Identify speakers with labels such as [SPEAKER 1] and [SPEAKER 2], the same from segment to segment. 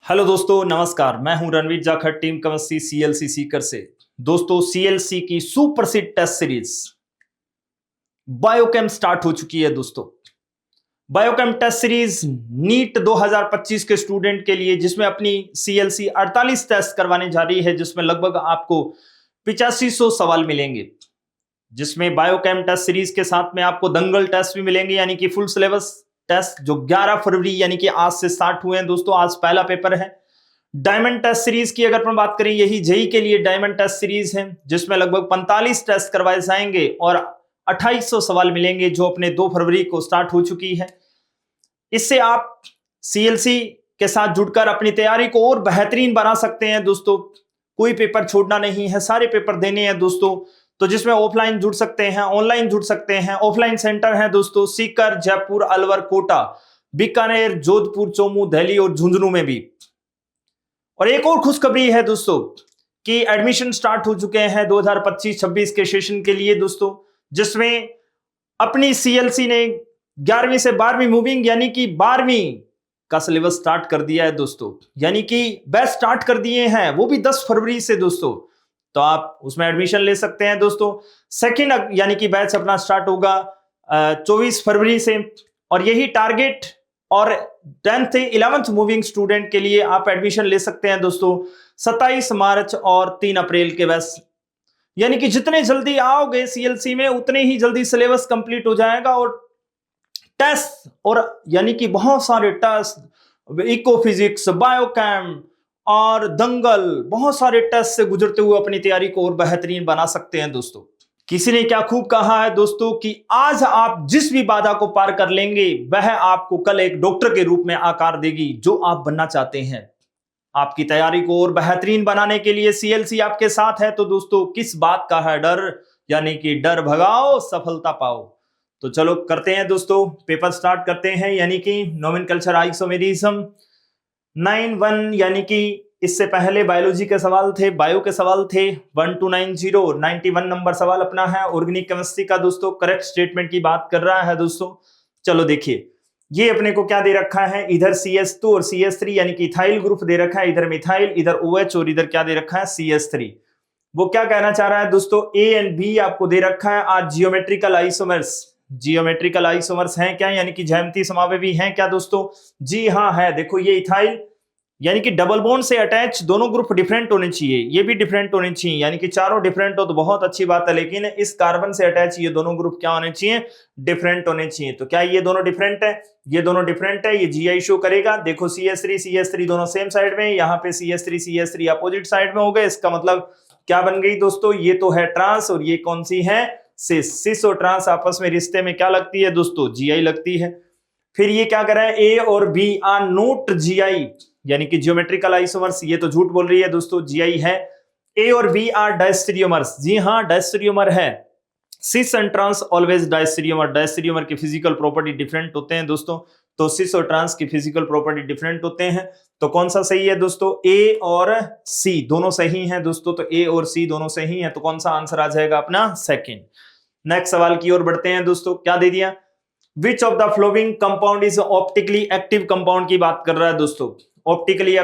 [SPEAKER 1] Hello दोस्तों, नमस्कार। मैं हूं Ranveer Jakhar, team chemistry CLC Sikar से। दोस्तों, सीएलसी की सुप्रसिद्ध टेस्ट सीरीज बायोकेम स्टार्ट हो चुकी है। दोस्तों, बायोकेम टेस्ट सीरीज नीट 2025 के स्टूडेंट के लिए, जिसमें अपनी सीएलसी 48 टेस्ट करवाने जा रही है, जिसमें लगभग आपको 8500 सवाल मिलेंगे। जिसमें बायोकेम टेस्ट सीरीज के साथ में आपको दंगल टेस्ट भी मिलेंगे, यानी कि फुल सिलेबस टेस्ट, जो 11 फरवरी यानी कि आज से स्टार्ट हुए हैं। दोस्तों, आज पहला पेपर है। डायमंड टेस्ट सीरीज की अगर हम बात करें, यही जेई के लिए डायमंड टेस्ट सीरीज है, जिसमें लगभग 45 टेस्ट करवाए जाएंगे और 2800 सवाल मिलेंगे, जो अपने 2 फरवरी को स्टार्ट हो चुकी है। इससे आप सीएलसी के साथ जुड़कर अपनी तैयारी को और बेहतरीन बना सकते हैं। दोस्तों, कोई पेपर छोड़ना नहीं है, सारे पेपर देने हैं दोस्तों। तो जिसमें ऑफलाइन जुड़ सकते हैं, ऑनलाइन जुड़ सकते हैं। ऑफलाइन सेंटर है दोस्तों सीकर, जयपुर, अलवर, कोटा, बीकानेर, जोधपुर, चोमू, दिल्ली और झुंझुनू में भी। और एक और खुशखबरी है दोस्तों कि एडमिशन स्टार्ट हो चुके हैं 2025-26 के सेशन के लिए दोस्तों, जिसमें अपनी सीएलसी ने 11वीं से 12वीं मूविंग यानी कि 12वीं का सिलेबस स्टार्ट कर दिया है दोस्तों। यानी कि बैच स्टार्ट कर दिए हैं, वो भी 10 फरवरी से दोस्तों। तो आप उसमें एडमिशन ले सकते हैं दोस्तों। सेकंड यानी कि बैच अपना स्टार्ट होगा 24 फरवरी से। और यही टारगेट और 10th से 11th मूविंग स्टूडेंट के लिए आप एडमिशन ले सकते हैं दोस्तों 27 मार्च और 3 अप्रैल के बैच। यानी कि जितने जल्दी आओगे सीएलसी में, उतने ही जल्दी सिलेबस कंप्लीट हो जाएगा। और टेस्ट और यानी कि बहुत सारे टेस्ट, इको फिजिक्स, बायोकेम और दंगल, बहुत सारे टेस्ट से गुजरते हुए अपनी तैयारी को और बेहतरीन बना सकते हैं दोस्तों। किसी ने क्या खूब कहा है दोस्तों कि आज आप जिस भी बाधा को पार कर लेंगे, वह आपको कल एक डॉक्टर के रूप में आकार देगी, जो आप बनना चाहते हैं। आपकी तैयारी को और बेहतरीन बनाने के लिए सीएलसी आपके साथ है। तो दोस्तों, किस बात का है डर, यानी कि डर भगाओ, सफलता पाओ। तो चलो करते हैं दोस्तों, पेपर स्टार्ट करते हैं। यानी कि नोमेनकल्चर आइसोमेरिज्म 9-1, यानी कि इससे पहले बायोलॉजी के सवाल थे, बायो के सवाल थे 1290, 91 नंबर सवाल अपना है ऑर्गेनिक केमिस्ट्री का दोस्तों। करेक्ट स्टेटमेंट की बात कर रहा है दोस्तों। चलो देखिए, ये अपने को क्या दे रखा है, इधर CS2 और CS3 यानी कि इथाइल ग्रुप दे रखा है, इधर मिथाइल, इधर OH और इधर क्या दे रखा है, CS3। वो क्या कहना चाह रहा है दोस्तों, A एंड B आपको दे रखा है। आज जियोमेट्रिकल आइसोमर्स हैं क्या, यानी कि ज्यामितीय समावेवी हैं क्या दोस्तों? जी हाँ है। देखो, ये इथाइल यानी कि डबल बॉन्ड से अटैच दोनों ग्रुप डिफरेंट होने चाहिए, ये भी डिफरेंट होने चाहिए, यानी कि चारों डिफरेंट हो तो बहुत अच्छी बात है। लेकिन इस कार्बन से अटैच ये दोनों ग्रुप क्या होने चाहिए, डिफरेंट होने चाहिए। तो क्या ये दोनों डिफरेंट है? ये दोनों डिफरेंट है, ये GI शो करेगा। देखो, CS3 दोनों सेम साइड में, यहाँ पे CS3 अपोजिट साइड में हो गए। इसका मतलब क्या बन गई दोस्तों, ये तो है ट्रांस और ये कौन सी है, सिस और ट्रांस आपस में रिश्ते में क्या लगती है दोस्तों, GI लगती है। फिर ये क्या कर रहा है, A और B आर नोट GI, यानी कि जियोमेट्रिकल आइसोमर्स, ये तो झूठ बोल रही है दोस्तों, GI है। A और B आर डायस्टेरियोमर्स, जी हाँ डायस्टेरियोमर है। सिस एंड ट्रांस ऑलवेज डायस्टेरियोमर। डायस्टेरियोमर की फिजिकल प्रॉपर्टी डिफरेंट होते हैं दोस्तों, तो सिस और ट्रांस की फिजिकल प्रॉपर्टी डिफरेंट होते हैं। तो कौन सा सही है दोस्तों, A और C दोनों सही हैं दोस्तों। तो A और C दोनों सही हैं, तो कौन सा आंसर आ जाएगा अपना, सेकंड। नेक्स्ट सवाल की ओर बढ़ते हैं दोस्तों। क्या दे दिया, विच of the following compound is optically active compound की बात कर रहा है दोस्तों। ऑप्टिकली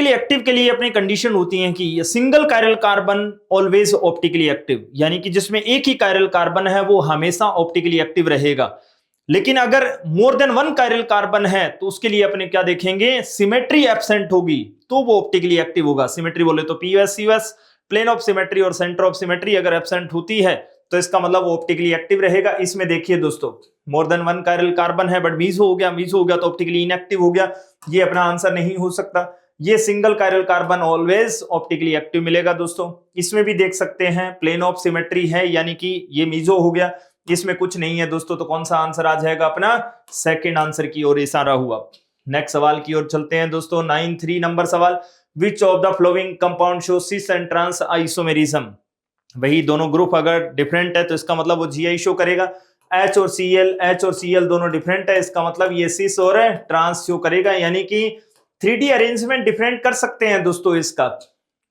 [SPEAKER 1] एक्टिव के लिए अपनी कंडीशन होती है कि single chiral carbon always optically active, यानी कि जिसमें एक ही कायरल कार्बन है वो हमेशा ऑप्टिकली एक्टिव रहेगा। लेकिन अगर मोर देन 1 कायरल कार्बन है तो उसके लिए अपने क्या देखेंगे, सिमेट्री एब्सेंट होगी तो वो ऑप्टिकली एक्टिव होगा। सिमेट्री बोले तो POS COS, plane of symmetry और सेंटर ऑफ सिमेट्री अगर एब्सेंट होती है तो इसका मतलब वो ऑप्टिकली एक्टिव रहेगा। इसमें देखिए दोस्तों, मोर देन 1 कायरल कार्बन है बट मीजो हो गया तो ऑप्टिकली इनएक्टिव हो गया, ये अपना आंसर नहीं हो सकता। ये single chiral carbon always optically active मिलेगा दोस्तों। इसमें भी देख सकते हैं प्लेन ऑफ सिमेट्री है, यानी कि ये मीजो हो गया, इसमें कुछ नहीं है दोस्तों। तो कौन सा आंसर आ जाएगा अपना, सेकंड आंसर की ओर इशारा हुआ। नेक्स्ट सवाल की ओर चलते हैं दोस्तों। 9-3 नंबर सवाल, which of the following compound show cis and trans isomerism. वही दोनों ग्रुप अगर डिफरेंट है तो इसका मतलब वो GI शो करेगा। H और Cl दोनों डिफरेंट है, इसका मतलब ये सिस और ट्रांस शो करेगा। यानी कि 3D अरेंजमेंट डिफरेंट कर सकते हैं दोस्तों इसका,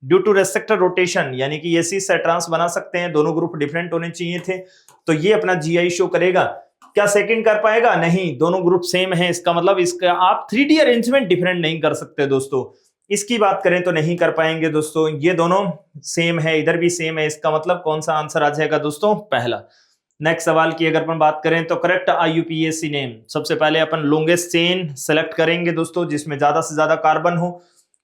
[SPEAKER 1] ड्यू टू रेस्ट्रिक्टेड रोटेशन, यानी कि ये सिस से ट्रांस बना सकते हैं। दोनों ग्रुप डिफरेंट होने चाहिए थे, तो ये अपना GI शो करेगा। क्या सेकंड कर पाएगा? नहीं, दोनों ग्रुप सेम है, इसका मतलब इसका आप 3D अरेंजमेंट डिफरेंट नहीं कर सकते दोस्तों। इसकी बात करें तो नहीं कर पाएंगे दोस्तों, ये दोनों सेम है, इधर भी सेम है, इसका मतलब कौन सा आंसर आ जाएगा दोस्तों? पहला। नेक्स्ट सवाल की अगर अपन बात करें तो करेक्ट IUPAC नेम, सबसे पहले अपन लॉन्गेस्ट चेन सेलेक्ट करेंगे दोस्तों जिसमें ज्यादा से ज्यादा कार्बन हो।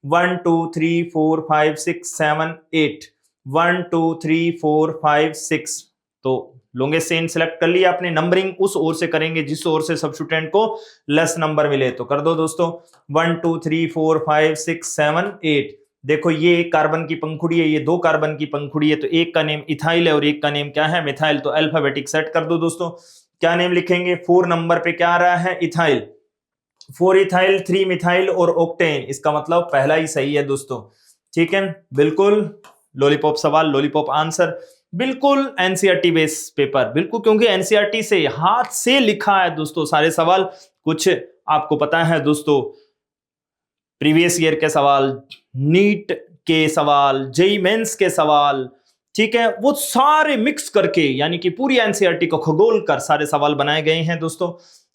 [SPEAKER 1] 1 2 3 4 5 6 7 8, 1 2 3 4 5 6, तो लॉन्गेस्ट चेन सेलेक्ट कर लिया आपने। नंबरिंग उस ओर से करेंगे जिस ओर से सब्स्टिट्यूएंट को लेस नंबर मिले, तो कर दो दोस्तों 1 2 3 4 5 6 7 8। देखो ये एक कार्बन की पंखुड़ी है, ये दो कार्बन की पंखुड़ी है, तो एक का नेम इथाइल है और एक का नेम क्या है? मिथाइल। तो अल्फाबेटिक सेट कर दो दोस्तों, क्या नेम लिखेंगे? 4 नंबर पे क्या आ रहा है? इथाइल। 4 इथाइल 3 मिथाइल और ऑक्टेन, इसका मतलब पहला ही सही है दोस्तों। ठीक है, बिल्कुल लॉलीपॉप सवाल, लॉलीपॉप आंसर, बिल्कुल एनसीईआरटी बेस पेपर, बिल्कुल, क्योंकि एनसीईआरटी से हाथ से लिखा है दोस्तों सारे सवाल। कुछ आपको पता है दोस्तों, प्रीवियस ईयर के सवाल, नीट के सवाल, जेईई मेंस के सवाल, ठीक है, वो सारे मिक्स करके यानी कि पूरी एनसीईआरटी को खगोल कर सारे सवाल बनाए गए हैं दोस्तों।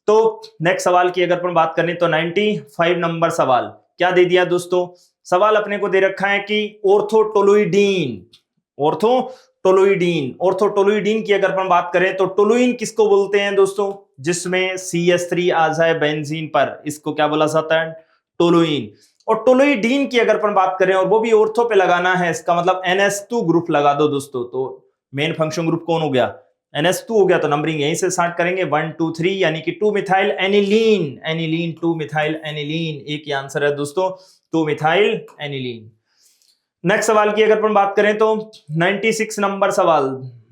[SPEAKER 1] तो नेक्स्ट सवाल की अगर अपन बात करें तो 95 नंबर सवाल क्या दे दिया दोस्तों? सवाल अपने को दे रखा है कि ऑर्थोटोलुइडीन, ऑर्थोटोलुइडीन की अगर अपन बात करें तो टोलुइन किसको बोलते हैं दोस्तों? जिसमें CH3 आ जाए बेंजीन पर, इसको क्या बोला जाता है? टोलुइन। और टोलुइडीन की अगर अपन बात करें और वो भी ऑर्थो पे लगाना है, इसका मतलब NH2 ग्रुप लगा दो दोस्तों। तो मेन फंक्शन ग्रुप कौन हो गया? NH2 हो गया, तो नंबरिंग यहीं से स्टार्ट करेंगे 1 2 3, यानी कि 2 मिथाइल एनिलीन, 2 मिथाइल एनिलीन, एक ही आंसर है दोस्तों, 2 मिथाइल एनिलीन। नेक्स्ट सवाल की अगर अपन बात करें तो 96 नंबर सवाल,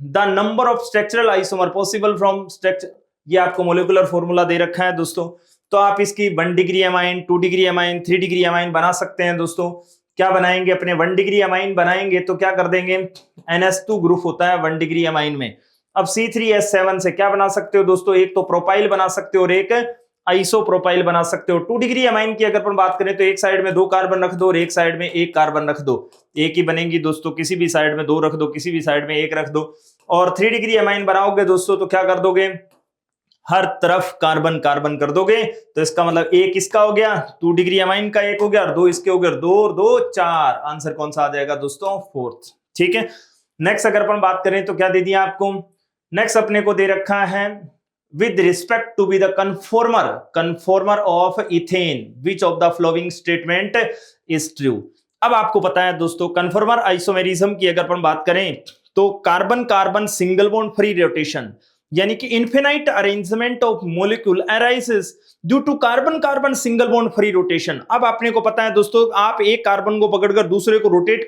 [SPEAKER 1] the number of structural isomer possible from structure, ये आपको मोलिकुलर फॉर्मूला दे रखा है दोस्तों। तो आप इसकी 1 degree amine, 2 degree amine, 3 degree amine बना सकते हैं दोस्तों। क्या बनाएंगे अपने? 1 डिग्री अमाइन बनाएंगे तो क्या कर देंगे? NH2 ग्रुप होता है 1 डिग्री अमाइन में। अब C3H7 से क्या बना सकते हो दोस्तों? एक तो प्रोपाइल बना सकते हो और एक आइसोप्रोपाइल बना सकते हो। 2 डिग्री अमाइन की अगर अपन बात करें तो एक साइड में 2 कार्बन रख दो और एक साइड में 1 कार्बन रख दो, एक ही बनेगी दोस्तों। किसी भी साइड में 2 रख दो, किसी भी साइड में 1 रख दो। और 3 डिग्री अमाइन बनाओगे दोस्तों तो क्या कर दोगे? हर तरफ कार्बन कार्बन कर दोगे, तो इसका मतलब एक इसका हो गया, 2 डिग्री अमाइन का एक हो गया और 2 इसके हो गए, 2 और 2 4, आंसर कौन सा आ जाएगा दोस्तों? 4th। ठीक है, नेक्स्ट अगर अपन बात करें तो क्या दे दिया आपको? नेक्स्ट अपने को दे रखा है with respect to be the conformer of ethane which of the following statement is true। अब आपको पता है दोस्तों, कन्फॉर्मर आइसोमेरिज्म की अगर अपन बात करें तो carbon carbon single bond free rotation, यानी कि infinite arrangement of molecule arises due to carbon carbon single bond free rotation. अब आपने को पता है दोस्तों, आप एक कार्बन को पकड़कर दूसरे को रोटेट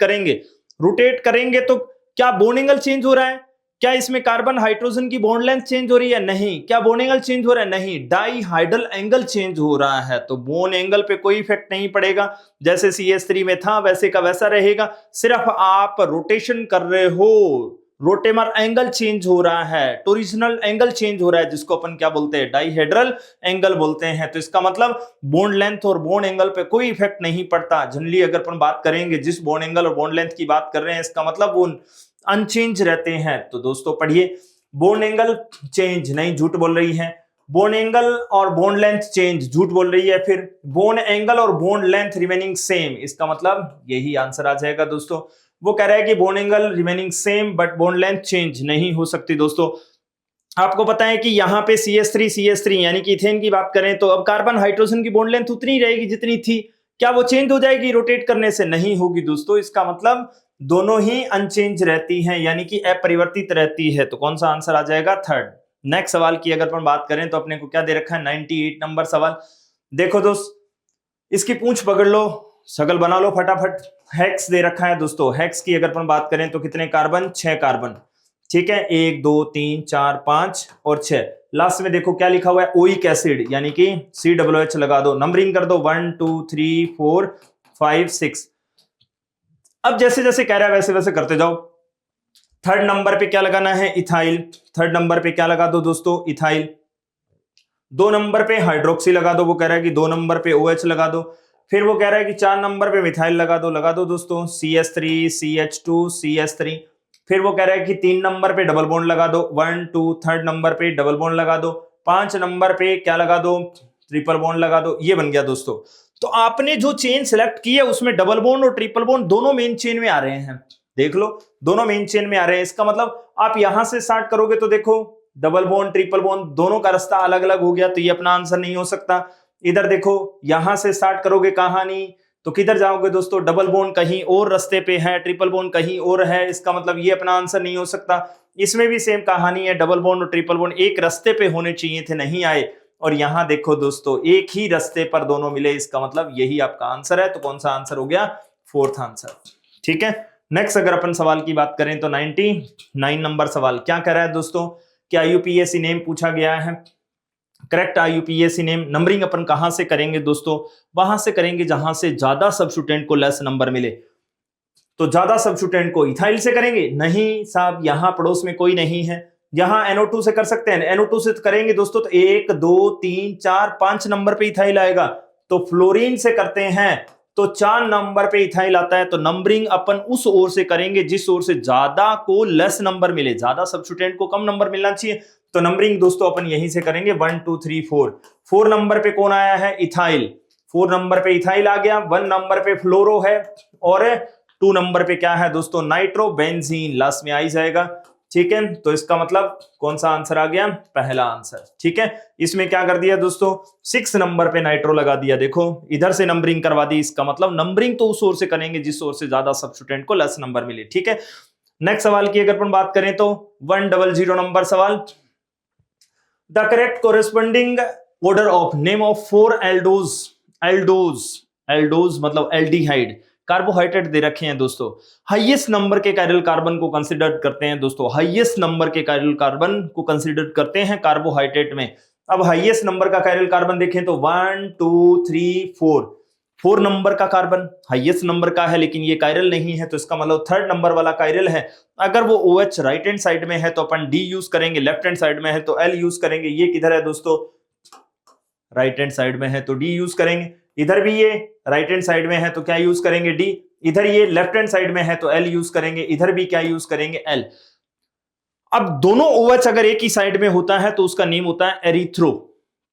[SPEAKER 1] करेंगे तो क्या बॉन्ड एंगल चेंज हो रहा है? क्या इसमें कार्बन हाइड्रोजन की बॉन्ड लेंथ चेंज हो रही है? नहीं। क्या बॉन्ड एंगल चेंज हो रहा है? नहीं। डाइहाइड्रल एंगल चेंज हो रहा है, तो बॉन्ड एंगल पे कोई इफेक्ट नहीं पड़ेगा। जैसे CH3 में था वैसे का वैसा रहेगा, सिर्फ आप रोटेशन कर रहे हो, रोटेमर एंगल चेंज हो रहा है, टोरिजनल एंगल चेंज हो रहा है, जिसको अपन क्या बोलते हैं? डाइहेड्रल एंगल बोलते हैं। तो इसका मतलब बॉन्ड लेंथ और बॉन्ड एंगल पे कोई इफेक्ट नहीं पड़ता। जनरली अगर अपन बात करेंगे जिस बॉन्ड एंगल और बॉन्ड लेंथ की बात कर रहे हैं, इसका मतलब वो अनचेंज रहते हैं। तो दोस्तों पढ़िए, बॉन्ड एंगल चेंज नहीं, झूठ बोल रही है। बॉन्ड एंगल और बॉन्ड लेंथ चेंज, झूठ बोल रही है। फिर बॉन्ड एंगल और बॉन्ड लेंथ रिमेनिंग सेम, इसका मतलब यही आंसर आ जाएगा दोस्तों। वो कह रहा है कि bond angle remaining same but bond length change नहीं हो सकती दोस्तों। आपको पता है कि यहाँ पे CH3 यानी कि इथेन की बात करें तो अब कार्बन हाइड्रोजन की बॉन्ड लेंथ उतनी रहेगी जितनी थी। क्या वो चेंज हो जाएगी रोटेट करने से? नहीं होगी दोस्तों। इसका मतलब दोनों ही अनचेंज रहती हैं, यानी कि अपरिवर्तित रहती है। तो कौन सा आंसर आ जाएगा? 3rd। नेक्स्ट सवाल की अगर अपन बात करें तो अपने को क्या दे रखा है? 98 नंबर सवाल। देखो दोस्त, इसकी पूंछ पकड़ लो, शक्ल बना लो फटाफट। हेक्स दे रखा है दोस्तों। हेक्स की अगर अपन बात करें तो कितने कार्बन? 6 कार्बन। ठीक है, 1 2 3 4 5 और 6। लास्ट में देखो क्या लिखा हुआ है? ओइक एसिड, यानी कि COOH लगा दो। नंबरिंग कर दो 1 2 3 4 5 6। अब जैसे जैसे कह रहा है वैसे वैसे करते जाओ। 3rd नंबर पे क्या लगाना है? इथाइल। 3rd नंबर पे क्या लगा दो दोस्तों? इथाइल। 2 नंबर पे हाइड्रोक्सी लगा दो, वो कह रहा है कि 2 नंबर पे OH लगा दो। फिर वो कह रहा है कि 4 नंबर पे मिथाइल लगा दो दोस्तों, CH3 CH2 CH3। फिर वो कह रहा है कि 3 नंबर पे डबल बॉन्ड लगा दो, 1 2 3rd नंबर पे डबल बॉन्ड लगा दो। 5 नंबर पे क्या लगा दो, ट्रिपल बॉन्ड लगा दो, ये बन गया दोस्तों। तो आपने जो चेन सिलेक्ट की है उसमें डबल बॉन्ड और ट्रिपल बॉन्ड दोनों मेन चेन में आ रहे हैं, देख लो दोनों मेन चेन में आ रहे हैं। इसका मतलब आप यहां से स्टार्ट करोगे तो देखो डबल बॉन्ड ट्रिपल बॉन्ड दोनों का रास्ता अलग अलग हो गया, तो ये अपना आंसर नहीं हो सकता। इधर देखो यहां से स्टार्ट करोगे कहानी तो किधर जाओगे दोस्तों, डबल बॉन्ड कहीं और रास्ते पे है, ट्रिपल बॉन्ड कहीं और है, इसका मतलब ये अपना आंसर नहीं हो सकता। इसमें भी सेम कहानी है, डबल बॉन्ड और ट्रिपल बॉन्ड एक रास्ते पे होने चाहिए थे, नहीं आए। और यहां देखो दोस्तों एक ही रास्ते पर दोनों मिले, इसका मतलब यही आपका आंसर है। तो कौन सा आंसर हो गया, फोर्थ आंसर। ठीक है, नेक्स्ट अगर अपन सवाल की बात करें तो 99 नंबर सवाल क्या कह रहा है दोस्तों, क्या यूपीएससी नेम पूछा गया है। Correct UPSC name. नंबरिंग अपन कहां से करेंगे दोस्तों, वहां से करेंगे जहां से ज्यादा सब्स्टिट्यूएंट को लेस नंबर मिले। तो ज्यादा सब्स्टिट्यूएंट को इथाइल से करेंगे, नहीं साहब यहां पड़ोस में कोई नहीं है। यहां NO2 से कर सकते हैं, NO2 से करेंगे दोस्तों तो 1 2 3 4 5 नंबर पे इथाइल आएगा। तो फ्लोरीन से करते हैं तो 4 नंबर पे इथाइल आता है। तो नंबरिंग अपन उस ओर से करेंगे जिस ओर से ज्यादा को लेस नंबर मिले, ज्यादा सब्स्टिट्यूएंट को कम नंबर मिलना चाहिए। तो नंबरिंग दोस्तों अपन यहीं से करेंगे 1 2 3 4। 4 नंबर पे कौन आया है, इथाइल। 4 नंबर पे इथाइल आ गया, 1 नंबर पे फ्लोरो है और 2 नंबर पे क्या है दोस्तों, नाइट्रोबेंजीन लास्ट में आ ही जाएगा। ठीक है, तो इसका मतलब कौन सा आंसर आ गया, पहला आंसर। ठीक है, इसमें क्या कर दिया दोस्तों, 6 नंबर पे नाइट्रो लगा दिया। देखो इधर से नंबरिंग करवा दी, इसका मतलब नंबरिंग तो उस ओर से करेंगे जिस ओर से ज्यादा सब्स्टिट्यूएंट को लेस नंबर मिले। ठीक है, नेक्स्ट सवाल की अगर अपन बात करें तो 100 नंबर सवाल। The correct corresponding order of name of 4 aldose, aldose मतलब एल्डिहाइड कार्बोहाइड्रेट दे रखे हैं दोस्तों। हाईएस्ट नंबर के कायरल कार्बन को कंसीडर करते हैं दोस्तों, हाईएस्ट नंबर के कायरल कार्बन को कंसीडर करते हैं कार्बोहाइड्रेट में। अब हाईएस्ट नंबर का कायरल कार्बन देखें तो 1 2 3 4, 4 नंबर का कार्बन हाईएस्ट नंबर का है, लेकिन ये कायरल नहीं है, तो इसका मतलब 3rd नंबर वाला कायरल है। अगर वो OH राइट हैंड साइड में है तो अपन D यूज करेंगे, लेफ्ट हैंड साइड में है तो L यूज करेंगे। ये किधर है दोस्तों, राइट हैंड साइड में है तो D यूज करेंगे। इधर भी ये राइट हैंड साइड में है तो क्या यूज करेंगे, D। इधर ये लेफ्ट हैंड साइड में है तो L यूज करेंगे, इधर भी क्या यूज करेंगे, L। अब दोनों OH अगर एक ही साइड में होता है तो उसका नेम होता है एरिथ्रो।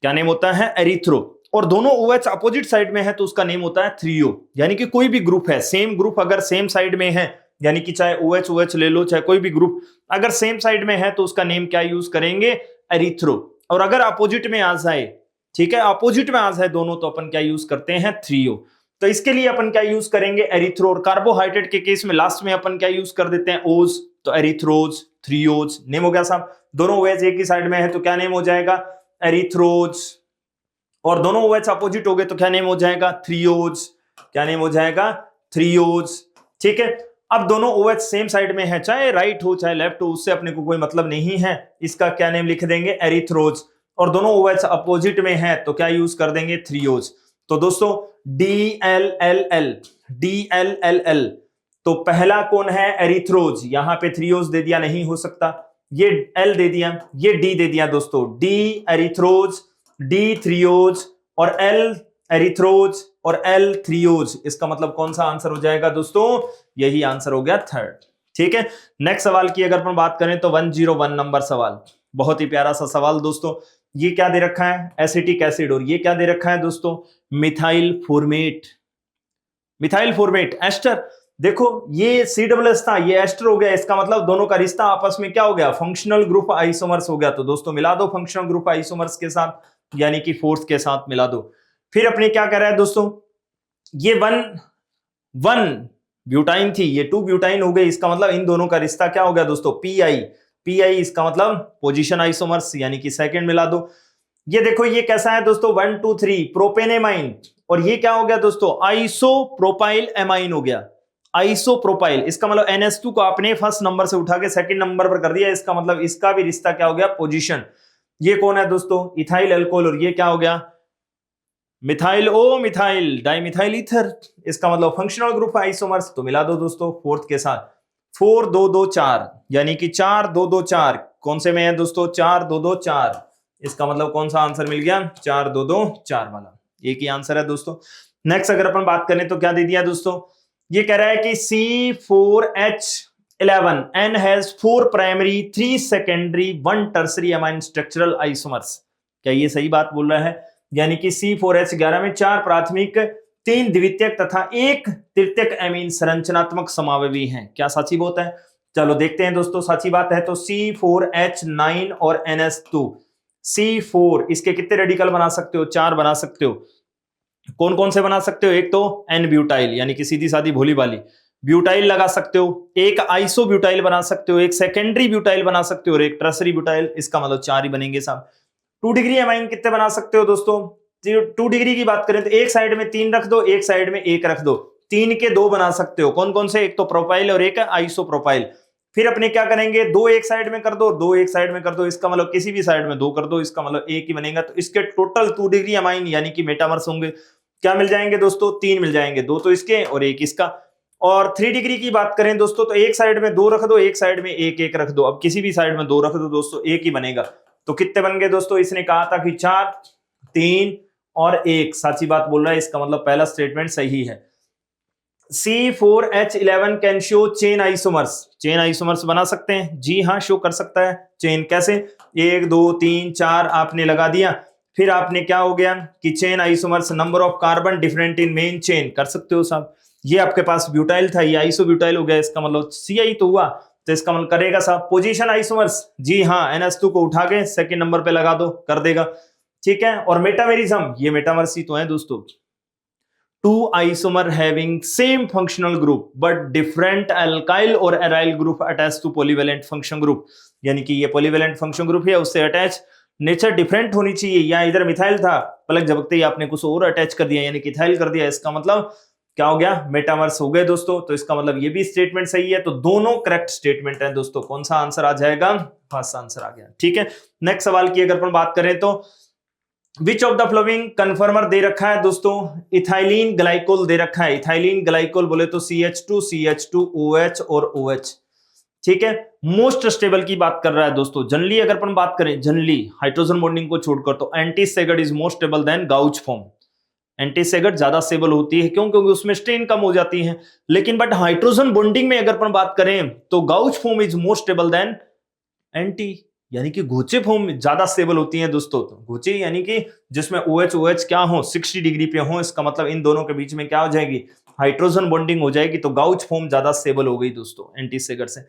[SPEAKER 1] क्या नेम होता है, एरिथ्रो। और दोनों OH अपोजिट साइड में है तो उसका नेम होता है थ्रियो। यानी कि कोई भी ग्रुप है, सेम ग्रुप अगर सेम साइड में है, यानी कि चाहे OH ले लो चाहे कोई भी ग्रुप अगर सेम साइड में है तो उसका नेम क्या यूज करेंगे, एरिथ्रो। और अगर अपोजिट में आ जाए, ठीक है, अपोजिट में आ जाए दोनों, तो अपन क्या यूज करते हैं, थ्रियो। तो इसके लिए अपन क्या यूज करेंगे, एरिथ्रो। और कार्बोहाइड्रेट के केस में लास्ट में अपन क्या यूज कर देते हैं, ओज। तो एरिथ्रोज, थ्रियोज नेम हो गया साहब। दोनों OH एक ही साइड में है तो क्या नेम हो जाएगा, एरिथ्रोज। और दोनों OH अपोजिट हो गए तो क्या नेम हो जाएगा, थ्रियोज। क्या नेम हो जाएगा, थ्रियोज। ठीक है, अब दोनों OH सेम साइड में है, चाहे राइट हो चाहे लेफ्ट हो, उससे अपने को कोई मतलब नहीं है। इसका क्या नेम लिख देंगे, एरिथ्रोज। और दोनों OH अपोजिट में है तो क्या यूज कर देंगे, थ्रियोज। तो दोस्तों DLLL, DLLL। तो पहला कौन है, एरिथ्रोज। यहां पे थ्रियोज दे दिया, नहीं हो सकता। ये L दे दिया, ये D दे दिया दोस्तों। D एरिथ्रोज, D थ्रियोज और L एरिथ्रोज और L थ्रियोज। इसका मतलब कौन सा आंसर हो जाएगा दोस्तों, यही आंसर हो गया 3rd। ठीक है, नेक्स्ट सवाल की अगर अपन बात करें तो 101 नंबर सवाल। बहुत ही प्यारा सा सवाल दोस्तों। ये क्या दे रखा है, एसिटिक एसिड। और ये क्या दे रखा है दोस्तों, methyl formate. Methyl formate ester. देखो ये C++ था, ये एस्टर हो गया। इसका मतलब दोनों का रिश्ता आपस में क्या हो गया, फंक्शनल ग्रुप आइसोमर्स हो गया। तो दोस्तों मिला दो फंक्शनल ग्रुप आइसोमर्स के साथ, यानी कि 4th के साथ मिला दो। फिर अपने क्या कर रहा है दोस्तों, ये 1 ब्यूटाइन थी, ये 2 ब्यूटाइन हो गई। इसका मतलब इन दोनों का रिश्ता क्या हो गया दोस्तों, PI। इसका मतलब पोजीशन आइसोमर्स, यानी कि सेकंड मिला दो। ये देखो ये कैसा है दोस्तों, 1 2 3 प्रोपेनेमाइन। और ये क्या हो गया दोस्तों, आइसोप्रोपाइल एमाइन हो गया, आइसोप्रोपाइल। इसका मतलब NH2 को आपने फर्स्ट नंबर से उठा के सेकंड नंबर पर कर दिया। इसका मतलब इसका भी रिश्ता क्या हो गया, पोजीशन। ये कौन है दोस्तों, इथाइल अल्कोहल। और ये क्या हो गया, मिथाइल ओ मिथाइल डाइमिथाइल ईथर। इसका मतलब फंक्शनल ग्रुप आइसोमर्स। तो मिला दो दोस्तों 4th के साथ। 4 2 2 4, यानी कि 4 2 2 4 कौन से में है दोस्तों, 4 2 2 4। इसका मतलब कौन सा आंसर मिल गया, 4 2 2 4 वाला। एक ही आंसर है दोस्तों। नेक्स्ट अगर अपन बात करें तो क्या दे दिया दोस्तों, ये कह रहा है कि C4H11 N has 4 primary 3 secondary 1 tertiary amine structural isomers. क्या ये सही बात बोल रहा है? यानी कि C4H11 में 4 प्राथमिक, 3 द्वितीयक तथा 1 तृतीयक एमीन संरचनात्मक समावयवी हैं। क्या सच्ची बात है? चलो देखते हैं दोस्तों, सच्ची बात है तो C4H9 और NS2। C4 इसके कितने रेडिकल बना सकते हो? 4 बना सकते हो। कौन कौन से बना सकते हो? एक तो N ब्यूटाइल यानी कि सीधी सादी भोली वाली ब्यूटाइल लगा सकते हो, एक आइसो ब्यूटाइल बना सकते हो, एक सेकेंडरी ब्यूटाइल बना सकते हो और एक टर्सरी ब्यूटाइल। इसका मतलब 4 ही बनेंगे साहब। 2 डिग्री एमाइन कितने बना सकते हो दोस्तों? 2 डिग्री की बात करें तो एक साइड में 3 रख दो, एक साइड में 1 रख दो, 3 के 2 बना सकते हो। कौन कौन से? एक तो प्रोपाइल और एक आइसो प्रोपाइल। फिर अपने क्या करेंगे, 2 एक साइड में कर दो, 2 एक साइड में कर दो, इसका मतलब किसी भी साइड में 2 कर दो, इसका मतलब 1 ही बनेगा। तो इसके टोटल 2 डिग्री एमाइन यानी कि मेटामर्स होंगे। क्या मिल जाएंगे दोस्तों? 3 मिल जाएंगे, 2 तो इसके और 1 इसका। और 3 डिग्री की बात करें दोस्तों तो एक साइड में 2 रख दो, एक साइड में 1 रख दो। अब किसी भी साइड में 2 रख दो दोस्तों, 1 ही बनेगा। तो कितने बन गए दोस्तों? इसने कहा था कि 4, 3 और 1। सच्ची बात बोल रहा है, इसका मतलब पहला स्टेटमेंट सही है। C4H11 can show chain isomers. Chain isomers बना सकते हैं? जी हाँ, शो कर सकता है। चेन कैसे? 1 2 3 4 आपने लगा दिया, फिर आपने क्या हो गया कि chain isomers number of carbon different in main chain कर सकते हो साहब। ये आपके पास ब्यूटाइल था, ये आइसो ब्यूटाइल हो गया, इसका मतलब CI तो हुआ, तो इसका मतलब करेगा साहब। पोजीशन आइसोमर्स, जी हाँ, NS2 को उठा के सेकंड नंबर पे लगा दो, कर देगा, ठीक है। और मेटामेरिज्म, ये मेटामर्स ही तो है दोस्तों। 2 isomer having same functional group but different alkyl और aryl group attach to polyvalent function group. यानी कि ये पॉलीवेलेंट फंक्शन ग्रुप है, उससे अटैच नेचर डिफरेंट होनी चाहिए। या इधर मिथाइल था, पलक झपकते ही आपने कुछ और अटैच कर दिया यानी कि इथाइल कर दिया, इसका मतलब क्या हो गया? मेटामर्स हो गए दोस्तों। तो इसका मतलब ये भी स्टेटमेंट सही है। तो दोनों करेक्ट स्टेटमेंट है दोस्तों। कौन सा आंसर आ जाएगा? फर्स्ट आंसर आ गया, ठीक है। नेक्स्ट सवाल की अगर अपन बात करें तो which of the following conformer दे रखा है दोस्तों? इथाइलिन ग्लाइकोल दे रखा है। इथाइलिन ग्लाइकोल बोले तो CH2 CH2 OH और OH, ठीक है। मोस्ट स्टेबल की बात कर रहा है दोस्तों। जनरली अगर अपन बात करें, जनरली हाइड्रोजन बॉन्डिंग को छोड़कर, तो anti staggered is most stable than gauche form. Anti staggered ज्यादा स्टेबल होती है, क्यों? क्योंकि उसमें स्ट्रेन कम हो जाती है। लेकिन बट हाइड्रोजन बॉन्डिंग में अगर अपन बात करें तो gauche form is most stable then anti, यानी कि घोचे फॉर्म ज्यादा स्टेबल होती है दोस्तों। तो घोचे यानी कि जिसमें OH OH क्या हो, 60 डिग्री पे हो, इसका मतलब इन दोनों के बीच में क्या हो जाएगी? हाइड्रोजन बॉन्डिंग हो जाएगी। तो गाउच फॉर्म ज्यादा स्टेबल हो गई दोस्तों एंटीसेगड से।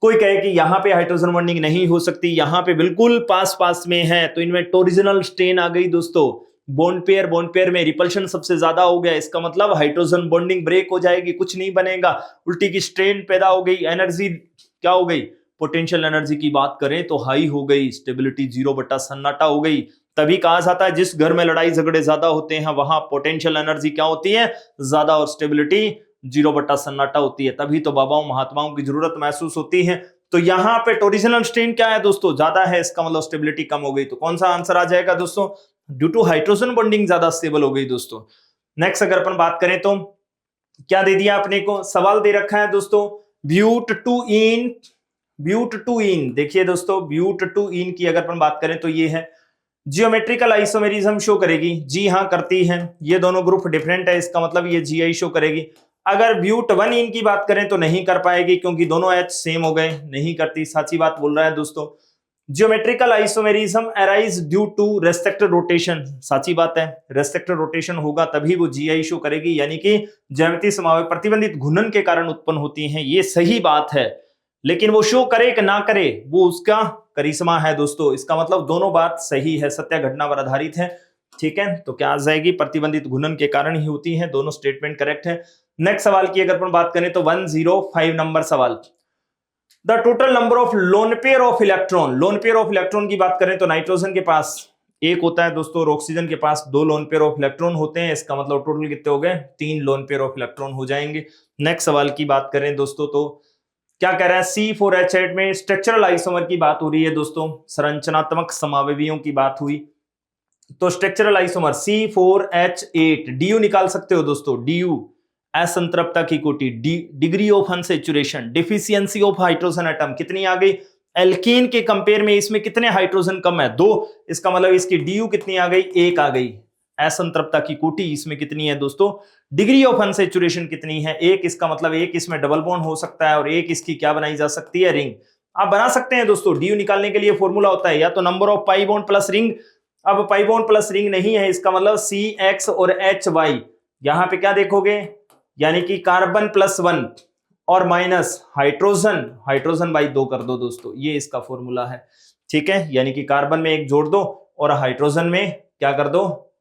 [SPEAKER 1] कोई कहे कि यहां पे हाइड्रोजन बॉन्डिंग नहीं हो सकती, यहां पे बिल्कुल पास पास में है, तो इनमें टोरिजिनल स्ट्रेन आ गई दोस्तों। बॉन्ड पेयर में रिपल्शन सबसे ज्यादा हो गया, इसका मतलब हाइड्रोजन बॉन्डिंग ब्रेक हो जाएगी, कुछ नहीं बनेगा, उल्टी की स्ट्रेन पैदा हो गई, एनर्जी क्या हो गई? पोटेंशियल एनर्जी की बात करें तो हाई हो गई, स्टेबिलिटी 0 बटा सन्नाटा हो गई। तभी कहा जाता है जिस घर में लड़ाई झगड़े ज्यादा होते हैं वहां पोटेंशियल एनर्जी क्या होती है? ज्यादा, और स्टेबिलिटी 0 बटा सन्नाटा होती है। तभी तो बाबाओं महात्माओं की जरूरत महसूस होती है। तो यहां पे टोरिजिनल स्ट्रेन क्या है दोस्तों? ज्यादा है, इसका मतलब स्टेबिलिटी कम हो गई। तो कौन सा आंसर आ जाएगा दोस्तों? ड्यू टू हाइड्रोजन बॉन्डिंग ज्यादा स्टेबल हो गई दोस्तों। नेक्स्ट अगर अपन बात करें तो क्या दे दिया अपने को? सवाल दे रखा है दोस्तों ब्यूट टू इन। देखिए दोस्तों, ब्यूट टू इन की अगर अपन बात करें तो ये है जियोमेट्रिकल आइसोमेरिज्म शो करेगी। जी हाँ, करती है। ये दोनों ग्रुप डिफरेंट है, इसका मतलब ये GI शो करेगी। अगर ब्यूट 1 इन की बात करें तो नहीं कर पाएगी, क्योंकि दोनों H सेम हो गए, नहीं करती। सच्ची बात बोल रहा है दोस्तों। Geometrical isomerism arise due to restricted rotation. सच्ची बात है, रेस्ट्रिक्टेड रोटेशन होगा तभी वो GI शो करेगी, यानी कि ज्यामितीय समावेश प्रतिबंधित घूर्णन के कारण उत्पन्न होती है। ये सही बात है, लेकिन वो शो करे कि ना करे वो उसका करिश्मा है दोस्तों। इसका मतलब दोनों बात सही है, सत्य घटना पर आधारित है, ठीक है। तो क्या आ जाएगी? प्रतिबंधित घूर्णन के कारण ही होती है। दोनों स्टेटमेंट करेक्ट है। नेक्स्ट सवाल की अगर अपन बात करें तो 105 नंबर सवाल, the total number of lone pair of electron. Lone pair of electron की बात करें तो नाइट्रोजन के पास 1 होता है दोस्तों, और ऑक्सीजन के पास 2 लोन पेयर ऑफ इलेक्ट्रॉन होते हैं। इसका मतलब टोटल कितने हो गए? 3 लोन पेयर ऑफ इलेक्ट्रॉन हो जाएंगे। नेक्स्ट सवाल की बात करें दोस्तों तो क्या कह रहा है? C4H8 में स्ट्रक्चरल आइसोमर की बात हो रही है दोस्तों, संरचनात्मक समावयवियों की बात हुई। तो स्ट्रक्चरल आइसोमर C4H8 DU निकाल सकते हो दोस्तों। DU असंतृप्तता की कोटि, degree of unsaturation, deficiency of hydrogen atom कितनी आ गई? एल्कीन के कंपेयर में इसमें कितने हाइड्रोजन कम है? 2। इसका मतलब इसकी DU कितनी आ गई? 1 आ गई। असंतृप्तता की कोटि इसमें कितनी है दोस्तों? डिग्री ऑफ अनसैचुरेशन कितनी है? 1। इसका मतलब 1 इसमें डबल बॉन्ड हो सकता है, और 1 इसकी क्या बनाई जा सकती है? रिंग। आप बना सकते हैं दोस्तों। DU निकालने के लिए फॉर्मूला होता है या तो number of pi bond plus ring, अब पाई बॉन्ड प्लस रिंग नहीं है, इसका मतलब CX और HY, यहां पे क्या देखोगे, यानी कि कार्बन +1 और माइनस हाइड्रोजन बाई 2 कर दो दोस्तों, ये इसका फॉर्मूला है। ठीक है, यानी कि कार्बन में 1 जोड़ दो और हाइड्रोजन में क्या कर दो,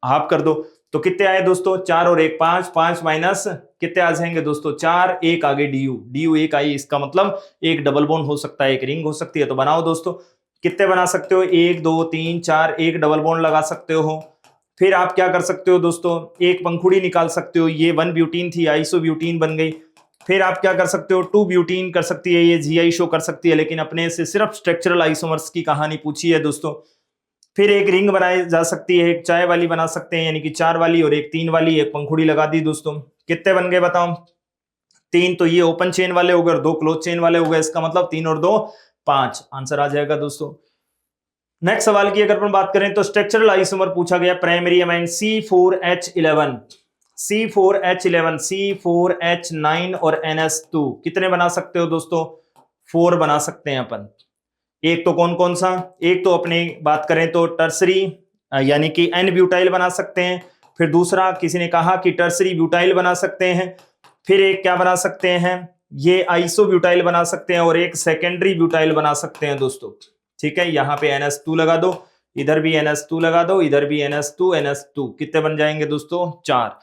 [SPEAKER 1] हाफ कर दो। तो कितने आए दोस्तों, 4 और 1 5, 5 माइनस कितने आ जाएंगे दोस्तों, 4, 1 आगे DU 1 आई, इसका मतलब एक डबल बॉन्ड हो सकता है, एक रिंग हो सकती है। तो बनाओ दोस्तों, कितने बना सकते हो, 1 2 3 4, एक डबल बॉन्ड लगा सकते हो। फिर आप क्या कर सकते हो दोस्तों, एक पंखुड़ी निकाल सकते हो, ये 1 ब्यूटीन थी, आइसोब्यूटीन बन गई। फिर आप क्या कर सकते हो, 2 ब्यूटीन कर सकती है, ये GI शो कर सकती है, लेकिन अपने से सिर्फ स्ट्रक्चरल आइसोमर्स की कहानी पूछी है दोस्तों। फिर एक रिंग बनाई जा सकती है, एक चाय वाली बना सकते हैं, यानी कि 4 वाली और एक 3 वाली, एक पंखुड़ी लगा दी दोस्तों। कितने बन गए बताओ, 3, तो ये ओपन चेन वाले हो गए और 2 क्लोज चेन वाले हो गए, इसका मतलब 3 और 2 5, आंसर आ जाएगा दोस्तों। नेक्स्ट सवाल की अगर अपन बात करें तो स्ट्रक्चरल आइसोमर पूछा गया, primary amine C4H11, C4H11, C4H9 और NS2 कितने बना सकते हो दोस्तों, 4 बना सकते हैं अपन। एक तो कौन कौन सा, एक तो अपनी बात करें तो टर्सरी यानी कि N ब्यूटाइल बना सकते हैं, फिर दूसरा किसी ने कहा कि टर्सरी ब्यूटाइल बना सकते हैं, फिर एक क्या बना सकते हैं, ये आइसो ब्यूटाइल बना सकते हैं, और एक सेकेंडरी ब्यूटाइल बना सकते हैं दोस्तों। ठीक है, यहां पे NS2 लगा दो, इधर भी NS2 लगा दो, इधर भी NS2 कितने बन जाएंगे दोस्तों, 4।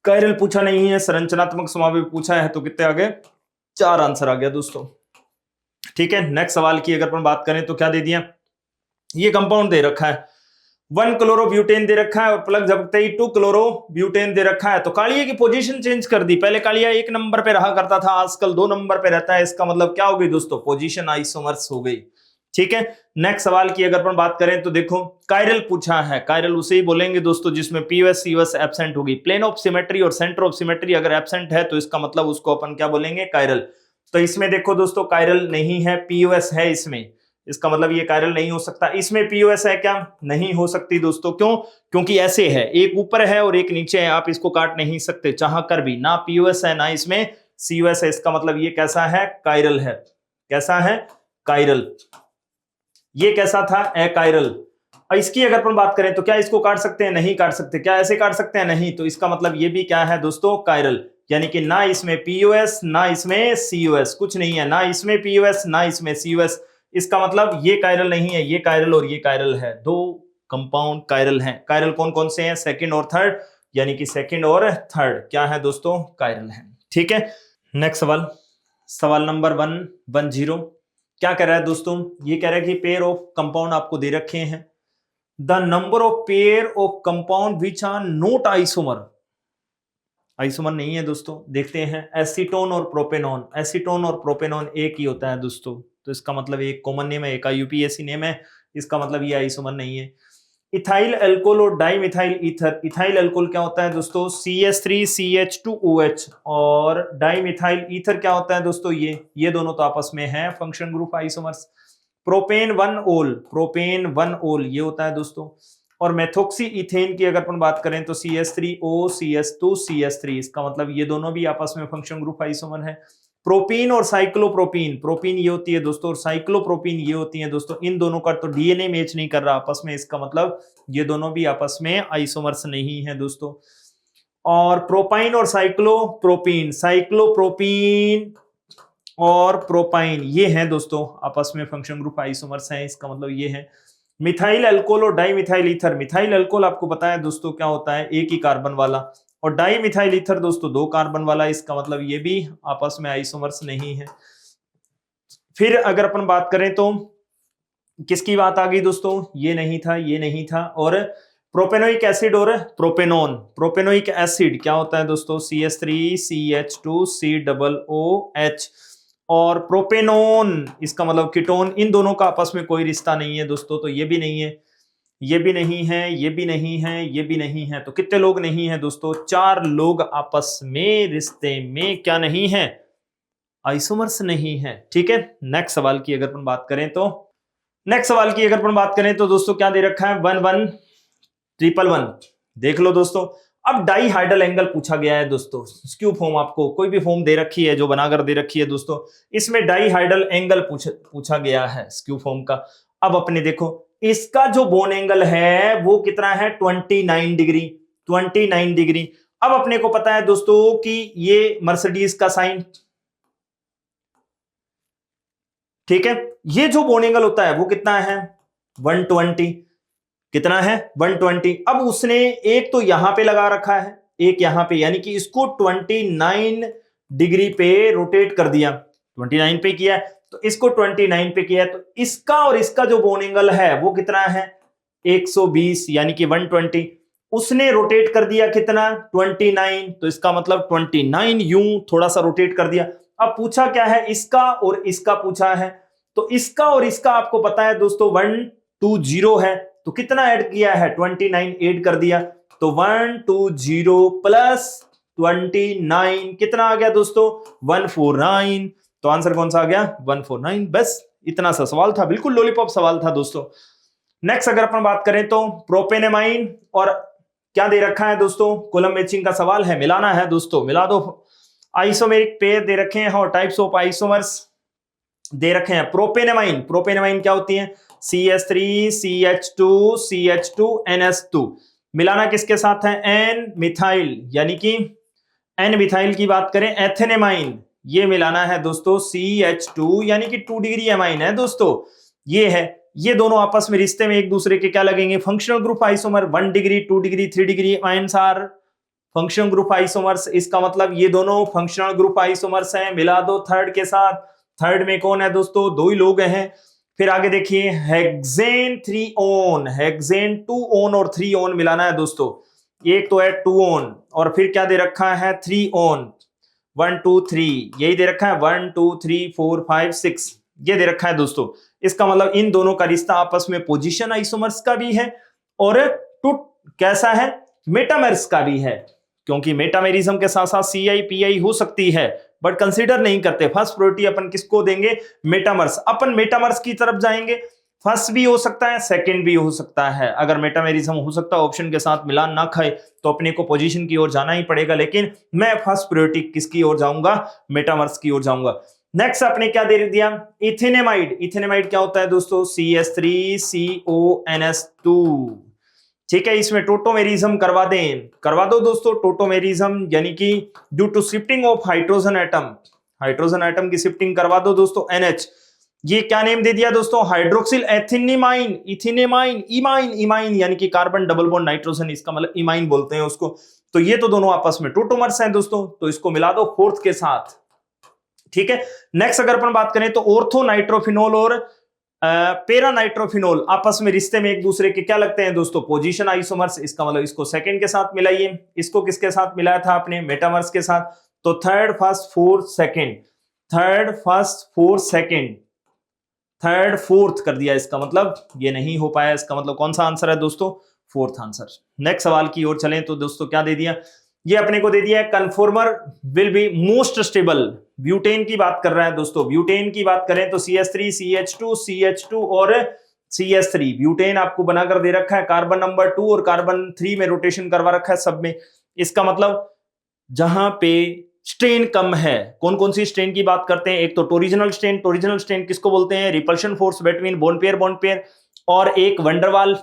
[SPEAKER 1] कायरल पूछा नहीं है, संरचनात्मक समावेश पूछा है, तो कितने आ गए, 4 आंसर आ गया दोस्तों। ठीक है, नेक्स्ट सवाल की अगर अपन बात करें तो क्या दे दिया, ये कंपाउंड दे रखा है, 1 क्लोरोब्यूटेन दे रखा है और प्लग झपकते ही 2 क्लोरोब्यूटेन दे रखा है। तो कालिया की पोजीशन चेंज कर दी, पहले कालिया 1 नंबर पे रहा करता था, आजकल 2 नंबर पे रहता है, इसका मतलब क्या हो गई दोस्तों, पोजीशन आइसोमर्स हो गई। ठीक है, नेक्स्ट सवाल की अगर अपन बात करें तो देखो, कायरल पूछा है, कायरल उसे ही बोलेंगे दोस्तों जिसमें POS COS एब्सेंट होगी, प्लेन ऑफ सिमेट्री और सेंटर ऑफ सिमेट्री अगर एब्सेंट है तो इसका मतलब उसको अपन क्या बोलेंगे, कायरल। तो इसमें देखो दोस्तों, कायरल नहीं है, POS है इसमें, इसका मतलब ये कायरल नहीं हो सकता। इसमें POS है क्या, नहीं हो सकती दोस्तों, क्यों, क्योंकि ऐसे है, एक ऊपर है और एक नीचे है, आप इसको काट नहीं सकते चाह कर भी, ना POS है ना इसमें COS है, इसका मतलब ये कैसा है, कायरल है। कैसा है, कायरल। ये कैसा था, अकायरल। इसकी अगर अपन बात करें तो क्या इसको काट सकते हैं, नहीं काट सकते, क्या ऐसे काट सकते हैं, नहीं, तो इसका मतलब ये भी क्या है दोस्तों, कायरल, यानी कि ना इसमें POS ना इसमें COS, कुछ नहीं है, ना इसमें POS ना इसमें COS, इसका मतलब ये कायरल नहीं है, ये कायरल और ये कायरल है, 2 कंपाउंड कायरल हैं। कायरल कौन कौन से हैं, सेकंड और थर्ड, यानी कि सेकंड और थर्ड क्या है दोस्तों, कायरल है। ठीक है, नेक्स्ट सवाल, सवाल नंबर 110 क्या कह रहा है दोस्तों, ये कह रहा है कि पेयर ऑफ कंपाउंड आपको दे रखे हैं, the number of pair of compound which are not isomer, isomer नहीं है दोस्तों। देखते हैं, एसीटोन और प्रोपेनॉन, एसीटोन और प्रोपेनॉन एक ही होता है दोस्तों, तो इसका मतलब एक कॉमन नेम है, एक UPSC नेम है, इसका मतलब ये आइसोमर नहीं है। इथाइल अल्कोहल और डाइमिथाइल ईथर, इथाइल अल्कोहल क्या होता है दोस्तों, CH3CH2OH, और डाइमिथाइल ईथर क्या होता है दोस्तों, ये दोनों तो आपस में है फंक्शन ग्रुप आइसोमर्स। प्रोपेन 1 ओल ये होता है दोस्तों, और मेथोक्सी इथेन की अगर अपन बात करें तो CH3O CH2 CH3, इसका मतलब ये दोनों भी आपस में फंक्शन ग्रुप आइसोमर है। प्रोपीन और साइक्लोप्रोपीन, प्रोपीन ये होती है दोस्तों और साइक्लोप्रोपीन ये होती है दोस्तों, इन दोनों का तो DNA मैच नहीं कर रहा आपस में, इसका मतलब ये दोनों भी आपस में आइसोमर्स नहीं है दोस्तों। और प्रोपाइन और साइक्लोप्रोपीन, साइक्लोप्रोपीन और प्रोपाइन ये हैं दोस्तों आपस में फंक्शन ग्रुप आइसोमर्स हैं, इसका मतलब ये है। मिथाइल अल्कोहल और डाइमिथाइल ईथर, मिथाइल अल्कोहल आपको पता है दोस्तों क्या होता है, एक ही कार्बन वाला, और डाइमिथाइल ईथर दोस्तों 2 कार्बन वाला, इसका मतलब ये भी आपस में आइसोमर्स नहीं है। फिर अगर अपन बात करें तो किसकी बात आ गई दोस्तों, ये नहीं था, ये नहीं था, और प्रोपेनोइक एसिड और प्रोपेनॉन, प्रोपेनोइक एसिड क्या होता है दोस्तों, CH3CH2COOH, और प्रोपेनॉन इसका मतलब कीटोन, इन दोनों का आपस में कोई रिश्ता नहीं है दोस्तों, तो ये भी नहीं है, ये भी नहीं है, ये भी नहीं है, ये भी नहीं है, तो कितने लोग नहीं है दोस्तों, 4 लोग आपस में रिश्ते में क्या नहीं है, आइसोमर्स नहीं है। ठीक है, नेक्स्ट सवाल की अगर अपन बात करें तो, नेक्स्ट सवाल की अगर अपन बात करें तो दोस्तों क्या दे रखा है, 11111 देख लो दोस्तों। अब डाई हाइड्रल एंगल पूछा गया है दोस्तों, स्क्यू फॉर्म आपको कोई भी फॉर्म दे रखी है जो बनाकर दे रखी है दोस्तों, इसमें डाई हाइड्रल एंगल पूछा गया है स्क्यू फॉर्म का। अब अपने देखो इसका जो बोन एंगल है वो कितना है 29 डिग्री, 29 डिग्री। अब अपने को पता है दोस्तों कि ये मर्सिडीज का साइन, ठीक है, ये जो बोन एंगल होता है वो कितना है 120, कितना है 120। अब उसने एक तो यहां पे लगा रखा है, एक यहां पे, यानी कि इसको 29 डिग्री पे रोटेट कर दिया, 29 पे किया है, तो इसको 29 पे किया है, तो इसका और इसका जो बोन एंगल है वो कितना है 120, यानी कि 120। उसने रोटेट कर दिया कितना 29, तो इसका मतलब 29 यूं थोड़ा सा रोटेट कर दिया। अब पूछा क्या है, इसका और इसका पूछा है, तो इसका और इसका आपको पता है दोस्तों 120 है, तो कितना ऐड किया है 29 ऐड कर दिया, तो 120 प्लस 29 कितना आ गया दोस्तों 149। तो आंसर कौन सा आ गया 149। बस इतना सा सवाल था, बिल्कुल लॉलीपॉप सवाल था दोस्तों। नेक्स्ट अगर अपन बात करें तो प्रोपेनेमाइन, और क्या दे रखा है दोस्तों, कॉलम मैचिंग का सवाल है, मिलाना है दोस्तों, मिला दो। आइसोमेरिक पेयर दे रखे हैं और टाइप्स ऑफ आइसोमर्स दे रखे हैं। प्रोपेनेमाइन, प्रोपेनेमाइन क्या होती है CH3 CH2 CH2 NS2, मिलाना किसके साथ है एन मिथाइल, यानी कि एन मिथाइल की बात करें एथेनेमाइन, ये मिलाना है दोस्तों CH2, यानी कि 2 डिग्री एमाइन है दोस्तों, ये है। ये दोनों आपस में रिश्ते में एक दूसरे के क्या लगेंगे functional group isomer, 1 degree 2 degree 3 degree amines are functional group isomers. इसका मतलब ये दोनों फंक्शनल ग्रुप आइसोमर्स हैं, मिला दो थर्ड के साथ। थर्ड में कौन है दोस्तों, 2 ही लोग हैं। फिर आगे देखिए हेक्सेन 3 ओन, हेक्सेन 2 ओन और 3 ओन मिलाना है दोस्तों, एक तो है 2 ओन और फिर क्या दे रखा है 3 ओन, 1 2 3 यही दे रखा है, 1 2 3 4 5 6 ये दे रखा है दोस्तों। इसका मतलब इन दोनों का रिश्ता आपस में पोजीशन आइसोमर्स का भी है और टू कैसा है मेटामर्स का भी है, क्योंकि मेटामेरिज्म के साथ साथ CI PI हो सकती है, बट कंसीडर नहीं करते। फर्स्ट प्रायोरिटी अपन किसको देंगे मेटामर्स, अपन मेटामर्स की तरफ जाएंगे। फर्स्ट भी हो सकता है सेकंड भी हो सकता है, अगर मेटामेरिज्म हो सकता है ऑप्शन के साथ मिलान ना खाए तो अपने को पोजीशन की ओर जाना ही पड़ेगा, लेकिन मैं फर्स्ट प्रायोरिटी किसकी ओर जाऊंगा मेटामर्स की ओर जाऊंगा। नेक्स्ट आपने क्या दे दिया इथेनेमाइड, इथेनेमाइड क्या होता है दोस्तों CH3 CONS2, ठीक है। इसमें टोटोमेरिज्म करवा दो दोस्तों, टोटोमेरिज्म यानी कि due to shifting of hydrogen atom, hydrogen atom की शिफ्टिंग करवा दो दोस्तों NH। ये क्या नेम दे दिया दोस्तों हाइड्रोक्सिल एथिनेमाइन, इथेनेमाइन, इमाइन, इमाइन यानी कि कार्बन डबल बॉन्ड नाइट्रोजन, इसका मतलब इमाइन बोलते हैं उसको। तो ये तो दोनों आपस में टोटोमर्स हैं दोस्तों, तो इसको मिला दो फोर्थ के साथ, ठीक है। नेक्स्ट अगर अपन बात करें तो ऑर्थो नाइट्रोफिनोल और पेरा नाइट्रोफिनोल आपस में रिश्ते में एक दूसरे के क्या लगते हैं दोस्तों पोजीशन आइसोमर्स, इसका मतलब इसको सेकंड के साथ मिलाइए, इसको किसके साथ मिलाया था आपने मेटामर्स के साथ, तो third first fourth second, third first fourth second, third fourth कर दिया, इसका मतलब ये नहीं हो पाया, इसका मतलब कौन सा आंसर है दोस्तों फोर्थ आंसर। नेक्स्ट सवाल की ओर चलें तो दोस्तों क्या दे दिया, ये अपने को दे दिया है conformer will be most stable, butane की बात कर रहा है दोस्तों। ब्यूटेन की बात करें तो CH3 CH2 CH2 और CH3, ब्यूटेन आपको बनाकर दे रखा है, कार्बन नंबर 2 और कार्बन 3 में रोटेशन करवा रखा है सब में। इसका मतलब जहां पे स्ट्रेन कम है, कौन कौन सी स्ट्रेन की बात करते हैं, एक तो टोरिजिनल स्ट्रेन, टोरिजिनल स्ट्रेन किसको बोलते हैं repulsion force between bond pair, और एक वंडरवाल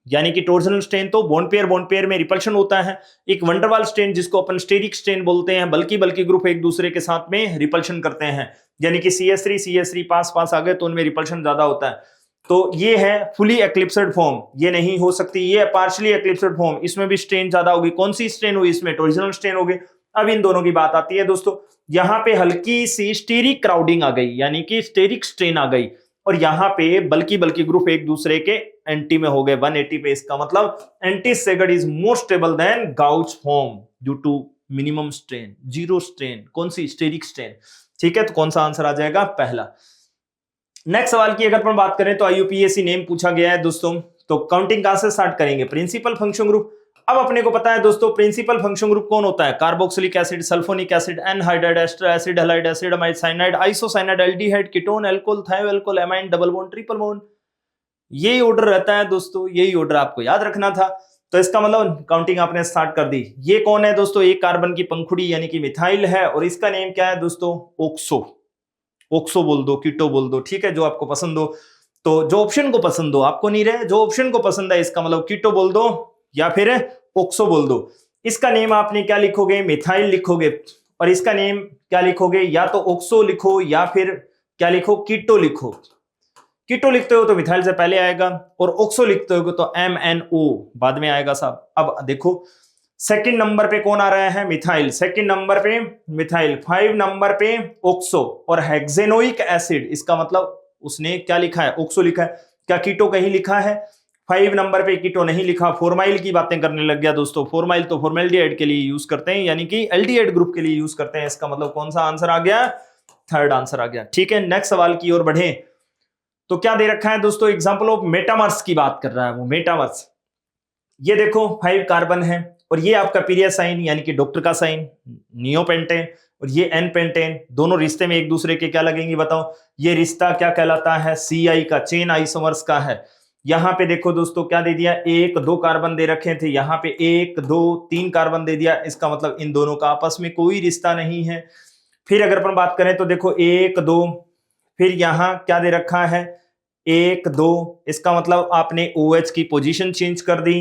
[SPEAKER 1] यानी कि टोर्जनल स्ट्रेन तो बॉन्ड पेयर में रिपल्शन होता है, एक वंडरवाल स्ट्रेन जिसको अपन स्टेरिक स्ट्रेन बोलते हैं, बल्कि ग्रुप एक दूसरे के साथ में रिपल्शन करते हैं, यानी कि CH3 पास आ गए तो उनमें रिपल्शन ज्यादा होता है। तो ये है फुली एक्लिप्सड फॉर्म, ये नहीं हो सकती, ये पार्शियली एक्लिप्सड फॉर्म, इसमें भी स्ट्रेन ज्यादा होगी। कौन सी स्ट्रेन होगी इसमें टोरिजिनल स्ट्रेन होगी। अब इन दोनों की बात आती है दोस्तों, यहां पे हल्की सी स्टेरिक क्राउडिंग आ गई, यानी कि स्टेरिक स्ट्रेन आ गई, और यहां पे बल्कि ग्रुप एक दूसरे के एंटी में हो गए 180 पे, इसका मतलब anti staggered is more stable than gauche form due to minimum strain, zero strain, कौन सी स्टेरिक स्ट्रेन, ठीक है। तो कौन सा आंसर आ जाएगा पहला। नेक्स्ट सवाल की अगर अपन बात करें तो IUPAC नेम पूछा गया है दोस्तों, तो काउंटिंग कहां से स्टार्ट करेंगे प्रिंसिपल फंक्शन ग्रुप। अब अपने को पता है दोस्तों प्रिंसिपल फंक्शन ग्रुप कौन होता है, carboxylic acid, sulphonic acid, anhydride, ester acid, halide acid, amide, cyanide, isocyanide, aldehyde, ketone, alcohol, thioalcohol, amine, double bond, triple bond, यही ऑर्डर रहता है दोस्तों, यही ऑर्डर आपको याद रखना था। तो इसका मतलब काउंटिंग आपने स्टार्ट कर दी। ये कौन है दोस्तों, एक कार्बन की पंखुड़ी यानी कि मिथाइल है, और इसका नेम क्या है दोस्तों ऑक्सो, ऑक्सो बोल दो, कीटो बोल दो, ठीक है, जो आपको पसंद हो। तो जो ऑप्शन को पसंद हो, आपको नहीं रहे, जो ऑप्शन को पसंद है इसका मतलब कीटो बोल दो या फिर ऑक्सो बोल दो। इसका नेम आपने क्या लिखोगे, मिथाइल लिखोगे, और इसका नेम क्या लिखोगे, या तो ऑक्सो लिखो या फिर क्या लिखो, कीटो लिखो। कीटो लिखते हो तो मिथाइल से पहले आएगा, और ऑक्सो लिखते हो तो MNO बाद में आएगा साहब। अब देखो सेकंड नंबर पे कौन आ रहा है, मिथाइल, सेकंड नंबर पे मिथाइल, 5 नंबर पे ऑक्सो और हेक्सेनोइक एसिड, इसका मतलब उसने क्या लिखा है, ऑक्सो लिखा है, क्या कीटो कहीं लिखा है, 5 नंबर पे कीटो नहीं लिखा, फॉर्माइल की बातें करने लग गया दोस्तों। फॉर्माइल तो फॉर्मेल्डिहाइड के लिए यूज करते हैं, यानी कि एल्डिहाइड ग्रुप के लिए यूज करते हैं, इसका मतलब कौन सा आंसर आ गया, थर्ड आंसर आ गया। ठीक है, नेक्स्ट सवाल की ओर बढ़े तो क्या दे रखा है दोस्तों, एग्जांपल ऑफ मेटामर्स की बात कर रहा है वो, मेटामर्स। ये देखो 5 कार्बन है, और ये आपका पीरियड साइन यानी कि डॉक्टर का साइन, नियोपेंटेन, और ये एन पेंटेन, दोनों रिश्ते में एक दूसरे के क्या लगेंगे बताओ, ये रिश्ता क्या कहलाता है, CI का, चेन आइसोमर्स का है। यहां पे देखो दोस्तों क्या दे दिया, 1 2 कार्बन दे रखे थे, यहाँ पे 1 2 3 कार्बन दे दिया, इसका मतलब इन दोनों का आपस में कोई रिश्ता नहीं है। फिर अगर अपन बात करें तो देखो 1 2, फिर यहां क्या दे रखा है 1 2, इसका मतलब आपने OH की पोजीशन चेंज कर दी,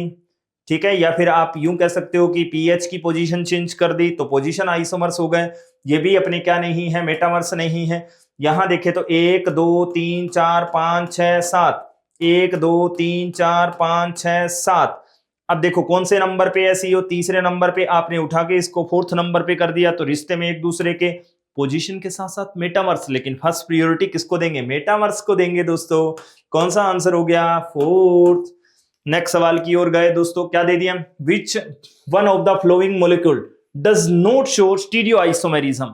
[SPEAKER 1] ठीक है, या फिर आप यूं कह सकते हो कि pH की पोजीशन चेंज कर दी, तो पोजीशन आइसोमर्स हो गए। ये भी अपने क्या नहीं है, मेटामर्स नहीं है। यहां देखे तो 1 2 3 4 5 6 7, 1 2 3 4 5 6 7। अब देखो कौन से नंबर पे है CO, तीसरे नंबर पे, आपने उठा के इसको 4th नंबर पे कर दिया, तो रिश्ते में एक दूसरे के पोजीशन के साथ साथ मेटामर्स, लेकिन फर्स्ट प्रायोरिटी किसको देंगे, मेटामर्स को देंगे दोस्तों। कौन सा आंसर हो गया, 4th। नेक्स्ट सवाल की ओर गए दोस्तों, क्या दे दिया, which one of the flowing molecule does not show stereo isomerism.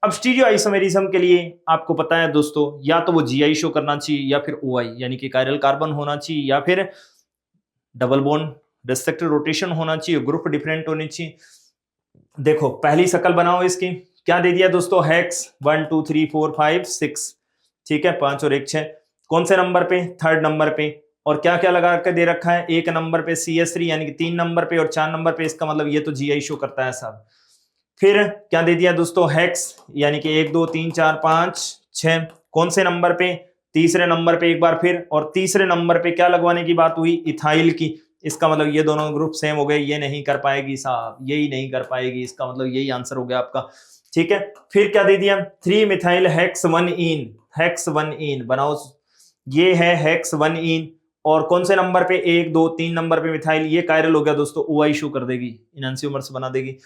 [SPEAKER 1] अब स्टीरियो आइसोमेरिज्म के लिए आपको पता है दोस्तों, या तो वो GI शो करना चाहिए या फिर OI यानी कि कायरल कार्बन होना चाहिए, या फिर डबल बॉन्ड रेस्ट्रिक्टेड रोटेशन होना चाहिए, ग्रुप डिफरेंट होनी चाहिए। देखो पहली शक्ल बनाओ इसकी, क्या दे दिया दोस्तों, हेक्स 1 2 3 4 5 6, ठीक है, 5 और 1 6। कौन से नंबर पे, 3rd नंबर पे, और क्या क्या लगा के दे रखा है, 1 नंबर पे CS3 यानी कि 3 नंबर पे, और 4 नंबर पे, इसका मतलब ये तो GI शो करता है साहब। फिर क्या दे दिया दोस्तों, हेक्स यानी कि 1 2 3 4 5 6, कौन से नंबर पे, तीसरे नंबर पे एक बार फिर, और तीसरे नंबर पे क्या लगवाने की बात हुई, इथाइल की, इसका मतलब ये दोनों ग्रुप सेम हो गए, ये नहीं कर पाएगी साहब, यही नहीं कर पाएगी, इसका मतलब यही आंसर हो गया आपका। ठीक है, फिर क्या दे दिया, 3 मिथाइल हेक्स 1 इन, हेक्स 1 इन बनाओ, ये है हेक्स 1 इन, और कौन से नंबर पे, 1 2 3 नंबर पे मिथाइल, ये कायरल हो गया दोस्तों, OI शो कर देगी, इनैंसियोमर्स बना देगी।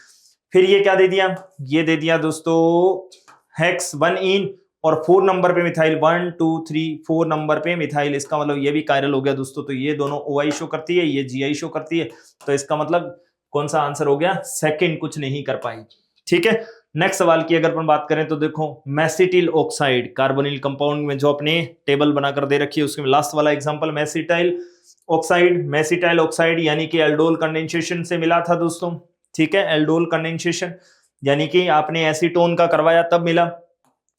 [SPEAKER 1] फिर ये क्या दे दिया, ये दे दिया दोस्तों हेक्स 1 इन, और 4 नंबर पे मिथाइल, 1 2 3 4 नंबर पे मिथाइल, इसका मतलब ये भी कायरल हो गया दोस्तों। तो ये दोनों OI शो करती है, ये GI शो करती है, तो इसका मतलब कौन सा आंसर हो गया, सेकंड, कुछ नहीं कर पाई। ठीक है, नेक्स्ट सवाल की अगर अपन बात करें तो देखो मेसिटिल ऑक्साइड, कार्बोनिल कंपाउंड में जो अपने टेबल बनाकर दे रखी है उसमें लास्ट वाला example mesityl oxide, mesityl oxide यानी कि एल्डोल कंडेंसेशन से मिला था दोस्तों। ठीक है, एल्डोल कंडेंसेशन यानी कि आपने एसीटोन का करवाया तब मिला,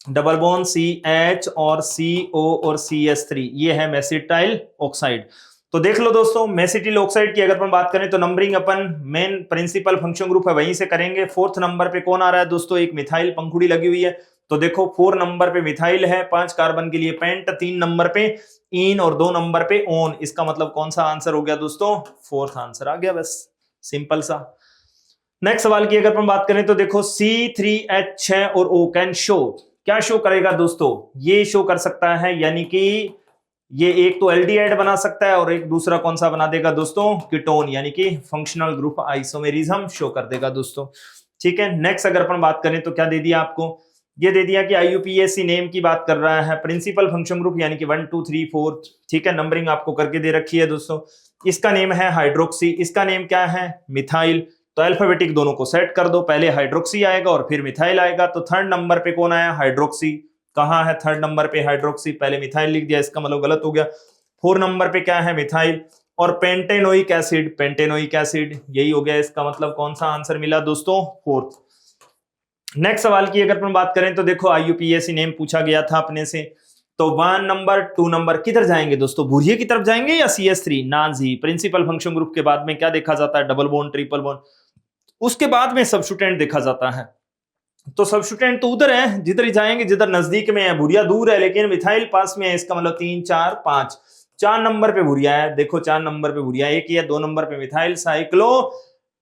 [SPEAKER 1] डबल बॉन्ड CH और CO और CS3, ये है मेसिटाइल ऑक्साइड। तो देख लो दोस्तों, मेसिटिल ऑक्साइड की अगर अपन बात करें तो नंबरिंग अपन मेन प्रिंसिपल फंक्शन ग्रुप है वहीं से करेंगे। 4th नंबर पे कौन आ रहा है दोस्तों, एक मिथाइल पंखुड़ी लगी हुई है, तो देखो 4 नंबर पे मिथाइल है, 5 कार्बन के लिए पेंट, 3 नंबर पे इन और 2 नंबर पे ओन, इसका मतलब कौन सा आंसर हो गया दोस्तों, 4th आंसर आ गया, बस सिंपल सा। नेक्स्ट सवाल की अगर अपन बात करें तो देखो C3H6 और O कैन शो, क्या शो करेगा दोस्तों, ये शो कर सकता है, यानी कि ये एक तो एल्डिहाइड बना सकता है और एक दूसरा कौन सा बना देगा दोस्तों, कीटोन, यानी कि फंक्शनल ग्रुप आइसोमेरिज्म शो कर देगा दोस्तों। ठीक है, नेक्स्ट अगर अपन बात करें तो क्या दे दिया आपको, ये दे दिया कि IUPAC नेम की बात कर रहा है, प्रिंसिपल फंक्शन ग्रुप यानी कि 1 2 3 4। ठीक है, नंबरिंग आपको करके दे रखी है दोस्तों। इसका नेम है हाइड्रोक्सी, इसका नेम क्या है, मिथाइल, तो अल्फाबेटिक दोनों को सेट कर दो, पहले हाइड्रोक्सी आएगा और फिर मिथाइल आएगा। तो 3rd नंबर पे कौन आया, हाइड्रोक्सी, कहां है 3rd नंबर पे हाइड्रोक्सी, पहले मिथाइल लिख दिया, इसका मतलब गलत हो गया। 4 नंबर पे क्या है, मिथाइल, और पेंटेनोइक एसिड, पेंटेनोइक एसिड, यही हो गया, इसका मतलब कौन सा आंसर मिला दोस्तों, 4th। नेक्स्ट सवाल की अगर अपन बात करें तो देखो IUPAC नेम पूछा गया था अपने से, तो 1 नंबर 2 नंबर किधर जाएंगे दोस्तों, भूरिये की तरफ जाएंगे या CS3, ना जी, प्रिंसिपल फंक्शन ग्रुप के बाद में क्या देखा जाता है, डबल बॉन्ड, ट्रिपल बॉन्ड, उसके बाद में सब्स्टिट्यूएंट देखा जाता है। तो सब्स्टिट्यूएंट तो उधर है जिधर ही जाएंगे, जिधर नजदीक में है। भूरिया दूर है लेकिन मिथाइल पास में है, इसका मतलब 3 4 5, 4 नंबर पे भूरिया है। देखो 4 नंबर पे भूरिया एक ही है, 2 नंबर पे मिथाइल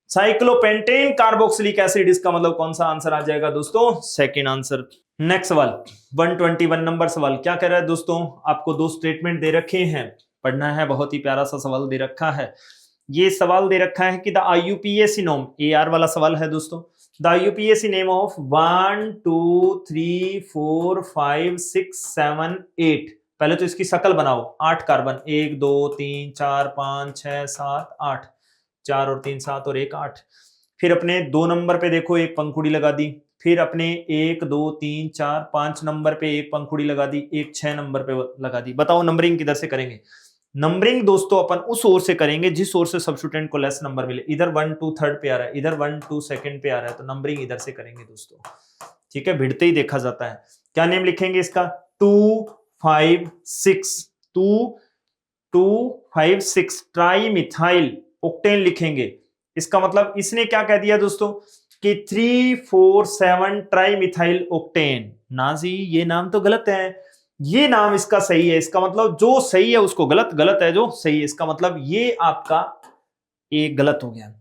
[SPEAKER 1] साइक्लोपेंटेन कार्बोक्सिलिक एसिड, इसका मतलब कौन सा आंसर आ जाएगा दोस्तों? Second answer. नेक्स्ट सवाल 121 नंबर सवाल क्या कह रहा है दोस्तों? आपको दो स्टेटमेंट दे रखे हैं, पढ़ना है। बहुत ही प्यारा सा सवाल दे रखा है। ये सवाल दे रखा है कि द IUPAC नॉर्म, AR वाला सवाल है दोस्तों। The IUPAC name of 1 2 3 4 5 6 7 8। पहले तो इसकी शकल बनाओ। 8 कार्बन, 1 2 3 4 5 6 7 8, 4 और 3 7 और 1 8। फिर अपने 2 नंबर पे देखो एक पंखुड़ी लगा दी। फिर अपने 1 2 3 4 5 नंबर पे एक पंखुड़ी लगा दी, एक 6 नंबर पे लगा दी। बताओ नंबरिंग किधर से करेंगे? नंबरिंग दोस्तों अपन उस ओर से करेंगे जिस ओर से सब्स्टिट्यूएंट को लेस नंबर मिले। इधर 1 2 थर्ड पे आ रहा है, इधर 1 2 सेकंड पे आ रहा है, तो नंबरिंग इधर से करेंगे दोस्तों। ठीक है, भिड़ते ही देखा जाता है। क्या नेम लिखेंगे इसका? 2 5 6, 2 2 5 6 ट्राई मिथाइल ऑक्टेन लिखेंगे। इसका मतलब इसने क्या कह दिया दोस्तों कि 3 4 7 ट्राई मिथाइल ऑक्टेन। ना जी, ये नाम तो गलत है, ये नाम इसका सही है। इसका मतलब जो सही है उसको गलत, गलत है जो सही है, इसका मतलब ये आपका एक गलत हो गया।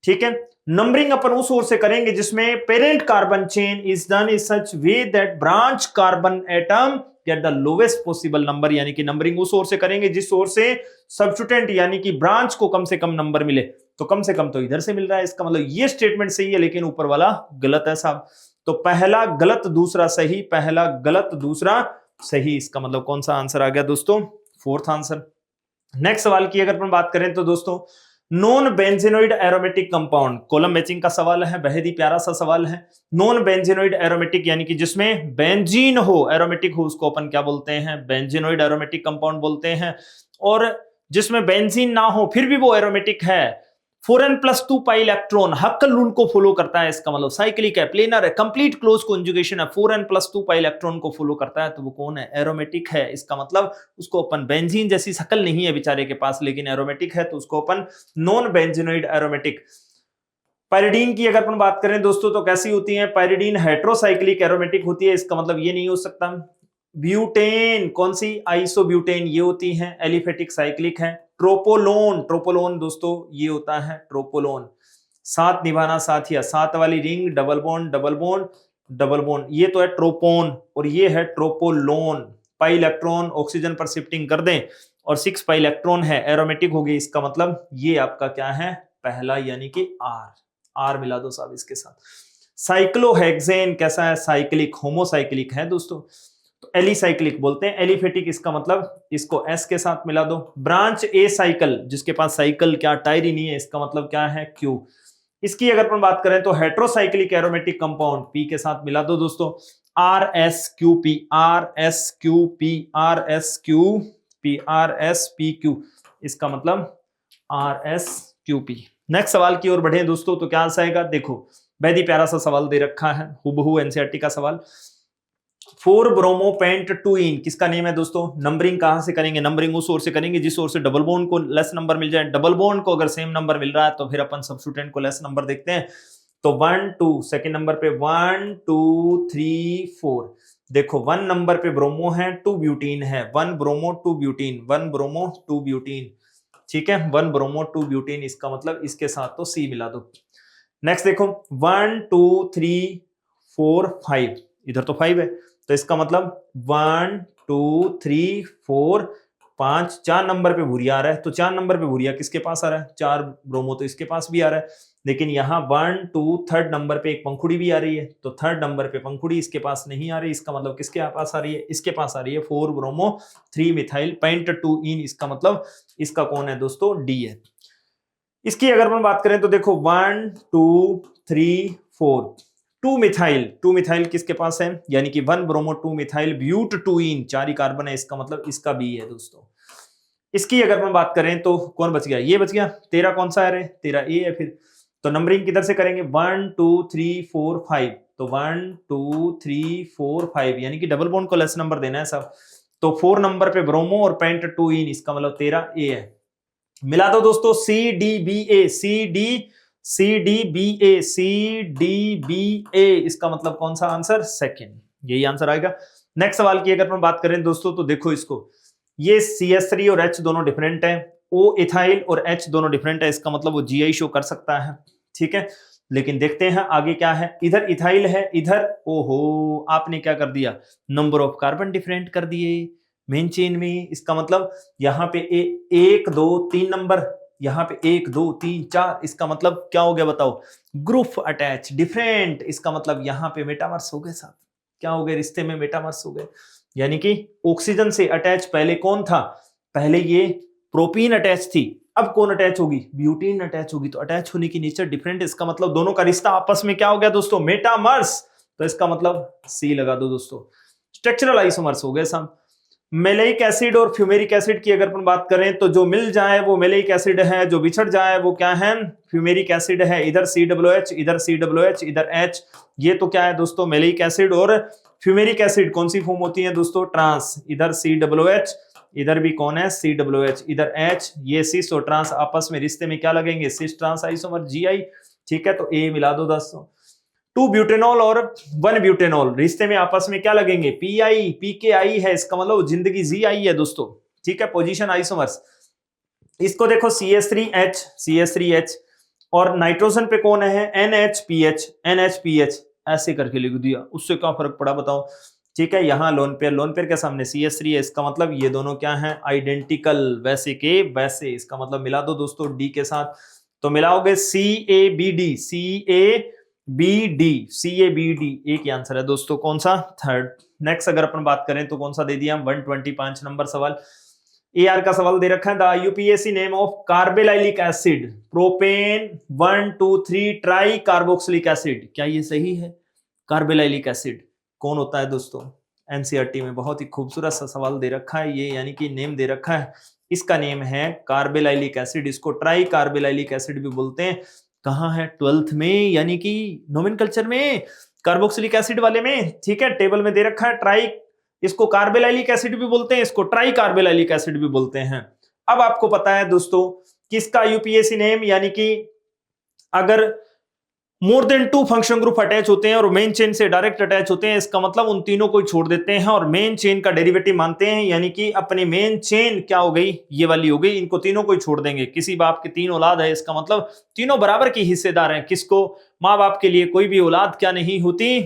[SPEAKER 1] ठीक है, नंबरिंग अपन उस ओर से करेंगे जिसमें parent carbon chain is done in such way that branch carbon atom get the lowest possible number, यानी कि नंबरिंग उस ओर से करेंगे जिस ओर से सब्स्टिट्यूएंट यानी कि ब्रांच को कम से कम नंबर मिले। तो कम से कम तो इधर से मिल रहा है, इसका मतलब ये स्टेटमेंट सही है लेकिन ऊपर वाला गलत है साहब। तो पहला गलत दूसरा सही, पहला गलत दूसरा सही, इसका मतलब कौन सा आंसर आ गया दोस्तों? Fourth answer. नेक्स्ट सवाल की अगर अपन बात करें तो दोस्तों non benzenoid aromatic compound, column matching का सवाल है, बेहद ही प्यारा सा सवाल है। नॉन बेंजीनोइड एरोमेटिक यानी कि जिसमें बेंजीन हो, एरोमेटिक हो, उसको अपन क्या बोलते हैं? बेंजीनोइड एरोमेटिक कंपाउंड बोलते हैं। और जिसमें बेंजीन ना हो फिर भी वो एरोमेटिक है, 4n+2 पाई इलेक्ट्रॉन हक्कल रूल को फॉलो करता है, इसका मतलब साइक्लिक है, प्लेनर है, कंप्लीट क्लोज कॉन्जुगेशन है, 4n+2 पाई इलेक्ट्रॉन को फॉलो करता है, तो वो कौन है? एरोमेटिक है। इसका मतलब उसको अपन बेंजीन जैसी शक्ल नहीं है बेचारे के पास लेकिन एरोमेटिक है, तो उसको अपन नॉन बेंजीनोइड एरोमेटिक। पायरिडीन की अगर अपन बात करें दोस्तों तो कैसी होती है? पायरिडीन हेट्रोसाइक्लिक एरोमेटिक होती है, इसका मतलब ये नहीं हो सकता। ब्यूटेन, कौन सी? आइसोब्यूटेन, ये होती है एलिफेटिक साइक्लिक है। ट्रोपोलोन, ट्रोपोलोन दोस्तों ये होता है ट्रोपोलोन। साथ निभाना साथिया, साथ वाली ring, double bond double bond double bond, ये तो है ट्रोपोन और ये है ट्रोपोलोन। पाई इलेक्ट्रॉन ऑक्सीजन पर शिफ्टिंग कर दें और 6 पाई इलेक्ट्रॉन है, एरोमेटिक होगी, इसका मतलब ये आपका क्या है? पहला यानी कि आर मिला दो साहब इसके साथ। साइक्लोहेक्सेन कैसा है? साइक्लिक, होमोसाइक्लिक है दोस्तों, तो एलिसाइक्लिक बोलते हैं। एलिफेटिक इसका मतलब इसको एस के साथ मिला दो। ब्रांच ए साइकिल, जिसके पास साइकिल क्या टायर ही नहीं है, इसका मतलब क्या है? क्यू। इसकी अगर अपन बात करें तो हेट्रोसाइक्लिक एरोमेटिक कंपाउंड, पी के साथ मिला दो दोस्तों। RsQp, RsQp, RsQp, RsPQ, इसका मतलब RsQp। नेक्स्ट सवाल की ओर बढ़े दोस्तों तो क्या आंसर आएगा? देखो बेहद ही प्यारा सा सवाल दे रखा है, हुबहू एनसीईआरटी का सवाल। 4 ब्रोमो पेंट 2 इन, किसका नेम है दोस्तों? नंबरिंग कहां से करेंगे? नंबरिंग उस ओर से करेंगे जिस ओर से डबल बॉन्ड को लेस नंबर मिल जाए। डबल बॉन्ड को अगर सेम नंबर मिल रहा है तो फिर अपन सब्स्टिट्यूएंट को लेस नंबर देखते हैं। तो 1 2 सेकंड नंबर पे 1 2 3 4। देखो 1 नंबर पे ब्रोमो है, 2 ब्यूटीन है, 1 ब्रोमो 2 ब्यूटीन, 1 ब्रोमो 2 ब्यूटीन। ठीक है, 1 ब्रोमो 2 ब्यूटीन, इसका मतलब इसके साथ तो सी मिला दो। नेक्स्ट देखो 1 2 3 4 5, इधर तो 5 है, तो इसका मतलब 1 2 3 4 5, 4 नंबर पे भूरिया आ रहा है, तो 4 नंबर पे भूरिया किसके पास आ रहा है? 4 ब्रोमो तो इसके पास भी आ रहा है, लेकिन यहाँ 1 2 थर्ड नंबर पे एक पंखुड़ी भी आ रही है, तो थर्ड नंबर पे पंखुड़ी इसके पास नहीं आ रही, इसका मतलब किसके पास आ रही है? इसके पास आ रही है 4 ब्रोमो 3 मिथाइल पेंट 2 इन, इसका मतलब इसका कौन है दोस्तों? डी है। इसकी अगर हम बात करें तो देखो 1 2 3 4, 2 मिथाइल किसके पास है? यानी कि 1 ब्रोमो 2 मिथाइल ब्यूट 2 इन, 4 ही कार्बन है, इसका मतलब इसका बी है दोस्तों। इसकी अगर हम बात करें तो कौन बच गया? ये बच गया। तेरा कौन सा है? तेरा ए है। फिर तो नंबरिंग किधर से करेंगे? 1 2 3 4 5, तो 1 2 3 4 5 यानी कि डबल बॉन्ड को लेस नंबर देना है सब। तो 4 नंबर पे ब्रोमो और पेंट 2 इन, इसका मतलब तेरा ए है। मिला दो दोस्तों, सी डी बी ए, सी डी CDBA, CDBA इसका मतलब कौन सा आंसर? सेकंड, यही आंसर आएगा। नेक्स्ट सवाल की अगर हम बात करें दोस्तों तो देखो इसको, ये CH3 और H दोनों डिफरेंट है, O इथाइल और H दोनों डिफरेंट है, इसका मतलब वो GI शो कर सकता है, ठीक है। लेकिन देखते हैं आगे क्या है, इधर इथाइल है, इधर ओहो आपने क्या कर दिया, नंबर ऑफ कार्बन डिफरेंट कर दिए मेन चेन में। इसका मतलब यहाँ पे 1 2 3 नंबर, यहाँ पे 1 2 3 4, इसका मतलब क्या हो गया बताओ, ग्रुप अटैच डिफरेंट। इसका मतलब यहाँ पे मेटामर्स हो गए साहब, क्या हो गए, रिश्ते में मेटामर्स हो गए। यानी कि ऑक्सीजन से अटैच पहले कौन था, पहले ये प्रोपीन अटैच थी, अब कौन अटैच होगी, ब्यूटीन अटैच होगी। तो अटैच होने की नेचर डिफरेंट, इसका मतलब दोनों का रिश्ता आपस में क्या हो गया दोस्तों, मेटामर्स। तो इसका मतलब सी लगा दो दोस्तों। स्ट्रक्चरल आइसोमर्स हो गए सब। मेलेइक एसिड और फ्यूमेरिक एसिड की अगर अपन बात करें तो जो मिल जाए वो मेलेइक एसिड है, जो बिछड़ जाए वो क्या है, फ्यूमेरिक एसिड है। इधर COOH, इधर COOH, इधर H, ये तो क्या है दोस्तों, मेलेइक एसिड। और फ्यूमेरिक एसिड कौन सी फॉर्म होती है दोस्तों, ट्रांस, इधर COOH, इधर भी कौन है COOH, इधर H, ये सिस और ट्रांस आपस में रिश्ते में क्या लगेंगे, सिस ट्रांस आइसोमर GI, ठीक है। तो ए मिला दो दोस्तों। 2 ब्यूटेनॉल और 1 ब्यूटेनॉल रिश्ते में आपस में क्या लगेंगे, PI PKI है, इसका मतलब जिंदगी GI है दोस्तों, ठीक है। पोजीशन आइसोमर्स, इसको देखो CH3H, CH3H, और नाइट्रोजन पे कौन है, NHPH, NHPH, ऐसे करके लिख दिया, उससे क्या फर्क पड़ा बताओ, ठीक है। यहाँ लोन पेयर के सामने CH3 है, इसका मतलब ये दोनों क्या है, आइडेंटिकल, वैसे के वैसे। इसका मतलब मिला दो दोस्तों D के साथ, तो मिलाओगे CABD, CABD, एक ही आंसर है दोस्तों, कौन सा, थर्ड। नेक्स्ट अगर अपन बात करें तो कौन सा दे दिया, 125 नंबर सवाल, AR का सवाल दे रखा है, the IUPAC name of carballylic acid, propane 1 2 3 tricarboxylic acid, क्या ये सही है, कार्बेलाइलिक एसिड कौन होता है दोस्तों, NCERT में बहुत ही खूबसूरत सा सवाल दे रखा है ये, यानी कि नेम दे रखा है, इसका नेम है कार्बेलाइलिक एसिड, इसको ट्राई कार्बेलाइलिक एसिड भी बोलते हैं। कहाँ है, 12th में, यानी कि नोमेनकल्चर में, कार्बोक्सिलिक एसिड वाले में, ठीक है, टेबल में दे रखा है ट्राई, इसको कार्बेलाइलिक एसिड भी बोलते हैं, इसको ट्राई कार्बेलाइलिक एसिड भी बोलते हैं। अब आपको पता है दोस्तों किसका IUPAC नेम, यानी कि अगर more than 2 function group attach होते हैं और मेन चेन से डायरेक्ट अटैच होते हैं, इसका मतलब उन तीनों को छोड़ देते हैं और मेन चेन का डेरिवेटिव मानते हैं, यानी कि अपनी मेन चेन क्या हो गई, ये वाली हो गई, इनको तीनों को ही छोड़ देंगे। किसी बाप के 3 औलाद है, इसका मतलब तीनों बराबर की हिस्सेदार हैं, किसको, माँ बाप के लिए कोई भी औलाद क्या नहीं होती,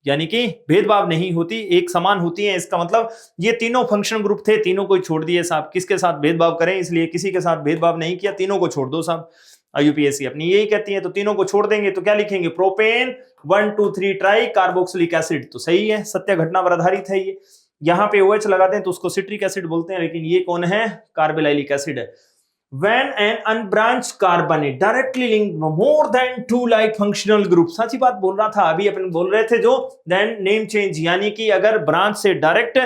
[SPEAKER 1] यानी कि भेदभाव नहीं होती, एक समान होती है। इसका मतलब ये तीनों फंक्शन ग्रुप थे, तीनों को छोड़ दिए साहब, किसके साथ भेदभाव करें, इसलिए किसी के साथ भेदभाव नहीं किया, तीनों को छोड़ दो साहब। IUPAC अपनी यही कहती है, तो तीनों को छोड़ देंगे तो क्या लिखेंगे, प्रोपेन 1 2 3 ट्राई कार्बोक्सिलिक एसिड, तो सही है, सत्य घटना पर आधारित है ये। यहाँ पे OH लगाते हैं तो उसको सिट्रिक एसिड बोलते हैं, लेकिन ये कौन है, कार्बोलाइलिक एसिड है। When an unbranched carbonate directly linked more than 2 like functional group, सच्ची बात बोल रहा था, अभी अपन बोल रहे थे जो, then name change, यानी कि अगर ब्रांच से direct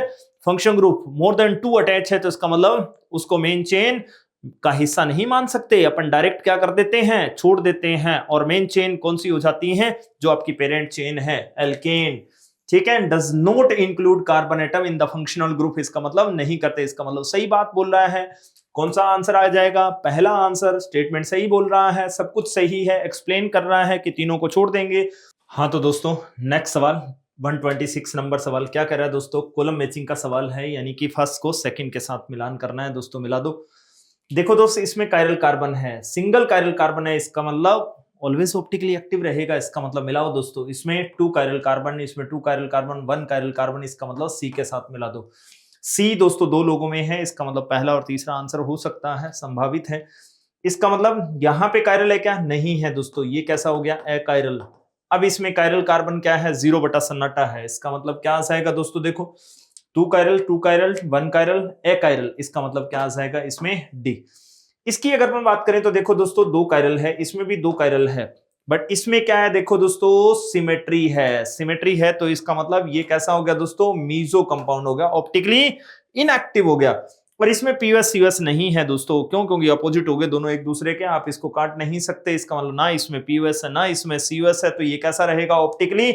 [SPEAKER 1] function group more than 2 attach है तो इसका मतलब उसको मेन चेन का हिस्सा नहीं मान सकते, अपन डायरेक्ट क्या कर देते हैं, छोड़ देते हैं। और मेन चेन कौन सी हो जाती है, जो आपकी पेरेंट चेन है, एल्केन, ठीक है। Does not include carbon atom in the functional group, इसका मतलब नहीं करते, इसका मतलब सही बात बोल रहा है। कौन सा आंसर आ जाएगा, पहला आंसर, स्टेटमेंट सही बोल रहा है, सब कुछ सही है, एक्सप्लेन कर रहा है कि तीनों को छोड़ देंगे। हाँ तो दोस्तों नेक्स्ट सवाल 126 नंबर सवाल क्या कह रहा है दोस्तों, कॉलम मैचिंग का सवाल है, यानी कि फर्स्ट को सेकंड के साथ मिलान करना है दोस्तों, मिला दो। देखो दोस्तों इसमें कायरल कार्बन है, सिंगल कायरल कार्बन है, इसका मतलब ऑलवेज ऑप्टिकली एक्टिव रहेगा, इसका मतलब मिलाओ दोस्तों, इसमें 2 कायरल कार्बन, इसमें 2 कायरल कार्बन, 1 कायरल कार्बन, इसका मतलब C के साथ मिला दो। C दोस्तों 2 लोगों में है, इसका मतलब पहला और तीसरा आंसर हो सकता है, संभावित है। इसका मतलब यहाँ पे कायरल है क्या, नहीं है दोस्तों, ये कैसा हो गया, अकायरल। अब इसमें कायरल कार्बन क्या है, 0 बटा सन्नाटा है, इसका मतलब क्या आ जाएगा दोस्तों, देखो 2 कायरल 2 कायरल 1 कायरल अकायरल, इसका मतलब क्या आ जाएगा इसमें D। इसकी अगर हम बात करें तो देखो दोस्तों 2 कायरल है, इसमें भी 2 कायरल है, बट इसमें क्या है, देखो दोस्तों सिमेट्री है, सिमेट्री है, तो इसका मतलब ये कैसा हो गया दोस्तों, मीजो कंपाउंड हो गया, ऑप्टिकली इनएक्टिव हो गया। और इसमें POS COS नहीं है दोस्तों, क्यों, क्योंकि अपोजिट हो गए दोनों एक दूसरे के, आप इसको काट नहीं सकते, इसका मतलब ना इसमें POS है ना इसमें COS है, तो ये कैसा रहेगा, ऑप्टिकली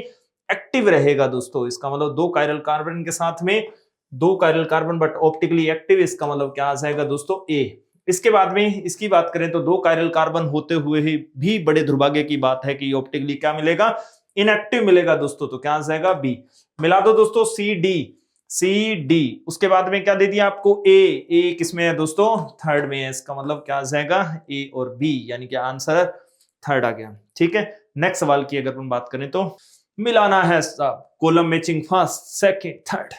[SPEAKER 1] एक्टिव रहेगा दोस्तों। इसका मतलब 2 कायरल कार्बन के साथ में 2 chiral carbon but optically active, इसका मतलब क्या आ जाएगा दोस्तों, A। इसके बाद में इसकी बात करें तो 2 कायरल कार्बन होते हुए ही भी बड़े दुर्भाग्य की बात है कि ऑप्टिकली क्या मिलेगा, इनएक्टिव मिलेगा दोस्तों। तो क्या आ जाएगा बी। मिला दो दोस्तों सी डी। उसके बाद में क्या दे दिया आपको ए किसमें है दोस्तों, थर्ड में है। इसका मतलब क्या आ जाएगा ए और बी, यानी कि आंसर थर्ड आ गया। ठीक है, नेक्स्ट सवाल की अगर हम बात करें तो मिलाना है साहब, column matching first second third.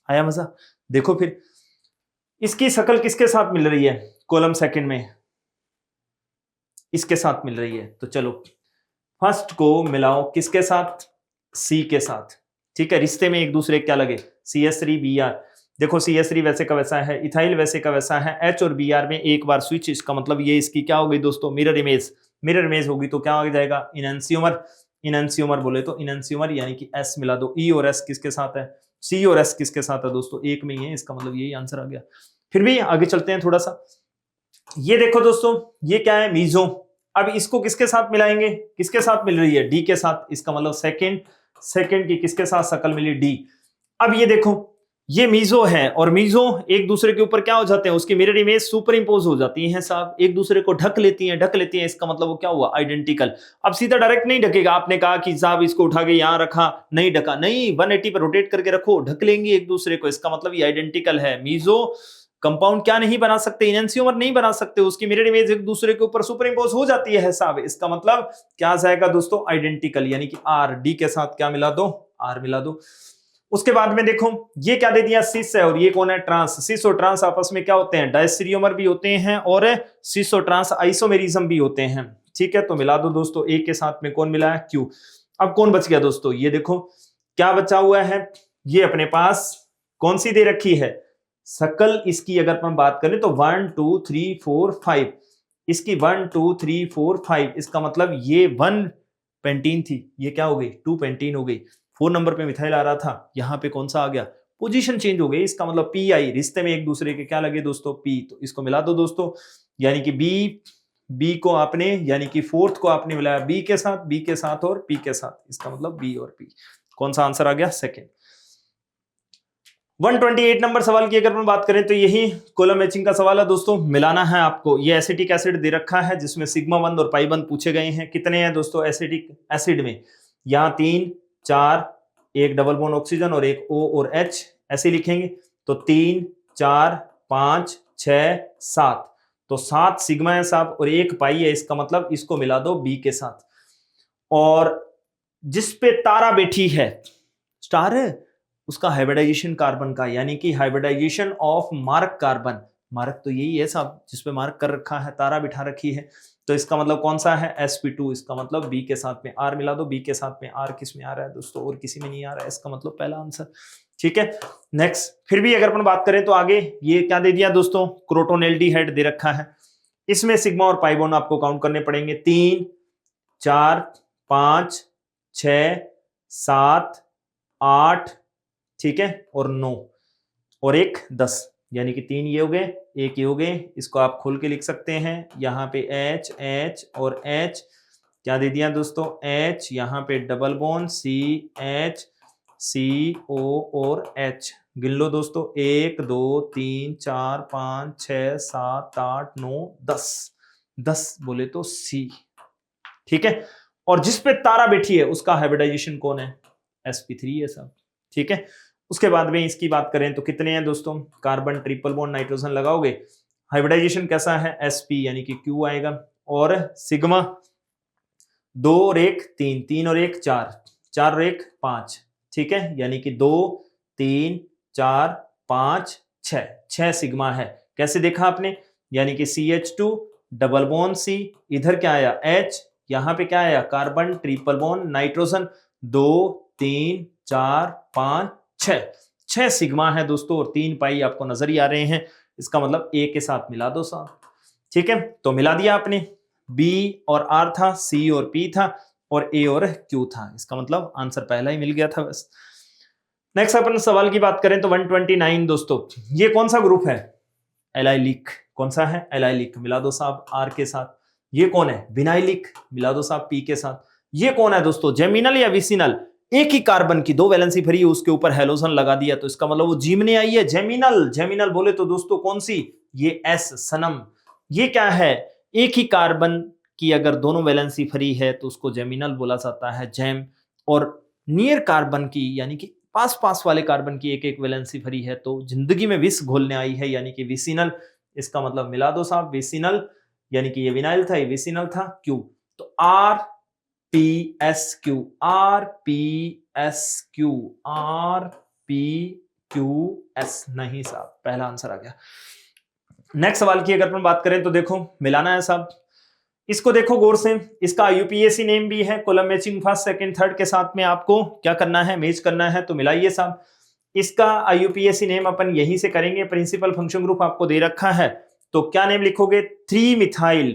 [SPEAKER 1] आया मजा। देखो फिर इसकी शक्ल किसके साथ मिल रही है, कॉलम सेकंड में इसके साथ मिल रही है। तो चलो फर्स्ट को मिलाओ किसके साथ, सी के साथ। ठीक है, रिश्ते में एक दूसरे क्या लगे, CH3Br। देखो CH3 वैसे का वैसा है, इथाइल वैसे का वैसा है, H और Br में एक बार स्विच, इसका मतलब ये इसकी क्या हो गई दोस्तों, मिरर इमेज होगी। तो क्या हो जाएगा इनैंसियोमर बोले तो इनैंसियोमर, यानी कि S मिला दो। E और S किसके साथ है, C और S किसके साथ है दोस्तों, एक में ही है। इसका मतलब यही आंसर आ गया। फिर भी आगे चलते हैं थोड़ा सा। ये देखो दोस्तों, ये क्या है, मीजो। अब इसको किसके साथ मिलाएंगे, किसके साथ मिल रही है, डी के साथ। इसका मतलब सेकंड की किसके साथ शक्ल मिली, डी। अब ये देखो, ये मीजो है और मीजो एक दूसरे के ऊपर क्या हो जाते हैं, उसकी मिरर इमेज सुपर इंपोज हो जाती है साहब, एक दूसरे को ढक लेती हैं। इसका मतलब वो क्या हुआ, आइडेंटिकल। अब सीधा डायरेक्ट नहीं ढकेगा, आपने कहा कि साहब इसको उठा के यहां रखा, नहीं ढका, नहीं 180 पर रोटेट करके रखो, ढक लेंगे एक दूसरे को। इसका मतलब ये आइडेंटिकल है। मीजो कंपाउंड क्या नहीं बना सकते, इनैंसियोमर नहीं बना सकते, उसकी मिरर इमेज एक दूसरे के ऊपर सुपर इंपोज हो जाती है साहब। इसका मतलब क्या जाएगा दोस्तों, आइडेंटिकल, यानी कि आर। डी के साथ क्या मिला दो, आर मिला दो। उसके बाद में देखो ये क्या दे दिया, सिस है, और ये कौन है, ट्रांस। सिस और ट्रांस आपस में क्या होते हैं, डायस्टेरियोमर भी होते हैं और सिस और ट्रांस आइसोमेरिज्म भी होते हैं। ठीक है, तो मिला दो दोस्तों, ए के साथ में कौन मिला है, क्यू। अब कौन बच गया दोस्तों, ये देखो क्या बचा हुआ है, ये अपने पास कौन सी दे रखी है शक्ल। इसकी अगर हम बात करें तो 1 2 3 4 5, इसकी 1 2 3 4 5। इसका मतलब ये 1 पेंटीन थी, ये क्या हो गई, 2 पेंटीन हो गई। 4 नंबर पे मिथाइल आ रहा था, यहां पे कौन सा आ गया, पोजीशन चेंज हो गई। इसका मतलब पी आई, रिश्ते में एक दूसरे के क्या लगे दोस्तों, पी। तो इसको मिला दो दोस्तों, यानी कि बी को आपने, यानी कि फोर्थ को आपने मिलाया बी के साथ और पी के साथ। इसका मतलब बी और पी। कौन सा आंसर आ गया, सेकेंड। 128 नंबर सवाल की अगर हम बात करें तो यही कॉलम मैचिंग का सवाल है दोस्तों। मिलाना है आपको, ये एसिटिक एसिड दे रखा है जिसमें सिग्मा 1 और पाई 1 पूछे गए हैं। कितने हैं दोस्तों एसिटिक एसिड में, यहाँ 3 4, एक डबल बॉन्ड ऑक्सीजन और एक O और H, ऐसे लिखेंगे। तो 3 4 5 6 7, तो 7 सिग्मा है साहब और 1 पाई है। इसका मतलब इसको मिला दो B के साथ। और जिस पे तारा बैठी है, स्टार है, उसका हाइब्रिडाइजेशन कार्बन का, यानी कि hybridisation of mark carbon. Mark तो यही है साहब जिसपे मार्क कर रखा है, तारा बिठा रखी है। तो इसका मतलब कौन सा है, sp2। इसका मतलब B के साथ में R मिला दो, B के साथ में R किस में आ रहा है दोस्तों, और किसी में नहीं आ रहा है। इसका मतलब पहला आंसर। ठीक है, नेक्स्ट। फिर भी अगर अपन बात करें तो आगे ये क्या दे दिया दोस्तों, क्रोटोनेल्डिहाइड दे रखा है। इसमें सिग्मा और पाई बॉन्ड आपको काउंट करने पड़ेंगे, 3 4 5 6 7 8, ठीक है, और 9 और 1 10, यानी कि 3 ये हो गए, 1 ये हो गए। इसको आप खोल के लिख सकते हैं, यहाँ पे H H और H क्या दे दिया दोस्तों, H, यहाँ पे डबल बॉन्ड CH CO और H। गिन लो दोस्तों, 1 2 3 4 5 6 7 8 9 10 बोले तो C। ठीक है, और जिस पे तारा बैठी है उसका हाइब्रिडाइजेशन कौन है, sp3 है सब। ठीक है, उसके बाद में इसकी बात करें तो कितने हैं दोस्तों, कार्बन ट्रिपल बॉन्ड नाइट्रोजन लगाओगे, हाइब्रिडाइजेशन कैसा है, sp, यानी कि Q आएगा। और सिग्मा 2 और 1 3, 3 और 1 4, 4 और 1 5, ठीक है, यानी कि 2 3 4 5 6 सिग्मा है। कैसे देखा आपने, यानी कि CH2 डबल बॉन्ड C, इधर क्या आया H, यहां पे क्या आया carbon triple bond nitrogen, 2 3 4 5 6 sigma है दोस्तों, और 3 पाई आपको नजर ही आ रहे हैं। इसका मतलब A के साथ मिला दो साहब। ठीक है, तो मिला दिया आपने, B और R था, C और P था, और A और Q था। इसका मतलब आंसर पहला ही मिल गया था बस। नेक्स्ट अपन सवाल की बात करें तो 129 दोस्तों, ये कौन सा ग्रुप है, एलाइलिक। कौन सा है, एलाइलिक, मिला दो साहब R के साथ। ये कौन है, विनाइलिक, मिला दो साहब P के साथ। ये कौन है दोस्तों, जेमिनल या विसिनल, एक ही कार्बन की 2 वैलेंसी फ्री, उसके ऊपर हेलोजन लगा दिया, तो इसका मतलब वो जीमने आई है, जेमिनल। जेमिनल बोले तो दोस्तों कौन सी, ये S सनम, ये क्या है, एक ही कार्बन की अगर दोनों वैलेंसी फ्री है तो उसको जेमिनल बोला जाता है, जैम। और नियर कार्बन की यानी कि पास पास वाले कार्बन की एक एक वैलेंसी फ्री है तो जिंदगी में विष घोलने आई है, यानी कि विसिनल। इसका मतलब मिला दो साहब, विसिनल, यानी कि ये विनाइल था, ये विसिनल था। क्यू तो R P S Q, R P S Q, R P Q S. नहीं साहब, पहला आंसर आ गया। नेक्स्ट सवाल की अगर अपन बात करें तो देखो मिलाना है साहब, इसको देखो गौर से, इसका यूपीएससी नेम भी है, column matching first second third के साथ में आपको क्या करना है, मैच करना है। तो मिलाइए साहब, इसका यूपीएससी नेम अपन यहीं से करेंगे, प्रिंसिपल फंक्शन ग्रुप आपको दे रखा है तो क्या नेम लिखोगे, 3 मिथाइल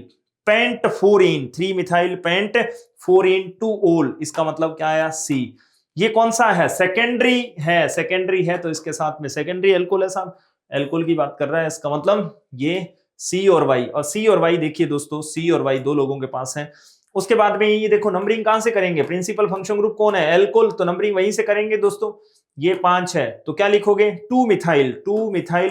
[SPEAKER 1] पेंट फोरीन, 3 मिथाइल पेंट फोरीन 2 ओल। इसका मतलब क्या आया, सी। ये कौन सा है, सेकेंडरी है, सेकेंडरी है तो इसके साथ में सेकेंडरी एल्कोहल है साहब, एल्कोहल की बात कर रहा है, इसका मतलब ये सी और वाई। और सी और वाई देखिए दोस्तों, सी और वाई दो लोगों के पास है। उसके बाद में ये देखो नंबरिंग कहां से करेंगे, प्रिंसिपल फंक्शन ग्रुप कौन है, एल्कोहल, तो नंबरिंग वहीं से करेंगे दोस्तों। ये 5 है तो क्या लिखोगे, 2 मिथाइल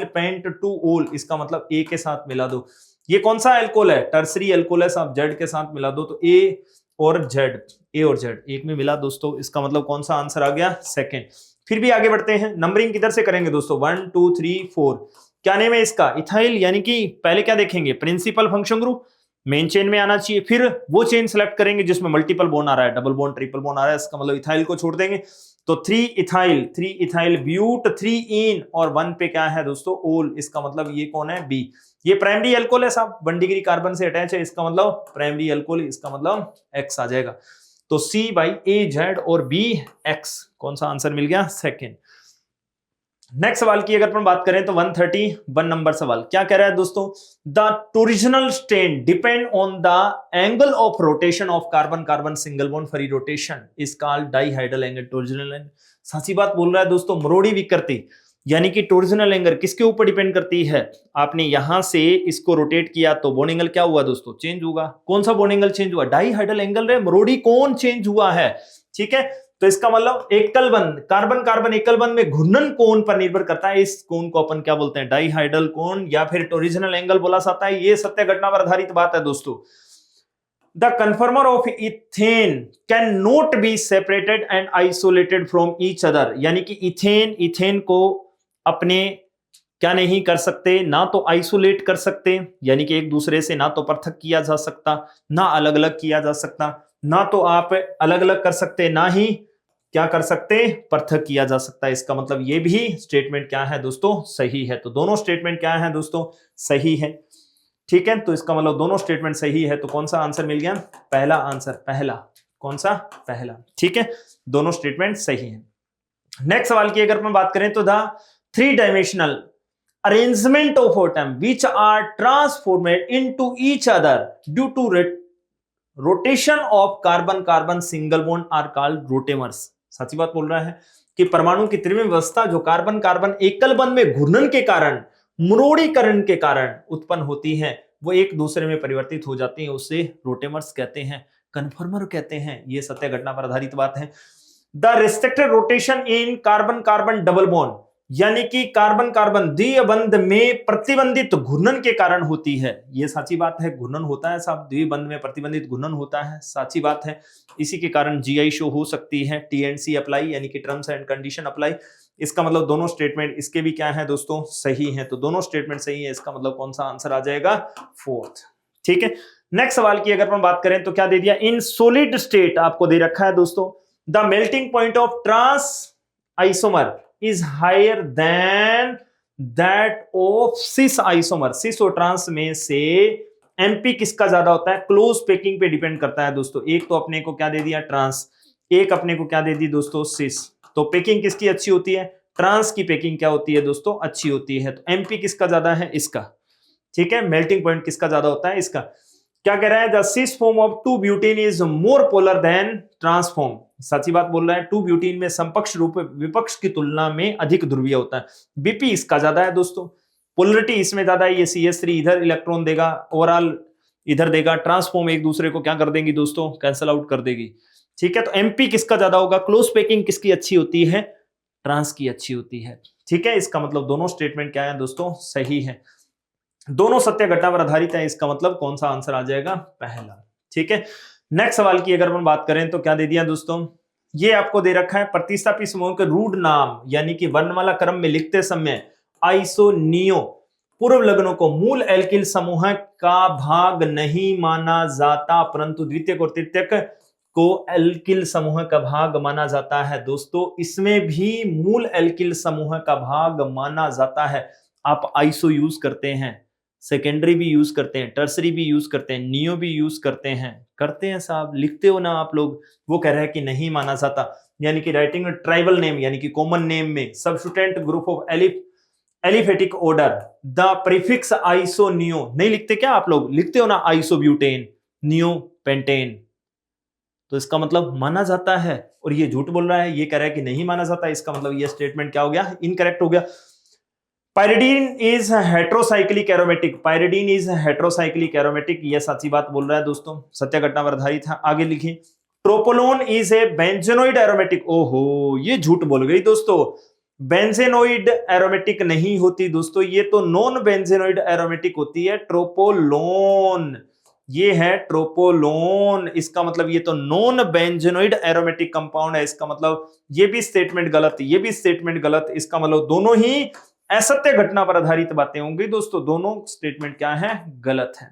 [SPEAKER 1] पेंट 2 ओल। इसका मतलब ए के साथ मिला दो। ये कौन सा एल्कोहल है, टर्सरी एल्कोहल है साहब, जेड के साथ मिला दो तो ए और जेड, ए और जेड एक में मिला दोस्तों। इसका मतलब कौन सा आंसर आ गया, सेकेंड। फिर भी आगे बढ़ते हैं, नंबरिंग किधर से करेंगे दोस्तों, 1 2 3 4। क्या नेम है इसका, इथाइल, यानी कि पहले क्या देखेंगे, principal function group main chain में आना चाहिए, फिर वो चेन सेलेक्ट करेंगे जिसमें मल्टीपल बॉन्ड आ रहा है, डबल बॉन्ड ट्रिपल बॉन्ड आ रहा है, इसका मतलब इथाइल को छोड़ देंगे तो 3 इथाइल ब्यूट 3 इन और 1 पे क्या है दोस्तों, ओल। इसका मतलब ये कौन है, बी। ये प्राइमरी एल्कोहल है साहब, 1 डिग्री कार्बन से अटैच है, इसका मतलब प्राइमरी एल्कोहल, इसका मतलब एक्स आ जाएगा। तो सी बाई ए जेड और बी एक्स, कौन सा आंसर मिल गया, सेकेंड। नेक्स्ट सवाल की अगर अपन बात करें तो 131 नंबर सवाल क्या कह रहा है दोस्तों, the torsional strain depend on the angle of rotation of carbon carbon single bond free rotation is called dihedral angle torsional angle. सच्ची बात बोल रहा है दोस्तों, मरोड़ी विकृति, यानी कि टोरिजिनल एंगल किसके ऊपर डिपेंड करती है, आपने यहां से इसको रोटेट किया तो बॉन्ड एंगल क्या हुआ दोस्तों, चेंज होगा। कौन सा बॉन्ड एंगल चेंज हुआ, डाइहाइड्रल एंगल रे, मरोड़ी कौन चेंज हुआ है, ठीक है। तो इसका मतलब एकल बंध, कार्बन कार्बन एकल बंध में घूर्णन कोण पर निर्भर करता है, इस कोण को अपन क्या बोलते हैं, डाइहाइड्रल कोण या फिर टोरिजिनल एंगल बोला जाता है। ये सत्य घटना पर आधारित बात है दोस्तों। The कन्फर्मर of ethane can not be separated and isolated from each other, यानी कि इथेन को अपने क्या नहीं कर सकते, ना तो आइसोलेट कर सकते, यानी कि एक दूसरे से ना तो पृथक किया जा सकता, ना अलग अलग किया जा सकता, ना तो आप अलग अलग कर सकते, ना ही क्या कर सकते, पृथक किया जा सकता है। इसका मतलब ये भी स्टेटमेंट क्या है दोस्तों, सही है। तो दोनों स्टेटमेंट क्या है दोस्तों, सही है, ठीक है। तो इसका मतलब दोनों स्टेटमेंट सही है, तो कौन सा आंसर मिल गया, पहला आंसर, पहला, कौन सा, पहला, ठीक है, दोनों स्टेटमेंट सही है। नेक्स्ट सवाल की अगर हम बात करें तो the 3 dimensional arrangement of atom which are transformed into each other due to rotation of carbon carbon single bond are called rotamers। सच्ची बात बोल रहा है कि परमाणु की त्रिविम व्यवस्था जो कार्बन कार्बन एकल बंध में घूर्णन के कारण, मरोड़ीकरण के कारण उत्पन्न होती है, वो एक दूसरे में परिवर्तित हो जाती है, उससे रोटेमर्स कहते हैं, कन्फर्मर कहते हैं। ये सत्य घटना पर आधारित बात है। The restricted rotation in carbon carbon double bond, यानी कि कार्बन कार्बन द्विबंध में प्रतिबंधित घूर्णन के कारण होती है। यह साची बात है, घूर्णन होता है साहब, द्विबंध में प्रतिबंधित घूर्णन होता है, साची बात है। इसी के कारण जीआई शो हो सकती है, टीएनसी अप्लाई, यानी कि टर्म्स एंड कंडीशन अप्लाई। इसका मतलब दोनों स्टेटमेंट इसके भी क्या है दोस्तों, सही है। तो दोनों स्टेटमेंट सही है, इसका मतलब कौन सा आंसर आ जाएगा, फोर्थ, ठीक है। नेक्स्ट सवाल की अगर हम बात करें तो क्या दे दिया, इन सॉलिड स्टेट आपको दे रखा है दोस्तों, the melting point of trans isomer is higher than that of cis isomer। cis और ट्रांस में से एमपी किसका ज्यादा होता है, क्लोज पैकिंग पे डिपेंड करता है दोस्तों। एक तो अपने को क्या दे दिया, ट्रांस, एक अपने को क्या दे दी दोस्तों, सिस। तो पैकिंग किसकी अच्छी होती है, ट्रांस की पैकिंग क्या होती है दोस्तों, अच्छी होती है। तो एमपी किसका ज्यादा है, इसका, ठीक है। मेल्टिंग पॉइंट किसका ज्यादा होता है, इसका। क्या कह रहा है, the cis form of 2 butane is more polar than trans form. सच्ची बात बोल रहा है, 2 ब्यूटेन में समपक्ष रूप विपक्ष की तुलना में अधिक ध्रुवीय होता है। बीपी इसका ज्यादा है दोस्तों, पोलरिटी इसमें ज्यादा है, ये CH3 इधर इलेक्ट्रॉन देगा, ओवरऑल इधर देगा, ट्रांसफॉर्म एक दूसरे को क्या कर देंगी दोस्तों, कैंसल आउट कर देगी, ठीक है। तो एमपी किसका ज्यादा होगा, क्लोज पैकिंग किसकी अच्छी होती है, ट्रांस की अच्छी होती है, ठीक है। इसका मतलब दोनों स्टेटमेंट क्या है दोस्तों, सही है। दोनों सत्य घटना पर आधारित है, इसका मतलब कौन सा आंसर आ जाएगा? पहला। ठीक है, नेक्स्ट सवाल की अगर हम बात करें तो क्या दे दिया दोस्तों, ये आपको दे रखा है प्रतिस्थापी समूह के रूढ़ नाम यानी कि वर्णमाला क्रम में लिखते समय आइसोनियो पूर्व लग्नों को मूल एल्किल समूह का भाग नहीं माना जाता, परंतु द्वितीयक और तृतीयक को एल्किल समूह का भाग माना जाता है। दोस्तों इसमें भी मूल एल्किल समूह का भाग माना जाता है। आप आइसो यूज करते हैं, सेकेंडरी भी यूज करते हैं, टर्सरी भी यूज करते हैं, नियो भी यूज करते हैं साहब, लिखते हो ना आप लोग। वो कह रहा है कि नहीं माना जाता, यानी कि राइटिंग ट्राइबल नेम यानी कि कॉमन नेम में substituent group of aliphatic order the prefix iso neo नहीं लिखते क्या आप लोग? लिखते हो ना आइसोब्यूटेन, नियो पेंटेन, तो इसका मतलब माना जाता है। और ये झूठ बोल रहा है, ये कह रहा है कि नहीं माना जाता, इसका मतलब ये स्टेटमेंट क्या हो गया? इनकरेक्ट हो गया। Pyridine is heterocyclic aromatic, pyridine is heterocyclic aromatic, ये सच्ची बात बोल रहा है दोस्तों, सत्य घटना पर आधारित है। आगे लिखिए, ट्रोपोलोन इज ए बेंजेनोइड एरोमेटिक, ओहो ये झूठ बोल गई दोस्तों, बेंजेनोइड एरोमेटिक नहीं होती दोस्तों, ये तो नॉन बेंजेनोइड एरोमेटिक होती है ट्रोपोलोन, ये है ट्रोपोलोन, इसका मतलब ये तो नॉन बेंजेनोइड एरोमेटिक कंपाउंड है, इसका मतलब ये भी स्टेटमेंट गलत, ये भी स्टेटमेंट गलत, इसका मतलब दोनों ही असत्य घटना पर आधारित बातें होंगी दोस्तों, दोनों स्टेटमेंट क्या है? गलत है।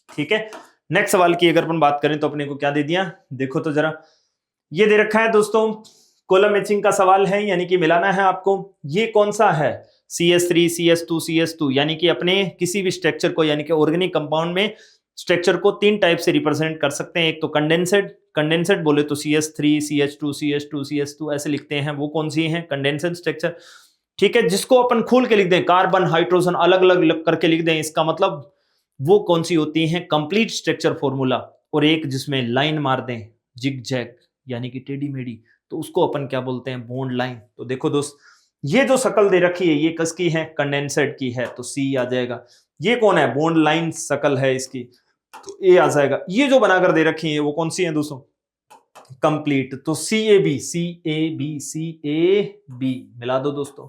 [SPEAKER 1] ठीक है, नेक्स्ट सवाल की अगर अपन बात करें तो अपने को क्या दे दिया, देखो तो जरा, ये दे रखा है दोस्तों कॉलम मैचिंग का सवाल है, यानी कि मिलाना है आपको। ये कौन सा है? CS3 CS2 CS2, यानी कि अपने किसी भी स्ट्रक्चर को यानी कि ऑर्गेनिक कंपाउंड में स्ट्रक्चर को तीन टाइप से रिप्रेजेंट कर सकते हैं। एक तो कंडेंसेड बोले तो CS3 CH2 CH2 CS2 ऐसे लिखते हैं, वो कौन सी है? Condensed structure. ठीक है, जिसको अपन खोल के लिख दें, कार्बन हाइड्रोजन अलग अलग करके लिख दें, इसका मतलब वो कौन सी होती है? Complete structure formula. और एक जिसमें लाइन मार दें जिग जैग यानी कि टेढ़ी मेढ़ी, तो उसको अपन क्या बोलते हैं? Bond line. तो देखो दोस्त, ये जो शक्ल दे रखी है ये किसकी है? कंडेंसेड की है, तो C आ जाएगा। ये कौन है? बॉन्ड लाइन शक्ल है इसकी, तो A आ जाएगा। ये जो बनाकर दे रखी है वो कौन सी है दोस्तों? कंप्लीट, तो CAB मिला दो दोस्तों।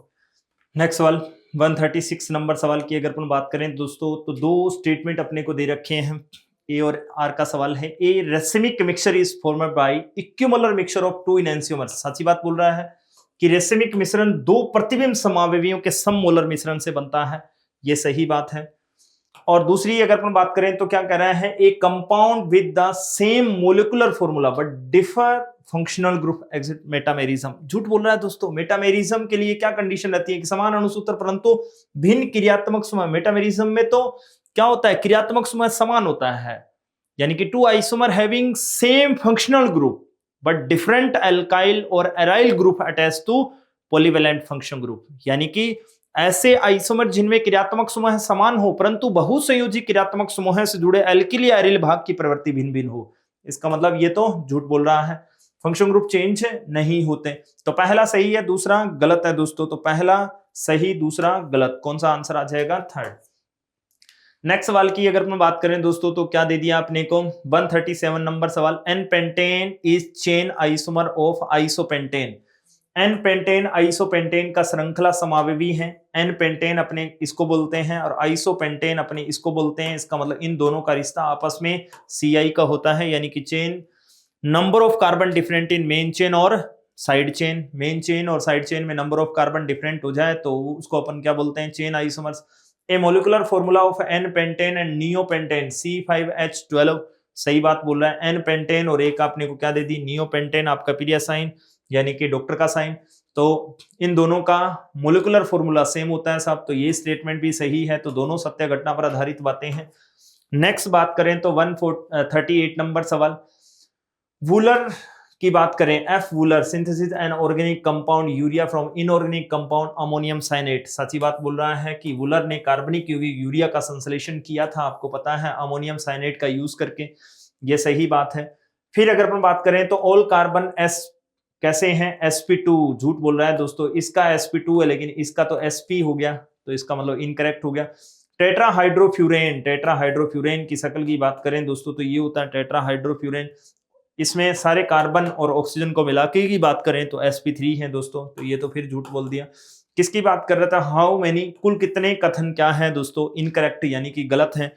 [SPEAKER 1] नेक्स्ट सवाल 136 नंबर सवाल की अगर अपन बात करें दोस्तों, तो दो स्टेटमेंट अपने को दे रखे हैं, ए और आर का सवाल है। A racemic mixture is formed by equimolar mixture of two enantiomers, सच्ची बात बोल रहा है कि रेसिमिक मिश्रण दो प्रतिबिंब समावयवियों के सममोलर मिश्रण से बनता है, ये सही बात है। और दूसरी अगर अपन बात करें तो क्या कह रहा है? ए compound with the same molecular formula but differ functional group exit metamerism, झूठ बोल रहा है दोस्तों। मेटामेरिज्म के लिए क्या कंडीशन रहती है? कि समान अणुसूत्र परंतु भिन्न क्रियात्मक समूह। मेटामेरिज्म में तो क्या होता है? क्रियात्मक समूह समान होता है, यानी कि two isomer having same functional group but different alkyl और aryl group attach to polyvalent function group, यानी कि ऐसे आइसोमर जिनमें क्रियात्मक समूह समान हो परंतु बहुसंयोजी क्रियात्मक समूह से जुड़े एल्किल या एरिल भाग की प्रवृत्ति भिन्न भिन्न हो। इसका मतलब ये तो झूठ बोल रहा है, फंक्शन ग्रुप चेंज नहीं होते। तो पहला सही है, दूसरा गलत है दोस्तों। तो पहला सही, दूसरा गलत, कौन सा आंसर आ जाएगा? थर्ड। नेक्स्ट सवाल की अगर हम बात करें दोस्तों तो क्या दे दिया अपने को? 137 नंबर सवाल, n pentane is chain isomer of isopentane. N pentane isopentane का श्रृंखला समावयवी है। एन पेंटेन अपने इसको बोलते हैं और आइसोपेंटेन अपने इसको बोलते हैं। इसका मतलब इन दोनों का रिश्ता आपस में CI का होता है, यानी कि chain number of carbon different in main chain और साइड चेन। मेन चेन और साइड चेन में नंबर ऑफ कार्बन डिफरेंट हो जाए तो उसको अपन क्या बोलते हैं? Chain isomers. A molecular formula of n pentane and neopentane C5H12, सही बात बोल रहा है। एन पेंटेन और एक आपने को क्या दे दी? नियोपेंटेन, आपका पीरियड साइन यानी कि डॉक्टर का साइन। तो इन दोनों का मोलिकुलर फॉर्मूला सेम होता है साहब, तो ये स्टेटमेंट भी सही है। तो दोनों सत्य घटना पर आधारित बातें हैं। नेक्स्ट बात करें तो 138 नंबर सवाल, वूलर की बात करें, F Wohler synthesis an organic compound urea from inorganic compound ammonium cyanate, सच्ची बात बोल रहा है कि वूलर ने कार्बनिक यूरिया का संश्लेषण किया था, आपको पता है, अमोनियम साइनेट का यूज करके, ये सही बात है। फिर अगर अपन बात करें तो ऑल कार्बन एस कैसे हैं? sp2, झूठ बोल रहा है दोस्तों, इसका sp2 है लेकिन इसका तो sp हो गया, तो इसका मतलब इनकरेक्ट हो गया। टेट्राहाइड्रोफ्यूरेन की शक्ल की बात करें दोस्तों तो ये होता है टेट्राहाइड्रोफ्यूरेन। इसमें सारे कार्बन और ऑक्सीजन को मिला के की बात करें तो sp3 है दोस्तों, तो ये तो फिर झूठ बोल दिया। किसकी बात कर रहा था, हाउ मेनी, कुल कितने कथन क्या है दोस्तों, इनकरेक्ट यानी कि गलत है।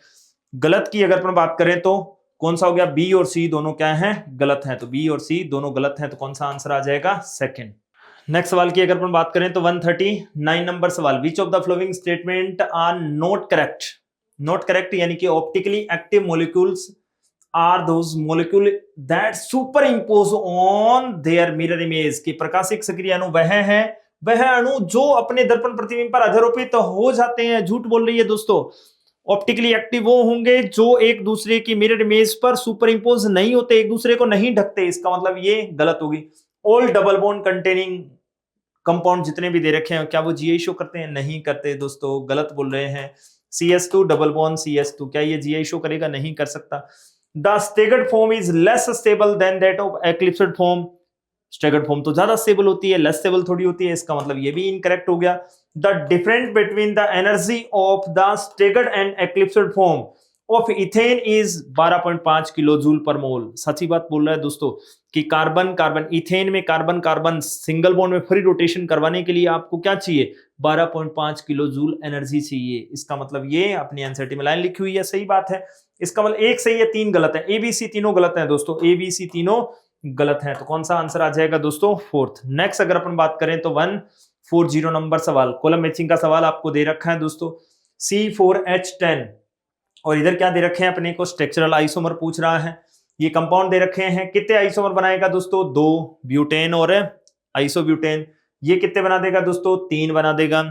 [SPEAKER 1] गलत की अगर अपन बात करें तो कौन सा हो गया, बी और सी दोनों क्या है, गलत है। तो बी और सी दोनों गलत है, तो कौन सा आंसर आ जाएगा, सेकंड। नेक्स्ट सवाल की अगर अपन बात करें तो 139 नंबर सवाल, which of the following statement are not correct. Not correct यानी कि optically active molecules are those molecule that superimpose on their mirror image, की प्रकाशिक सक्रिय अणु वह अणु जो अपने दर्पण प्रतिबिंब पर अध्यारोपित हो जाते हैं। झूठ बोल रही है दोस्तों, ऑप्टिकली एक्टिव वो होंगे जो एक दूसरे की मिरर इमेज पर सुपर इम्पोज नहीं होते, एक दूसरे को नहीं ढकते, इसका मतलब ये गलत होगी। All double bond containing compound जितने भी दे रखे हैं क्या वो जीआई शो करते हैं, नहीं करते दोस्तों, गलत बोल रहे हैं। CS2 डबल बॉन्ड CS2 क्या ये जीआई शो करेगा, नहीं कर सकता। The staggered form is less stable than that of eclipsed form, staggered form तो ज्यादा स्टेबल होती है, लेस स्टेबल थोड़ी होती है, इसका मतलब ये भी इनकरेक्ट हो गया। The difference between the energy of the staggered and eclipsed form of ethane is 12.5 kilo joule per mole. सच्ची बात बोल रहा है दोस्तों कि कार्बन इथेन में कार्बन सिंगल बॉन्ड में फ्री रोटेशन करवाने के लिए आपको क्या चाहिए, 12.5 किलो जूल एनर्जी चाहिए। इसका मतलब ये अपनी एनसीईआरटी में लाइन लिखी हुई है, सही बात है। इसका मतलब एक सही है, तीन गलत है, एबीसी तीनों गलत है दोस्तों, एबीसी तीनों गलत है। तो कौन सा आंसर आ जाएगा दोस्तों, फोर्थ। नेक्स्ट अगर अपन बात करें तो 140 नंबर सवाल, कॉलम मैचिंग का सवाल आपको दे रखा है दोस्तों, C4H10 और इधर क्या दे रखे हैं अपने को, स्ट्रक्चरल आइसोमर पूछ रहा है। ये कंपाउंड दे रखे हैं, कितने आइसोमर बनाएगा दोस्तों, 2 ब्यूटेन और आइसोब्यूटेन। ये कितने बना देगा दोस्तों, 3 बना देगा।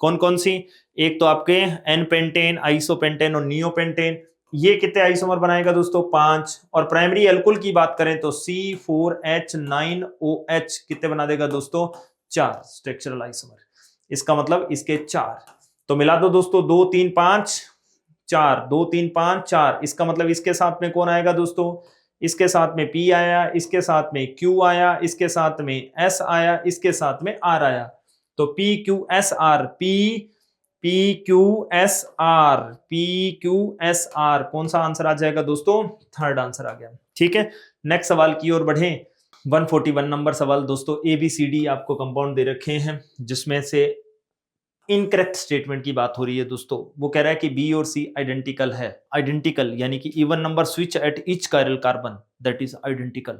[SPEAKER 1] कौन कौन सी, एक तो आपके एन पेंटेन, आइसोपेंटेन और नियोपेंटेन। ये कितने आइसोमर बनाएगा दोस्तों, 5। और प्राइमरी एल्कोहल की बात करें तो C4H9OH कितने बना देगा दोस्तों, 4 स्ट्रक्चरल आइसोमर। इसका मतलब इसके 4, तो मिला दो दोस्तों, 2 3 5 4, 2 3 5 4। इसका मतलब इसके साथ में कौन आएगा दोस्तों, इसके साथ में P आया, इसके साथ में Q आया, इसके साथ में S आया, इसके साथ में R आया। तो PQSR, PQSR कौन सा आंसर आ जाएगा दोस्तों, थर्ड आंसर आ गया। ठीक है, नेक्स्ट सवाल की ओर बढ़े। 141 नंबर सवाल दोस्तों, ABCD आपको कंपाउंड दे रखे हैं जिसमें से इनकरेक्ट स्टेटमेंट की बात हो रही है दोस्तों। वो कह रहा है कि बी और सी आइडेंटिकल है, आइडेंटिकल यानी कि even number switch at each chiral carbon that is identical.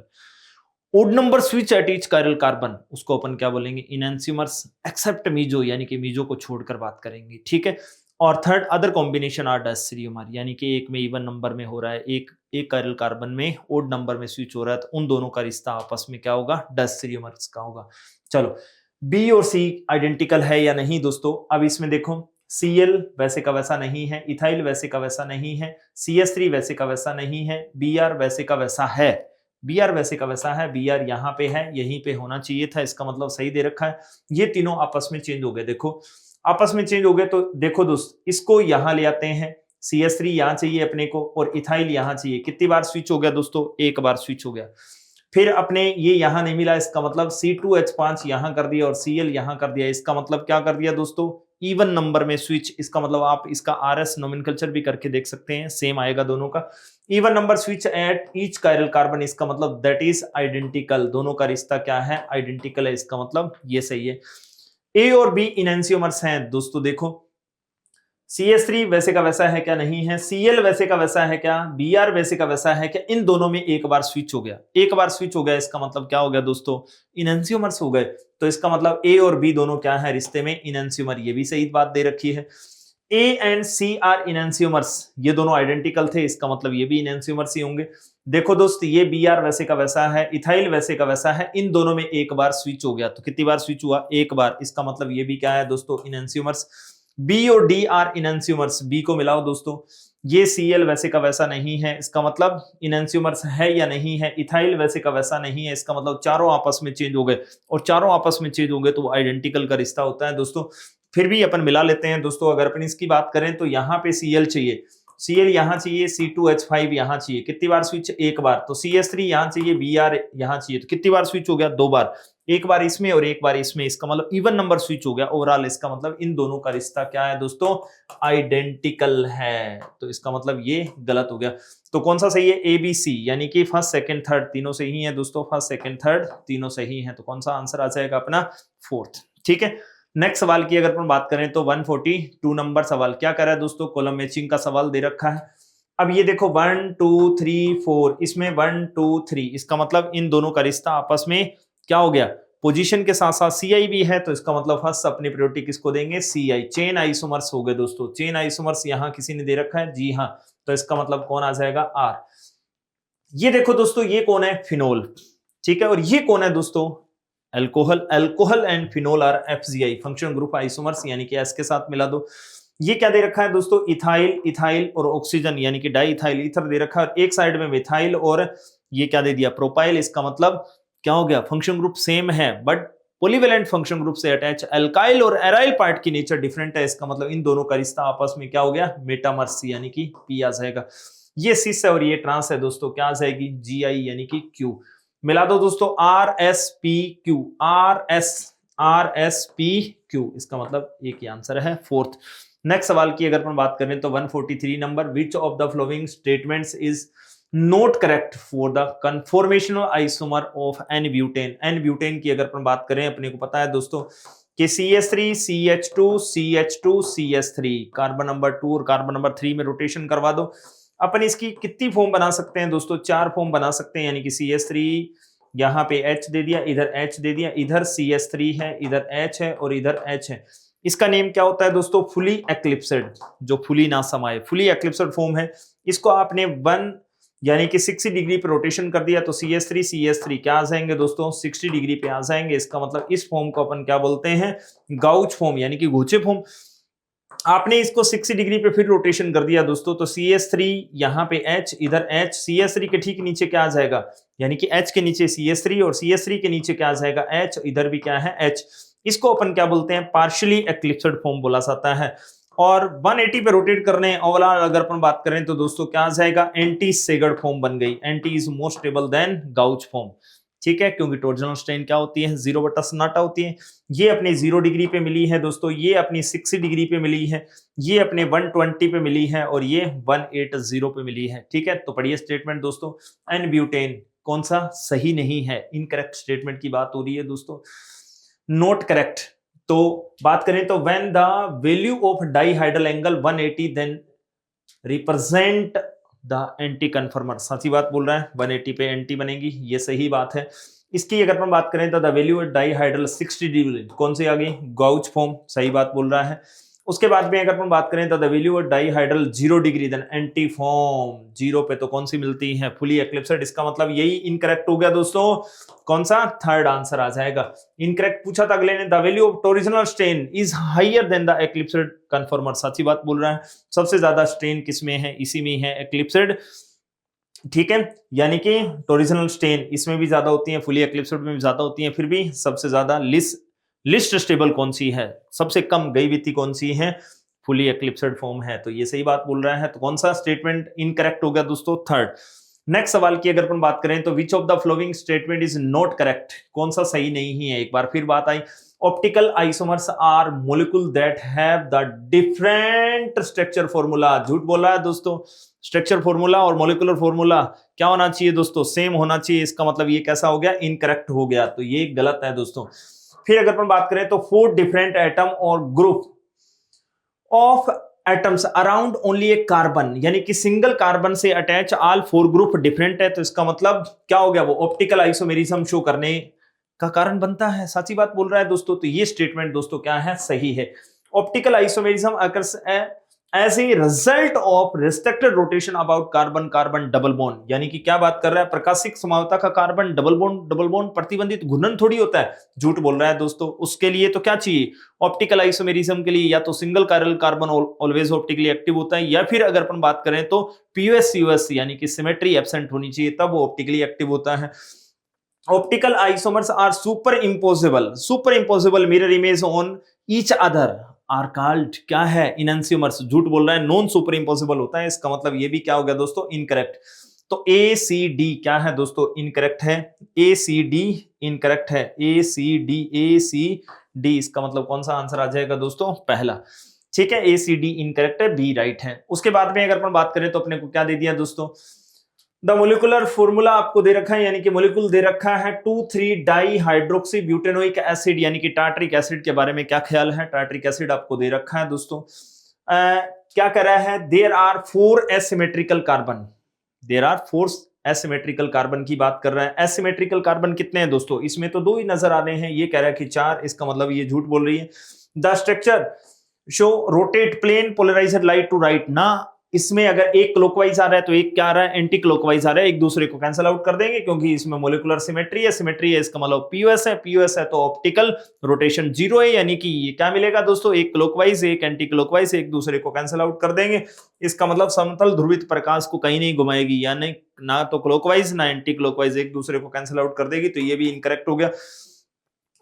[SPEAKER 1] Odd number switch at each chiral carbon उसको अपन क्या बोलेंगे, इनएंसिमर्स एक्सेप्ट मीजो यानी कि मीजो को छोड़कर बात करेंगे। ठीक है, और थर्ड अदर कॉम्बिनेशन आर डायस्टेरियोमर यानी कि एक में इवन नंबर में हो रहा है, एक कायरल कार्बन में ओड नंबर में स्विच हो रहा है, तो उन दोनों का रिश्ता आपस में क्या होगा, डायस्टेरियोमर्स का होगा। चलो, बी और सी आइडेंटिकल है या नहीं दोस्तों, अब इसमें देखो Cl वैसे का वैसा नहीं है, इथाइल वैसे का वैसा नहीं है, CS3 वैसे का वैसा नहीं है, Br वैसे का वैसा है, Br वैसे का वैसा है, Br यहाँ पे है, यहीं पे होना चाहिए था, इसका मतलब सही दे रखा है। ये तीनों आपस में चेंज हो गए, देखो आपस में चेंज हो गए। तो देखो दोस्त, इसको यहाँ ले आते हैं, CS3 यहाँ चाहिए अपने को और इथाइल यहाँ चाहिए। कितनी बार स्विच हो गया दोस्तों, एक बार स्विच हो गया। फिर अपने ये यहां नहीं मिला, इसका मतलब C2H5 यहां कर दिया और Cl यहां कर दिया। इसका मतलब क्या कर दिया दोस्तों, इवन नंबर में स्विच। इसका मतलब आप इसका RS नोमेनक्लेचर भी करके देख सकते हैं, सेम आएगा दोनों का। Even number switch at each chiral carbon, इसका मतलब दैट इज आइडेंटिकल, दोनों का रिश्ता क्या है, आइडेंटिकल है, इसका मतलब ये सही है। ए और बी इनएंसियोमर्स हैं दोस्तों, देखो CS3 वैसे का वैसा है क्या, नहीं है। Cl वैसे का वैसा है क्या, Br वैसे का वैसा है क्या, इन दोनों में एक बार स्विच हो गया, एक बार स्विच हो गया, इसका मतलब क्या हो गया दोस्तों, इनएंसियोमर्स हो गए। तो इसका मतलब A और B दोनों क्या है रिश्ते में, इनएंसियोमर। ये भी सही बात दे रखी है, A एंड C आर इनएंसियोमर्स, ये दोनों आइडेंटिकल थे, इसका मतलब ये भी इनएंसियोमर्स ही होंगे। देखो दोस्त, ये Br वैसे का वैसा है, इथाइल वैसे का वैसा है, इन दोनों में एक बार स्विच हो गया। तो कितनी बार स्विच हुआ, एक बार, इसका मतलब ये भी क्या है दोस्तों, इनएंसियोमर्स। B और D आर इनएंसियोमर्स, B को मिलाओ दोस्तों, ये Cl वैसे का वैसा नहीं है, इसका मतलब इनएंसियोमर्स है या नहीं है। इथाइल वैसे का वैसा नहीं है, इसका मतलब चारों आपस में चेंज हो गए, और चारों आपस में चेंज हो गए तो वो आइडेंटिकल का रिश्ता होता है दोस्तों। फिर भी अपन मिला लेते हैं दोस्तों। अगर अपन इसकी बात करें तो यहाँ पे Cl चाहिए, Cl यहाँ चाहिए, C2H5 यहाँ चाहिए। कितनी बार स्विच, एक बार। तो CS3 यहाँ चाहिए, Br यहाँ चाहिए, तो कितनी बार स्विच हो गया, 2 बार, एक बार इसमें और एक बार इसमें, इसका मतलब इवन नंबर स्विच हो गया ओवरऑल। इसका मतलब इन दोनों का रिश्ता क्या है दोस्तों, आइडेंटिकल है। तो इसका मतलब ये गलत हो गया। तो कौन सा सही है, ABC यानी कि फर्स्ट सेकंड थर्ड तीनों सही है दोस्तों, फर्स्ट सेकंड थर्ड तीनों सही है। तो कौन सा आंसर आ जाएगा अपना, फोर्थ। ठीक है, नेक्स्ट सवाल की अगर अपन बात करें तो 142 नंबर सवाल क्या कर रहा है दोस्तों, कॉलम मैचिंग का सवाल दे रखा है। अब ये देखो 1 2 3 4, इसमें 1 2 3, इसका मतलब इन दोनों का रिश्ता आपस में क्या हो गया, पोजीशन के साथ साथ सीआई भी है, तो इसका मतलब फर्स्ट अपनी प्रायोरिटी किसको देंगे, सीआई। चेन आइसोमर्स हो गए दोस्तों, चेन आइसोमर्स यहां किसी ने दे रखा है, जी हाँ, तो इसका मतलब कौन आ जाएगा, आर। ये देखो दोस्तों ये कौन है, फिनोल, ठीक है, और ये कौन है दोस्तों, alcohol. Alcohol and phenol are FGI, functional group isomers, यानी कि एस के साथ मिला दो। ये क्या दे रखा है दोस्तों, इथाइल, इथाइल और ऑक्सीजन यानी कि डाई इथाइल ईथर दे रखा है, और एक साइड में मिथाइल और ये क्या दे दिया, प्रोपाइल। इसका मतलब क्या हो गया, फंक्शन ग्रुप सेम है बट पॉलीवेलेंट फंक्शन ग्रुप से अटैच। अल्काइल और एराइल पार्ट की नेचर डिफरेंट है, इसका मतलब इन दोनों का रिश्ता आपस में क्या हो गया, मेटामर्स, यानी कि पी आ जाएगा। ये सिस है और ये ट्रांस है दोस्तों, क्या आ जाएगी, जी आई यानी कि क्यू। मिला दो दोस्तों, R S P Q, R S P Q, इसका मतलब एक ही आंसर है, फोर्थ। नेक्स्ट सवाल की अगर अपन बात करें तो 143 number, which of the following statements is not correct for the conformational isomer of n butane. N butane की अगर अपन बात करें, अपने को पता है दोस्तों कि CH3 CH2 CH2 CH3, carbon number 2 और कार्बन नंबर 3 में रोटेशन करवा दो। अपन इसकी कितनी फॉर्म बना सकते हैं दोस्तों, 4 फॉर्म बना सकते हैं, यानी कि CH3 यहाँ पे H दे दिया, इधर H दे दिया, इधर CH3 है, इधर H है और इधर H है। इसका नेम क्या होता है दोस्तों, फुली एक्लिप्सड, जो फुली ना समाये, फुली एक्लिप्सड फॉर्म है। इसको आपने 1 यानी कि 60 डिग्री पे रोटेशन कर दिया तो CH3 क्या आ जाएंगे दोस्तों, 60 डिग्री पे आ जाएंगे। इसका मतलब इस फॉर्म को अपन क्या बोलते हैं, गाउच फॉर्म, यानी कि घोचे फॉर्म। आपने इसको 60 डिग्री पे फिर रोटेशन कर दिया दोस्तों, तो CH3 यहाँ पे H, इधर H, CH3 के ठीक नीचे क्या आ जाएगा, यानी कि H के नीचे CH3 और CH3 के नीचे क्या आ जाएगा, H, इधर भी क्या है, H। इसको अपन क्या बोलते हैं, पार्शियली एक्लिप्सड फॉर्म बोला जाता है। और 180 पे रोटेट करने ओवरऑल अगर अपन बात करें तो दोस्तों क्या आ जाएगा, एंटी सेगर्ड फॉर्म बन गई। Anti is more stable than gauche form, ठीक है, क्योंकि टॉर्जनल स्ट्रेन क्या होती है, 0/सन्नाटा होती है। ये अपनी 0 डिग्री पे मिली है दोस्तों, ये अपनी 60 डिग्री पे मिली है, ये अपने 120 पे मिली है और ये 180 पे मिली है, ठीक है। तो पढ़िए स्टेटमेंट दोस्तों, एन ब्यूटेन कौन सा सही नहीं है, इनकरेक्ट स्टेटमेंट की बात हो रही है दोस्तों, नॉट करेक्ट। तो बात करें तो when the value of dihedral angle 180 then represent the anti conformer, सच्ची बात बोल रहा है, 180 पे एंटी बनेगी, ये सही बात है। इसकी अगर हम बात करें तो the value of dihedral 60 degree, कौन सी आ गई, गाउच फॉर्म, सही बात बोल रहा है। उसके बाद में अगर हम बात करें तो the value of dihedral 0 degree then anti form, 0 पे तो कौन सी मिलती है, फुली एक्लिप्सड। इसका मतलब यही इनकरेक्ट हो गया दोस्तों, कौन सा, थर्ड आंसर आ जाएगा। इनकरेक्ट पूछा था अगले ने, the value of torsional strain is higher than the eclipsed conformer, सच्ची बात बोल रहा है। सबसे ज्यादा स्ट्रेन किसमें है, इसी में है, एक्लिप्सड, ठीक है, यानी कि टॉरिजिनल स्ट्रेन इसमें भी ज्यादा होती है, फुली एक्लिप्सड में भी ज्यादा होती है, फिर भी सबसे ज्यादा लिस्ट स्टेबल कौन सी है, सबसे कम गईविति कौन सी है, फुली एक्लिप्सड फॉर्म है। तो ये सही बात बोल रहा है, तो कौन सा स्टेटमेंट इनकरेक्ट हो गया दोस्तों, थर्ड। नेक्स्ट सवाल की अगर अपन बात करें तो which of the following statement is not correct, कौन सा सही नहीं है। एक बार फिर बात आई, optical isomers are molecule that have the different structure formula, झूठ बोला है दोस्तों। स्ट्रक्चर फॉर्मूला और मोलिकुलर फॉर्मूला क्या होना चाहिए दोस्तों, सेम होना चाहिए। इसका मतलब ये कैसा हो गया, इनकरेक्ट हो गया, तो ये गलत है दोस्तों। फिर अगर अपन बात करें तो 4 डिफरेंट एटम और group of atoms around only A carbon, यानी कि सिंगल कार्बन से अटैच ऑल 4 ग्रुप डिफरेंट है, तो इसका मतलब क्या हो गया, वो ऑप्टिकल आइसोमेरिज्म शो करने का कारण बनता है, सच्ची बात बोल रहा है दोस्तों। तो ये स्टेटमेंट दोस्तों क्या है, सही है। Optical isomerism occurs as a result of restricted rotation about carbon carbon double bond, यानी कि क्या बात कर रहा है, प्रकाशिक समावता का कार्बन डबल बॉन्ड प्रतिबंधित घूर्णन थोड़ी होता है, झूठ बोल रहा है दोस्तों। उसके लिए तो क्या चाहिए, ऑप्टिकल आइसोमेरिज्म के लिए या तो single chiral carbon always optically active होता है, या फिर अगर अपन बात करें तो पीयूएस यानी कि सिमेट्री एब्सेंट होनी चाहिए, तब वो ऑप्टिकली एक्टिव होता है। Optical isomers are super impossible mirror image on each other are called क्या है, इनएंसियोमर्स, झूठ बोल रहा है, नॉन सुपर इम्पोजिबल होता है। इसका मतलब ये भी क्या हो गया दोस्तों, इनकरेक्ट। तो ACD क्या है दोस्तों, इनकरेक्ट है, ACD इनकरेक्ट है, ACD इसका मतलब कौन सा आंसर आ जाएगा दोस्तों, पहला, ठीक है, ACD इनकरेक्ट है, B राइट है। उसके बाद में अगर अपन बात करें तो अपने को क्या दे दिया दोस्तों, द मोलिकुलर फॉर्मूला आपको दे रखा है, यानी कि मोलिकुल दे रखा है 2,3 डाई हाइड्रोक्सी ब्यूटेनोइक एसिड, यानी कि टार्टरिक एसिड के बारे में क्या ख्याल है। टार्टरिक एसिड आपको दे रखा है दोस्तों। क्या कर रहा है, there are 4 asymmetrical carbon, there are 4 asymmetrical carbon की बात कर रहा है। एसिमेट्रिकल कार्बन कितने हैं दोस्तों, इसमें तो 2 ही नजर आ रहे हैं, ये कह रहा है कि 4, इसका मतलब ये झूठ बोल रही है। The structure show rotate plane polarized light to right, ना इसमें अगर एक क्लॉकवाइज आ रहा है तो एक क्या आ रहा है, एंटी क्लॉकवाइज आ रहा है, एक दूसरे को कैंसिल आउट कर देंगे क्योंकि इसमें मोलिकुलर सिमेट्री है, सिमेट्री है इसका मतलब पीओएस है, पीओएस है तो ऑप्टिकल रोटेशन 0 है, यानी कि ये क्या मिलेगा दोस्तों, एक क्लॉकवाइज एक एंटी क्लॉकवाइज, एक दूसरे को कैंसिल आउट कर देंगे। इसका मतलब समतल ध्रुवित प्रकाश को कहीं नहीं घुमाएगी, यानी ना तो क्लॉकवाइज ना एंटी क्लॉकवाइज, एक दूसरे को कैंसिल आउट कर देगी, तो ये भी इनकरेक्ट हो गया।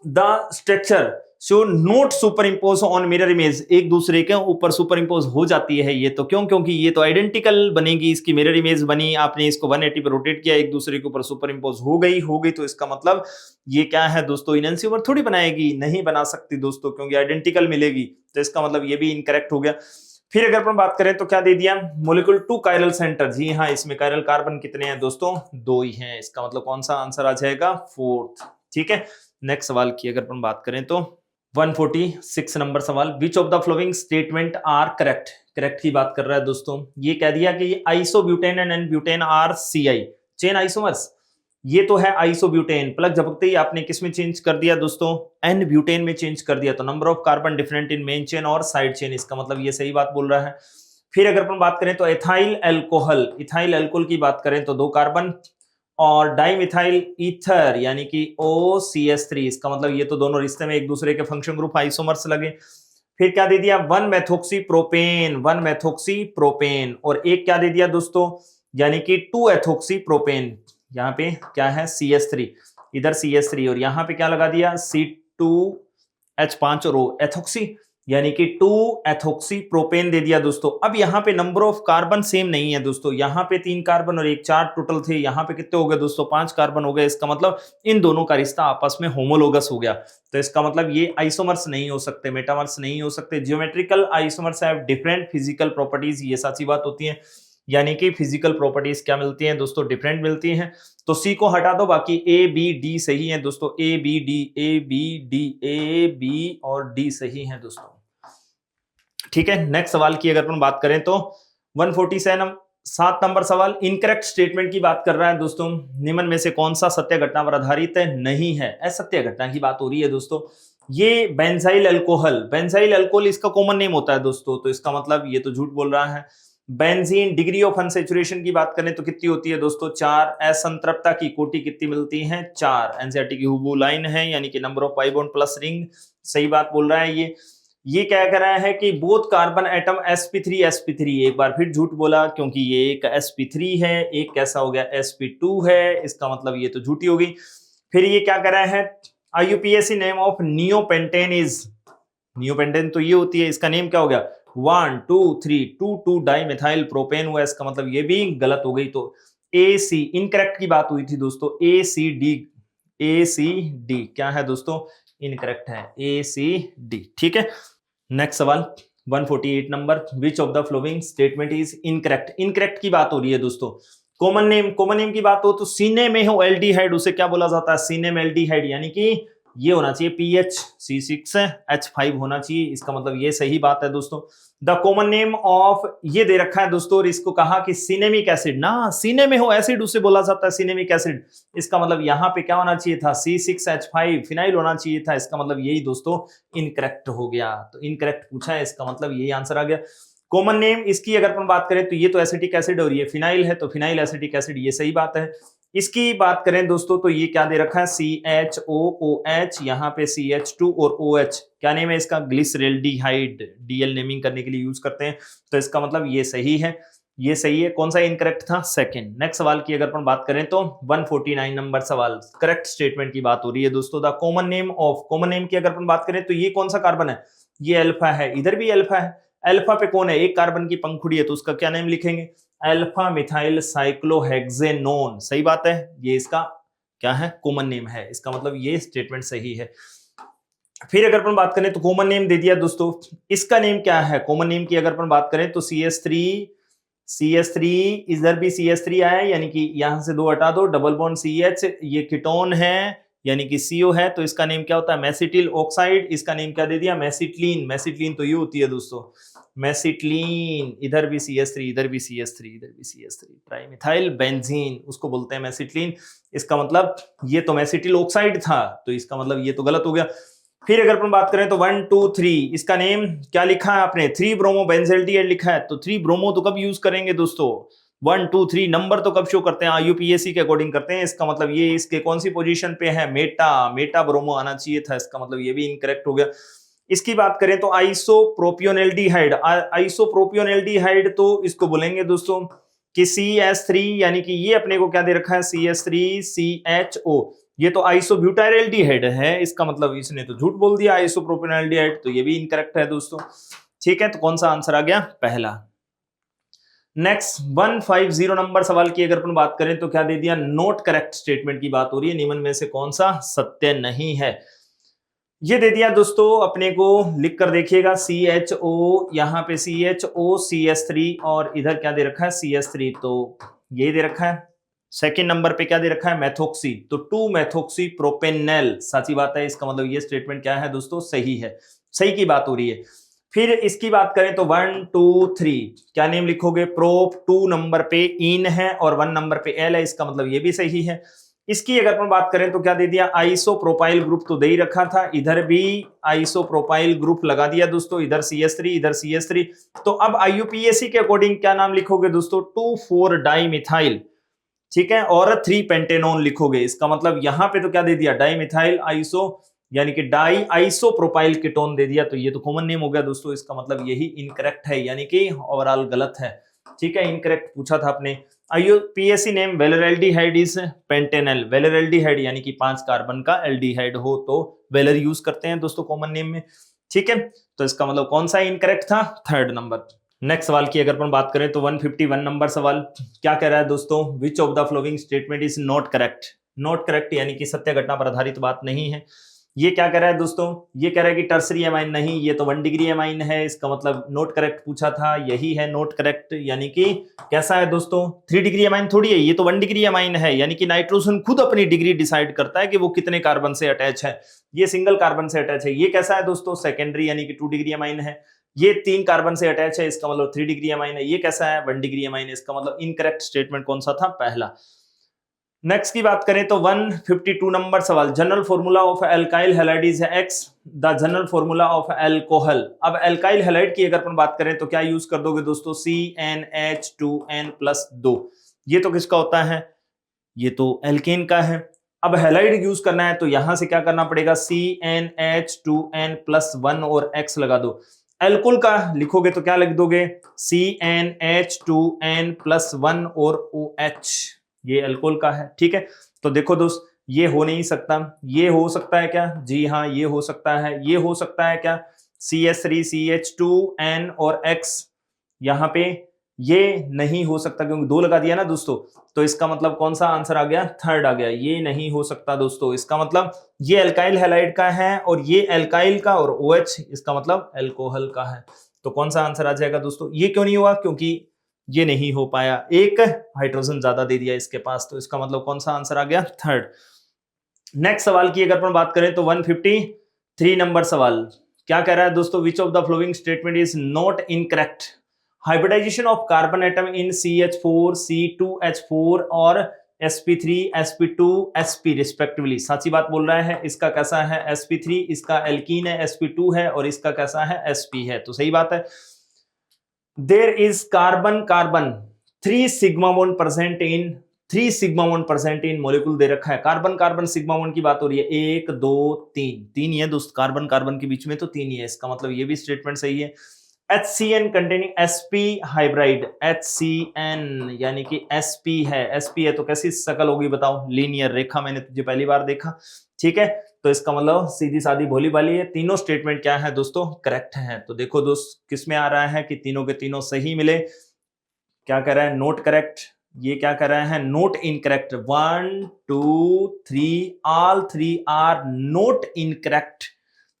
[SPEAKER 1] The structure so note super impose on mirror image, एक दूसरे के ऊपर सुपर इम्पोज हो जाती है ये तो, क्यों, क्योंकि ये तो आइडेंटिकल बनेगी, इसकी मिरर इमेज बनी, आपने इसको 180 पे रोटेट किया, एक दूसरे के ऊपर सुपर इम्पोज हो गई, तो इसका मतलब ये क्या है दोस्तों, इनएंसियोमर थोड़ी बनाएगी, नहीं बना सकती दोस्तों, क्योंकि आइडेंटिकल मिलेगी, तो इसका मतलब ये भी इनकरेक्ट हो गया। फिर अगर अपन बात करें तो क्या दे दिया, मोलिक्यूल 2 कायरल सेंटर, जी हाँ, इसमें कायरल कार्बन कितने हैं दोस्तों, 2 ही हैं, इसका मतलब कौन सा आंसर आ जाएगा, 4th। ठीक है, नेक्स्ट सवाल की अगर अपन बात करें तो 146 नंबर सवाल, which of the following statement are correct, correct की बात कर रहा है दोस्तों। ये कह दिया कि isobutane and n butane are CI chain isomers, ये तो है आइसोब्यूटेन, प्लग झपकते ही आपने किस में चेंज कर दिया दोस्तों, एन ब्यूटेन में चेंज कर दिया, तो number of carbon different in main chain और साइड चेन, इसका मतलब ये सही बात बोल रहा है। फिर अगर अपन बात करें तो एथाइल अल्कोहल, इथाइल अल्कोहल की बात करें तो 2 कार्बन, और डाइमिथाइल ईथर यानी कि OCH3, इसका मतलब ये तो दोनों रिश्ते में एक दूसरे के फंक्शन ग्रुप आइसोमर्स लगे। फिर क्या दे दिया, 1 मेथोक्सी प्रोपेन, 1 मेथोक्सी प्रोपेन, और एक क्या दे दिया दोस्तों, यानी कि 2 एथोक्सी प्रोपेन, यहाँ पे क्या है CH3, इधर CH3, और यहाँ पे क्या लगा दिया C2H5 और O एथोक्सी, यानी कि 2 एथोक्सी प्रोपेन दे दिया दोस्तों। अब यहाँ पे नंबर ऑफ कार्बन सेम नहीं है दोस्तों, यहाँ पे 3 कार्बन और 1 4 टोटल थे, यहाँ पे कितने हो गए दोस्तों, 5 कार्बन हो गए, इसका मतलब इन दोनों का रिश्ता आपस में होमोलोगस हो गया, तो इसका मतलब ये आइसोमर्स नहीं हो सकते, मेटामर्स नहीं हो सकते। Geometrical isomers have different physical properties, ये सच्ची बात होती है, यानी कि फिजिकल प्रॉपर्टीज क्या मिलती हैं दोस्तों, डिफरेंट मिलती हैं, तो सी को हटा दो, बाकी ए बी डी सही है दोस्तों, ए बी डी और डी सही है दोस्तों। ठीक है, नेक्स्ट सवाल की अगर अपन बात करें तो 147 नंबर सवाल, इनकरेक्ट स्टेटमेंट की बात कर रहा है दोस्तों, निम्न में से कौन सा सत्य घटना पर आधारित नहीं है, असत्य घटना की बात हो रही है दोस्तों। ये बेंजाइल अल्कोहल इसका कॉमन नेम होता है दोस्तों, तो इसका मतलब ये तो झूठ बोल रहा है। बेंजीन डिग्री ऑफ अनसैचुरेशन की बात करें तो कितनी होती है दोस्तों, 4। असंतृप्तता की कोटि कितनी मिलती है, 4। एनसीईआरटी की हुबहू लाइन है, यानी कि number of pi bond plus ring, सही बात बोल रहा है। ये क्या कर रहा है कि बोथ कार्बन एटम sp3 एक बार फिर झूठ बोला, क्योंकि ये एक sp3 है, एक कैसा हो गया sp2 है, इसका मतलब ये तो झूठी होगी। फिर ये क्या कर रहा है, IUPAC name of neopentane is, neopentane तो ये होती है, इसका नेम क्या हो गया 1 2 3 2 डाइमेथाइल प्रोपेन हुआ, इसका मतलब ये भी गलत हो गई, तो AC इनकरेक्ट की बात हुई थी दोस्तों, ACD क्या है दोस्तों, इनकरेक्ट है ACD। ठीक है, नेक्स्ट सवाल 148 number, which of the following statement is incorrect, incorrect की बात हो रही है दोस्तों। कॉमन नेम की बात हो तो सीने में हो एल्डिहाइड, उसे क्या बोला जाता है, सीने में एल्डिहाइड, यानी कि ये होना चाहिए PH C6H5 होना चाहिए, इसका मतलब ये सही बात है दोस्तों। द कॉमन नेम ऑफ, ये दे रखा है दोस्तों, और इसको कहा कि सिनेमिक एसिड, ना सीने में हो एसिड उसे बोला जाता है सिनेमिक एसिड, इसका मतलब यहाँ पे क्या होना चाहिए था C6H5 फिनाइल होना चाहिए था, इसका मतलब यही दोस्तों इनकरेक्ट हो गया, तो इनकरेक्ट पूछा है, इसका मतलब यही आंसर आ गया। कॉमन नेम इसकी अगर अपन बात करें तो ये तो एसिटिक एसिड और ये फिनाइल है, तो फिनाइल एसिटिक एसिड, ये सही बात है। इसकी बात करें दोस्तों तो ये क्या दे रखा है CHOOH, यहाँ पे CH2 और OH, क्या नेम है इसका, ग्लिसरेल्डिहाइड, DL नेमिंग करने के लिए यूज करते हैं, तो इसका मतलब ये सही है, ये सही है। कौन सा इनकरेक्ट था, सेकंड। नेक्स्ट सवाल की अगर अपन बात करें तो 149 नंबर सवाल, करेक्ट स्टेटमेंट की बात हो रही है दोस्तों। The common name of, common name की अगर अपन बात करें तो ये कौन सा कार्बन है, ये अल्फा है, इधर भी अल्फा है, अल्फा पे कौन है, एक कार्बन की पंखुड़ी है, तो उसका क्या नेम लिखेंगे, अल्फा मिथाइल साइक्लोहेक्सेनोन, सही बात है, ये इसका क्या है, कॉमन नेम है, इसका मतलब ये स्टेटमेंट सही है। फिर अगर अपन बात करें तो कॉमन नेम दे दिया दोस्तों, इसका नेम क्या है, कॉमन नेम की अगर अपन बात करें तो CH3 CH3, इधर भी CH3 आया, यानी कि यहां से 2 हटा दो, डबल बॉन्ड CH, ये कीटोन है यानी कि CO है, तो इसका नेम क्या होता है? Mesityl oxide. इसका नेम क्या दे दिया? मेसिटिलीन। मेसिटिलीन तो ये होती है दोस्तों, मेसिटिलीन। इधर भी CH3, इधर भी CH3, इधर भी CH3, ट्राइमिथाइल बेंजीन, उसको बोलते हैं मेसिटिलीन। इसका मतलब ये तो मेसिटिल ऑक्साइड था, तो इसका मतलब ये तो गलत हो गया। फिर अगर अपन बात करें तो 1 2 3, इसका नेम क्या लिखा है आपने? 3 ब्रोमो बेंजल्डिहाइड लिखा है, तो 3 ब्रोमो तो कब यूज करेंगे दोस्तों? 1 2 3 नंबर तो कब शो करते हैं? IUPAC के अकॉर्डिंग करते हैं। इसका मतलब ये इसके कौन सी पोजीशन पे है? मेटा ब्रोमो आना चाहिए था, इसका मतलब ये भी इनकरेक्ट हो गया। इसकी बात करें तो आइसोप्रोपियोनेल्डिहाइड, आइसोप्रोपियोनेल्डिहाइड तो इसको बोलेंगे दोस्तों कि CH3, यानी कि ये अपने को क्या दे रखा है? CH3CHO, ये तो आइसोब्यूटाइलडिहाइड है, इसका मतलब इसने तो झूठ बोल दिया आइसोप्रोपियोनेल्डिहाइड, तो ये भी इनकरेक्ट है दोस्तों। ठीक है, तो कौन सा आंसर आ गया? पहला। नेक्स्ट 150 नंबर सवाल की अगर अपन बात करें तो क्या दे दिया? नॉट करेक्ट स्टेटमेंट की बात हो रही है, निम्न में से कौन सा सत्य नहीं है? ये दे दिया दोस्तों, अपने को लिख कर देखिएगा, CHO, यहाँ पे CHO CH3 और इधर क्या दे रखा है? CH3, तो ये दे रखा है। सेकेंड नंबर पे क्या दे रखा है? मेथोक्सी, तो 2 मेथोक्सी प्रोपेनल, सच्ची बात है, इसका मतलब ये स्टेटमेंट क्या है दोस्तों? सही है, सही की बात हो रही है। फिर इसकी बात करें तो 1 2 3, क्या नेम लिखोगे? प्रोप 2 नंबर पे इन है और 1 नंबर पे एल है, इसका मतलब ये भी सही है। इसकी अगर अपन बात करें तो क्या दे दिया? आइसोप्रोपाइल ग्रुप तो दे ही रखा था, इधर भी आइसोप्रोपाइल ग्रुप लगा दिया दोस्तों, इधर CH3, इधर CH3। तो अब IUPAC के अकॉर्डिंग क्या नाम लिखोगे दोस्तों? 2,4 डाइमिथाइल, ठीक है, और 3 पेंटेनोन लिखोगे। इसका मतलब यहां पे तो क्या दे दिया? डाइमिथाइल आइसो, यानी कि डाई आइसोप्रोपाइल कीटोन दे दिया, तो ये तो कॉमन नेम हो गया दोस्तों, इसका मतलब यही इनकरेक्ट है, यानी कि ओवरऑल गलत है। ठीक है, इनकरेक्ट पूछा था आपने। IUPAC नेम वेलरल्डिहाइड इज पेंटेनल, वेलरल्डिहाइड यानी कि 5 कार्बन का एल्डिहाइड हो तो वेलर यूज करते हैं दोस्तों कॉमन नेम में। ठीक है, तो इसका मतलब कौन सा इनकरेक्ट था? Third number. नेक्स्ट सवाल की अगर अपन बात करें तो 151 नंबर सवाल क्या कह रहा है दोस्तों? Which of the following statement is not correct? Not correct यानी कि सत्य घटना पर आधारित बात नहीं है। ये क्या कह रहा है दोस्तों? ये कह रहा है कि टर्सरी एमाइन नहीं, ये तो 1 डिग्री एमाइन है, इसका मतलब नॉट करेक्ट पूछा था, यही है नॉट करेक्ट, यानी कि कैसा है दोस्तों? 3 डिग्री एमाइन थोड़ी है, ये तो 1 डिग्री एमाइन है, यानी कि नाइट्रोजन खुद अपनी डिग्री डिसाइड करता है कि वो कितने कार्बन से अटैच है, ये सिंगल कार्बन से अटैच है। ये कैसा है दोस्तों? सेकेंडरी यानी कि 2 डिग्री एमाइन है। ये 3 कार्बन से अटैच है, इसका मतलब 3 डिग्री एमाइन है। ये कैसा है? 1 डिग्री एमाइन है, इसका मतलब इनकरेक्ट स्टेटमेंट कौन सा था? पहला। नेक्स्ट की बात करें तो 152 नंबर सवाल, general formula of alkyl halide is X, the general formula of alcohol. अब एल्काइल हैलाइड की अगर अपन बात करें तो क्या यूज कर दोगे दोस्तों? CnH2n+2। ये तो किसका होता है? ये तो एल्केन का है। अब हैलाइड यूज करना है तो यहां से क्या करना पड़ेगा? CnH2n+1 और X लगा दो। एल्कोहल का लिखोगे तो क्या लिख दोगे? CnH2n+1 और OH, ये अल्कोहल का है। ठीक है, तो देखो दोस्त, ये हो नहीं सकता, ये हो सकता है क्या? जी हाँ, ये हो सकता है। ये हो सकता है क्या? CH3 CH2n और X, यहां पे ये नहीं हो सकता क्योंकि 2 लगा दिया ना दोस्तों, तो इसका मतलब कौन सा आंसर आ गया? थर्ड आ गया, ये नहीं हो सकता दोस्तों। इसका मतलब ये एल्काइल हैलाइड का है और ये एल्काइल का और OH, इसका मतलब एल्कोहल का है। तो कौन सा आंसर आ जाएगा दोस्तों? ये क्यों नहीं हुआ? क्योंकि ये नहीं हो पाया, एक हाइड्रोजन ज्यादा दे दिया इसके पास, तो इसका मतलब कौन सा आंसर आ गया? थर्ड। नेक्स्ट सवाल की अगर अपन बात करें तो 153 नंबर सवाल क्या कह रहा है दोस्तों? Which of the following statement is not incorrect? Hybridization of carbon atom in CH4 C2H4 और sp3 sp2 sp रिस्पेक्टिवली, साची बात बोल रहा है। इसका कैसा है? sp3, इसका एल्कीन है, sp2 है, और इसका कैसा है? sp है, तो सही बात है। There is carbon 3 sigma bond percent in molecule दे रखा है। कार्बन सिग्मा बॉन्ड की बात हो रही है, 1 2 3 ही है दोस्त, कार्बन के बीच में तो 3 ही है, इसका मतलब ये भी स्टेटमेंट सही है। HCN containing sp hybrid, HCN यानी कि sp है तो कैसी शक्ल होगी बताओ? लीनियर रेखा, मैंने तुझे पहली बार देखा। ठीक है, तो इसका मतलब सीधी सादी भोली भाली है। तीनों स्टेटमेंट क्या है दोस्तों? करेक्ट है। तो देखो दोस्त, किसमें आ रहा है कि तीनों के तीनों सही मिले। क्या कर रहा है? Not correct. ये क्या कर रहा है? Not incorrect. 1 2 3 all 3 are not incorrect,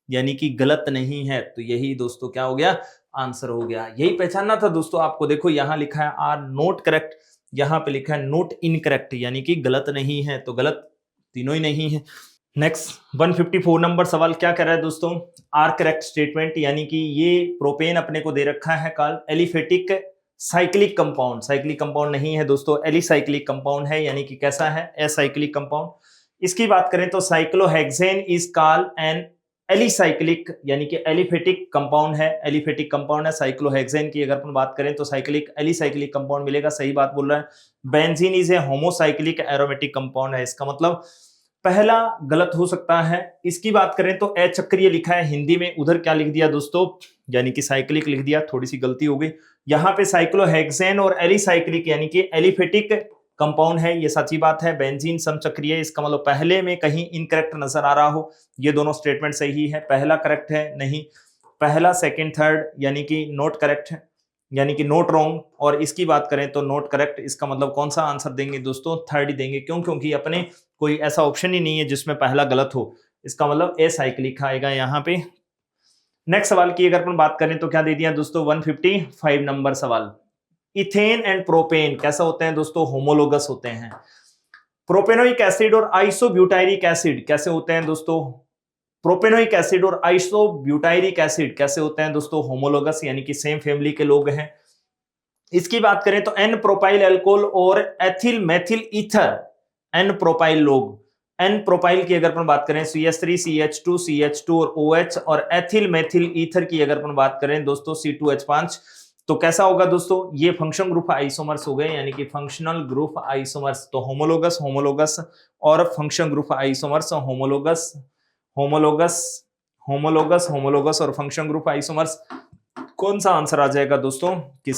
[SPEAKER 1] यानी कि गलत नहीं है। तो यही दोस्तों क्या हो गया? आंसर हो गया। यही पहचानना था दोस्तों आपको। देखो यहां लिखा है आर नोट करेक्ट, यहां पे लिखा है नोट इनकरेक्ट, यानी कि गलत नहीं है, तो गलत तीनों ही नहीं है। नेक्स्ट 154 नंबर सवाल क्या कह रहा है दोस्तों, आर करेक्ट स्टेटमेंट, यानी कि ये प्रोपेन अपने को दे रखा है called aliphatic cyclic compound. Cyclic compound नहीं है दोस्तों, एलिसाइक्लिक कंपाउंड है, यानी कि कैसा है, एसाइक्लिक कंपाउंड। इसकी बात करें तो cyclohexane is called an alicyclic, यानी कि एलिफेटिक कंपाउंड है, एलिफेटिक कंपाउंड है। साइक्लोहेक्सेन की अगर अपन बात करें तो साइक्लिक एलिसाइक्लिक कंपाउंड मिलेगा, सही बात बोल रहा है। Benzene is a homocyclic aromatic compound है, इसका मतलब पहला गलत हो सकता है। इसकी बात करें तो अचक्रीय लिखा है हिंदी में, उधर क्या लिख दिया दोस्तों, यानी कि साइक्लिक लिख दिया, थोड़ी सी गलती हो गई। यहाँ पे साइक्लोहेक्सेन और एलिसाइक्लिक यानी कि एलिफेटिक कंपाउंड है, ये सच्ची बात है। बेंजीन समचक्रीय, इसका मतलब पहले में कहीं इनकरेक्ट नजर आ रहा हो, ये दोनों स्टेटमेंट सही है। पहला करेक्ट है नहीं, पहला सेकंड थर्ड यानी कि नोट करेक्ट है, यानी कि नोट रॉन्ग। और इसकी बात करें तो नोट करेक्ट, इसका मतलब कौन सा आंसर देंगे दोस्तों, थर्ड ही देंगे। क्यों, क्योंकि अपने कोई ऐसा ऑप्शन ही नहीं है जिसमें पहला गलत हो, इसका मतलब एसाइक्लिक आएगा यहाँ पे। नेक्स्ट सवाल की अगर अपन बात करें तो क्या दे दिया दोस्तों, 155 नंबर सवाल, इथेन एंड प्रोपेन कैसा होते हैं दोस्तों, होमोलोगस होते हैं। प्रोपेनोइक एसिड और आइसोब्यूटाइरिक एसिड कैसे होते हैं दोस्तों, प्रोपेनोइक एसिड और आइसोब्यूटाइरिक एसिड कैसे होते हैं दोस्तों, होमोलोगस, यानी कि सेम फैमिली के लोग हैं। इसकी बात करें तो एन प्रोपाइल एल्कोहल और ethyl methyl ether, n propyl लोग, एन प्रोपाइल की अगर अपन बात करें CH3 CH2 CH2 और OH, और एथिल मेथिल ईथर की अगर अपन बात करें दोस्तों C2H5, तो कैसा होगा दोस्तों, ये फंक्शन ग्रुप आइसोमर्स हो गए, यानी कि फंक्शनल ग्रुप आइसोमर्स। तो होमोलोगस होमोलोगस और function group isomers, homologous homologous homologous homologous और फंक्शन ग्रुप आइसोमर्स। कौन सा आंसर आ जाएगा दोस्तों, कि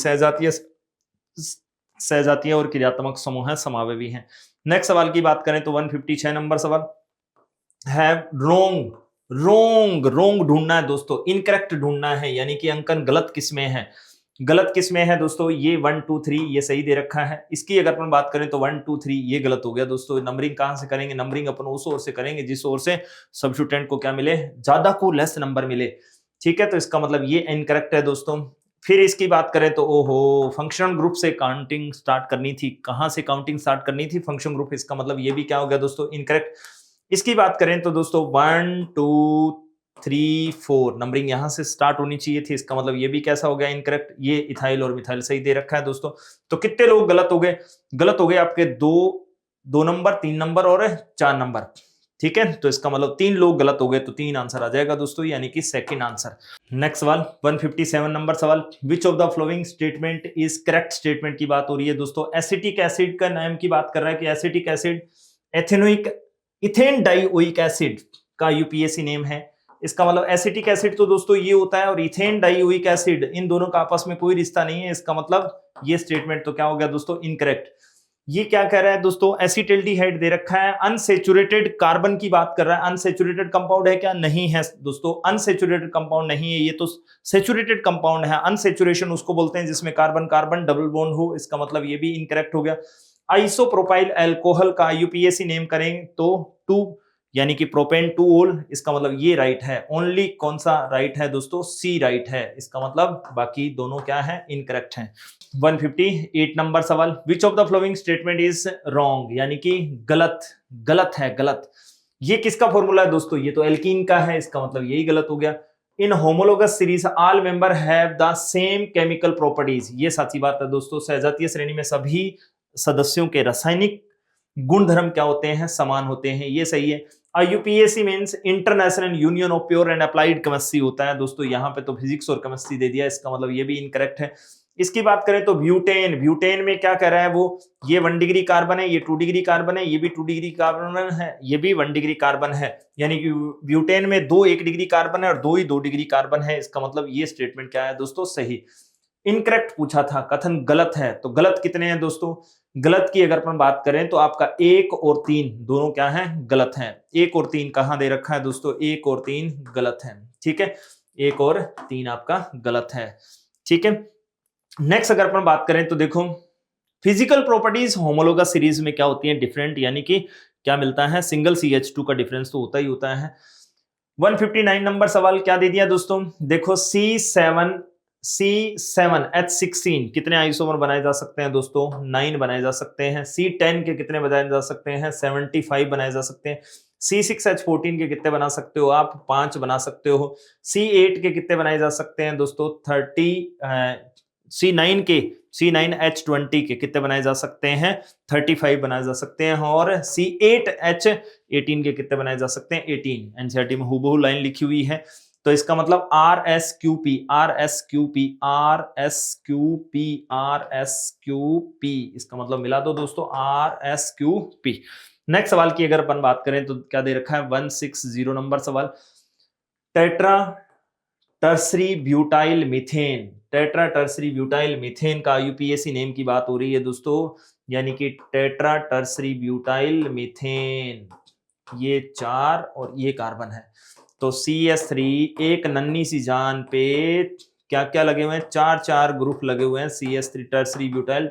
[SPEAKER 1] सहजातीय और क्रियात्मक समूह है, समावेवी है। नेक्स्ट सवाल की बात करें तो 156 नंबर सवाल है, रोंग रोंग रोंग ढूंढना है दोस्तों, इनकरेक्ट ढूंढना है, यानी कि अंकन गलत किसमें है, गलत किसमें है दोस्तों, ये 1 2 3 ये सही दे रखा है। इसकी अगर अपन बात करें तो 1 2 3 ये गलत हो गया दोस्तों। नंबरिंग कहां से करेंगे, नंबरिंग अपन उस ओर से करेंगे जिस ओर से सब्स्टिट्यूएंट को क्या मिले, ज्यादा को लेस नंबर मिले, ठीक है। तो इसका मतलब ये इनकरेक्ट है दोस्तों। फिर इसकी बात करें तो ओहो, फंक्शनल ग्रुप से काउंटिंग स्टार्ट करनी थी, कहां से काउंटिंग स्टार्ट करनी थी, फंक्शन ग्रुप, इसका मतलब ये भी क्या हो गया दोस्तों, इनकरेक्ट। इसकी बात करें तो दोस्तों 1 2 3 4 नंबरिंग यहां से स्टार्ट होनी चाहिए थी, इसका मतलब ये भी कैसा हो गया, इनकरेक्ट। ये इथाइल और मिथाइल सही दे रखा है दोस्तों। तो कितने लोग गलत हो गए, गलत हो गए आपके 2 नंबर, 3 नंबर और 4 नंबर, ठीक है। तो इसका मतलब 3 लोग गलत हो गए, तो 3 आंसर आ जाएगा दोस्तों, यानी कि सेकंड आंसर। नेक्स्ट सवाल 157 नंबर सवाल, which of the following statement is correct statement की बात हो रही है दोस्तों। एसिटिक एसिड का नाम की बात कर रहा है कि acetic acid ethanoic ethane dioic acid का यूपीएससी नेम है। इसका मतलब एसिटिक एसिड तो दोस्तों ये होता है, और इथेन डाइओइक एसिड, इन दोनों का आपस में कोई रिश्ता नहीं है, इसका मतलब ये स्टेटमेंट तो क्या हो गया दोस्तों, इनकरेक्ट। ये क्या कह रहा है दोस्तों, एसिटिल्डिहाइड दे रखा है, अनसेचुरेटेड कार्बन की बात कर रहा है। अनसेचुरेटेड कंपाउंड है क्या, नहीं है दोस्तों, अनसेचुरेटेड कंपाउंड नहीं है, ये तो सेचुरेटेड कंपाउंड है। अनसेचुरेशन उसको बोलते हैं जिसमें कार्बन कार्बन डबल बॉन्ड हो, इसका मतलब ये भी इनकरेक्ट हो गया। आइसोप्रोपाइल अल्कोहल का यूपीएससी नेम करें तो 2, यानी कि प्रोपेन 2 ओल, इसका मतलब ये राइट है। ओनली कौन सा राइट है दोस्तों, सी राइट है, इसका मतलब बाकी दोनों क्या है, इनकरेक्ट है। 158 नंबर सवाल, which of the following statement is wrong, यानी कि गलत, गलत है, गलत। ये किसका फॉर्मूला है दोस्तों, ये तो एल्कीन का है, इसका मतलब यही गलत हो गया। In homologous series all member have the same chemical properties, ये सच्ची बात है दोस्तों। सहजातीय श्रेणी में सभी सदस्यों के रासायनिक गुणधर्म क्या होते हैं, समान होते हैं, ये सही है। UPSC means international union of pure and applied chemistry होता है दोस्तों, यहाँ पे तो फिजिक्स और केमिस्ट्री दे दिया, इसका मतलब ये भी इनकरेक्ट है। इसकी बात करें तो ब्यूटेन, ब्यूटेन में क्या कर रहा है वो, ये 1 डिग्री कार्बन है, ये 2 डिग्री कार्बन है, ये भी 2 डिग्री कार्बन है, ये भी 1 डिग्री कार्बन है, यानी कि ब्यूटेन में 2 1 डिग्री कार्बन है और 2 ही 2 डिग्री कार्बन है, इसका मतलब ये स्टेटमेंट क्या है दोस्तों, सही। इनकरेक्ट पूछा था, कथन गलत है, तो गलत कितने हैं दोस्तों, गलत की अगर अपन बात करें तो आपका 1 और 3 दोनों क्या है, गलत हैं। 1 और 3 कहां दे रखा है दोस्तों, 1 और 3 गलत है, ठीक है, 1 और 3 आपका गलत है, ठीक है। नेक्स्ट अगर अपन बात करें तो देखो, फिजिकल प्रॉपर्टीज होमोलोगस सीरीज में क्या होती है, डिफरेंट, यानी कि क्या मिलता है, सिंगल CH2 का डिफरेंस तो होता ही होता है। 159 नंबर सवाल क्या दे दिया दोस्तों, देखो C7H16 कितने आइसोमर बनाए जा सकते हैं दोस्तों? 9 बनाए जा सकते हैं। C10 के कितने बनाए जा सकते हैं? 75 बनाए जा सकते हैं। C6H14 के कितने बना सकते हो आप? 5 बना सकते हो। C8 के कितने बनाए जा सकते हैं दोस्तों? 30। C9H20 के कितने बनाए जा सकते हैं? 35 बनाए जा सकते हैं। और C8H18 के कितने बनाए जा सकते हैं? 18। एनसीईआरटी में हूबहू लाइन लिखी हुई है। तो इसका मतलब RSQP इसका मतलब मिला दो दोस्तों, RSQP। नेक्स्ट सवाल की अगर अपन बात करें तो क्या दे रखा है? 160 नंबर सवाल। Tetra tertiary butyl methane, tetra tertiary butyl methane का यूपीएससी नेम की बात हो रही है दोस्तों, यानी कि टेट्रा टर्सरी ब्यूटाइल मीथेन, ये 4 और ये कार्बन है। तो CH3 एक नन्ही सी जान पे क्या क्या लगे हुए हैं? 4 ग्रुप लगे हुए हैं। CH3 टर्सरी ब्यूटाइल,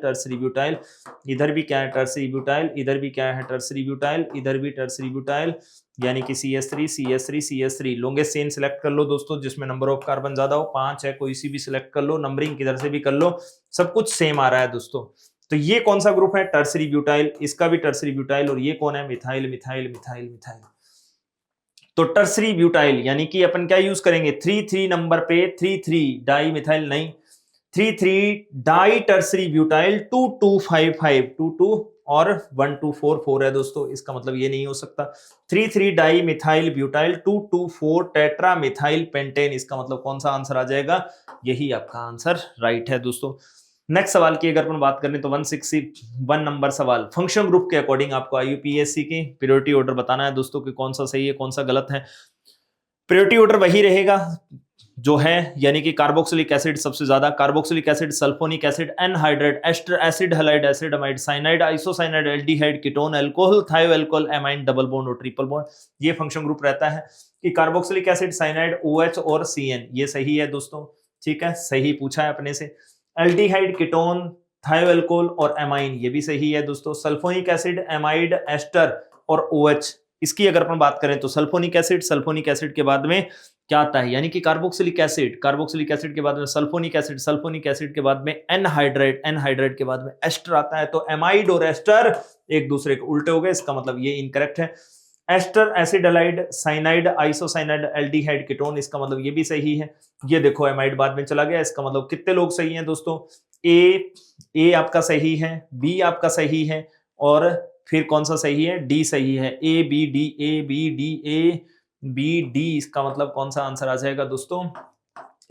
[SPEAKER 1] इधर भी क्या है? टर्सरी ब्यूटाइल, इधर भी क्या है? टर्सरी ब्यूटाइल, इधर भी टर्सरी ब्यूटाइल, यानी कि CH3 लॉन्गेस्ट चेन सिलेक्ट कर लो दोस्तों जिसमें नंबर ऑफ कार्बन ज्यादा हो। 5 है, कोई सी भी सिलेक्ट कर लो, नंबरिंग किधर से भी कर लो, सब कुछ सेम आ रहा है दोस्तों। तो ये कौन सा ग्रुप है? टर्सरी ब्यूटाइल, इसका भी टर्सरी ब्यूटाइल, और ये कौन है? मिथाइल। तो टर्सरी ब्यूटाइल यानी कि अपन क्या यूज करेंगे? 3 नंबर पे 3 डाई मिथाइल नहीं, 3 डाई टर्सरी ब्यूटाइल 2 और 1 2 4 है दोस्तों। इसका मतलब ये नहीं हो सकता। 3 di methyl butyl 2 tetra methyl pentane, इसका मतलब कौन सा आंसर आ जाएगा? यही आपका आंसर राइट है दोस्तों। नेक्स्ट सवाल की अगर अपन बात करें तो 161 नंबर सवाल। फंक्शन ग्रुप के अकॉर्डिंग आपको आईयूपीएससी की प्रायोरिटी ऑर्डर बताना है दोस्तों कि कौन सा सही है कौन सा गलत है। प्रायोरिटी ऑर्डर वही रहेगा जो है, यानी कि कार्बोक्सिलिक एसिड सबसे ज्यादा, carboxylic acid, sulphonic acid, anhydride, ester acid, halide acid, amide, cyanide, isocyanide, aldehyde, ketone, alcohol, thioalcohol, amine, double bond और ट्रिपल बॉन्ड। ये फंक्शन ग्रुप रहता है कि कार्बोक्सिलिक एसिड, साइनाइड, OH और CN, ये सही है दोस्तों। ठीक है, सही पूछा है अपने से। एल्डिहाइड, कीटोन, थायोअल्कोहल और एमाइन, ये भी सही है दोस्तों। सल्फोनिक एसिड, एमाइड, एस्टर और OH, इसकी अगर अपन बात करें तो सल्फोनिक एसिड के बाद में क्या आता है? यानी कि कार्बोक्सिलिक एसिड के बाद में सल्फोनिक एसिड के बाद में एनहाइड्रेट के बाद में एस्टर आता है। तो एमाइड और एस्टर एक दूसरे के उल्टे हो गए, इसका मतलब ये इनकरेक्ट है। Ester, acid, halide, cyanide, isocyanide, aldehyde, ketone, इसका मतलब ये भी सही है। ये देखो एमाइड बाद में चला गया, इसका मतलब कितने लोग सही हैं दोस्तों? ए आपका सही है, बी आपका सही है, और फिर कौन सा सही है? डी सही है। ए बी डी, इसका मतलब कौन सा आंसर आ जाएगा दोस्तों?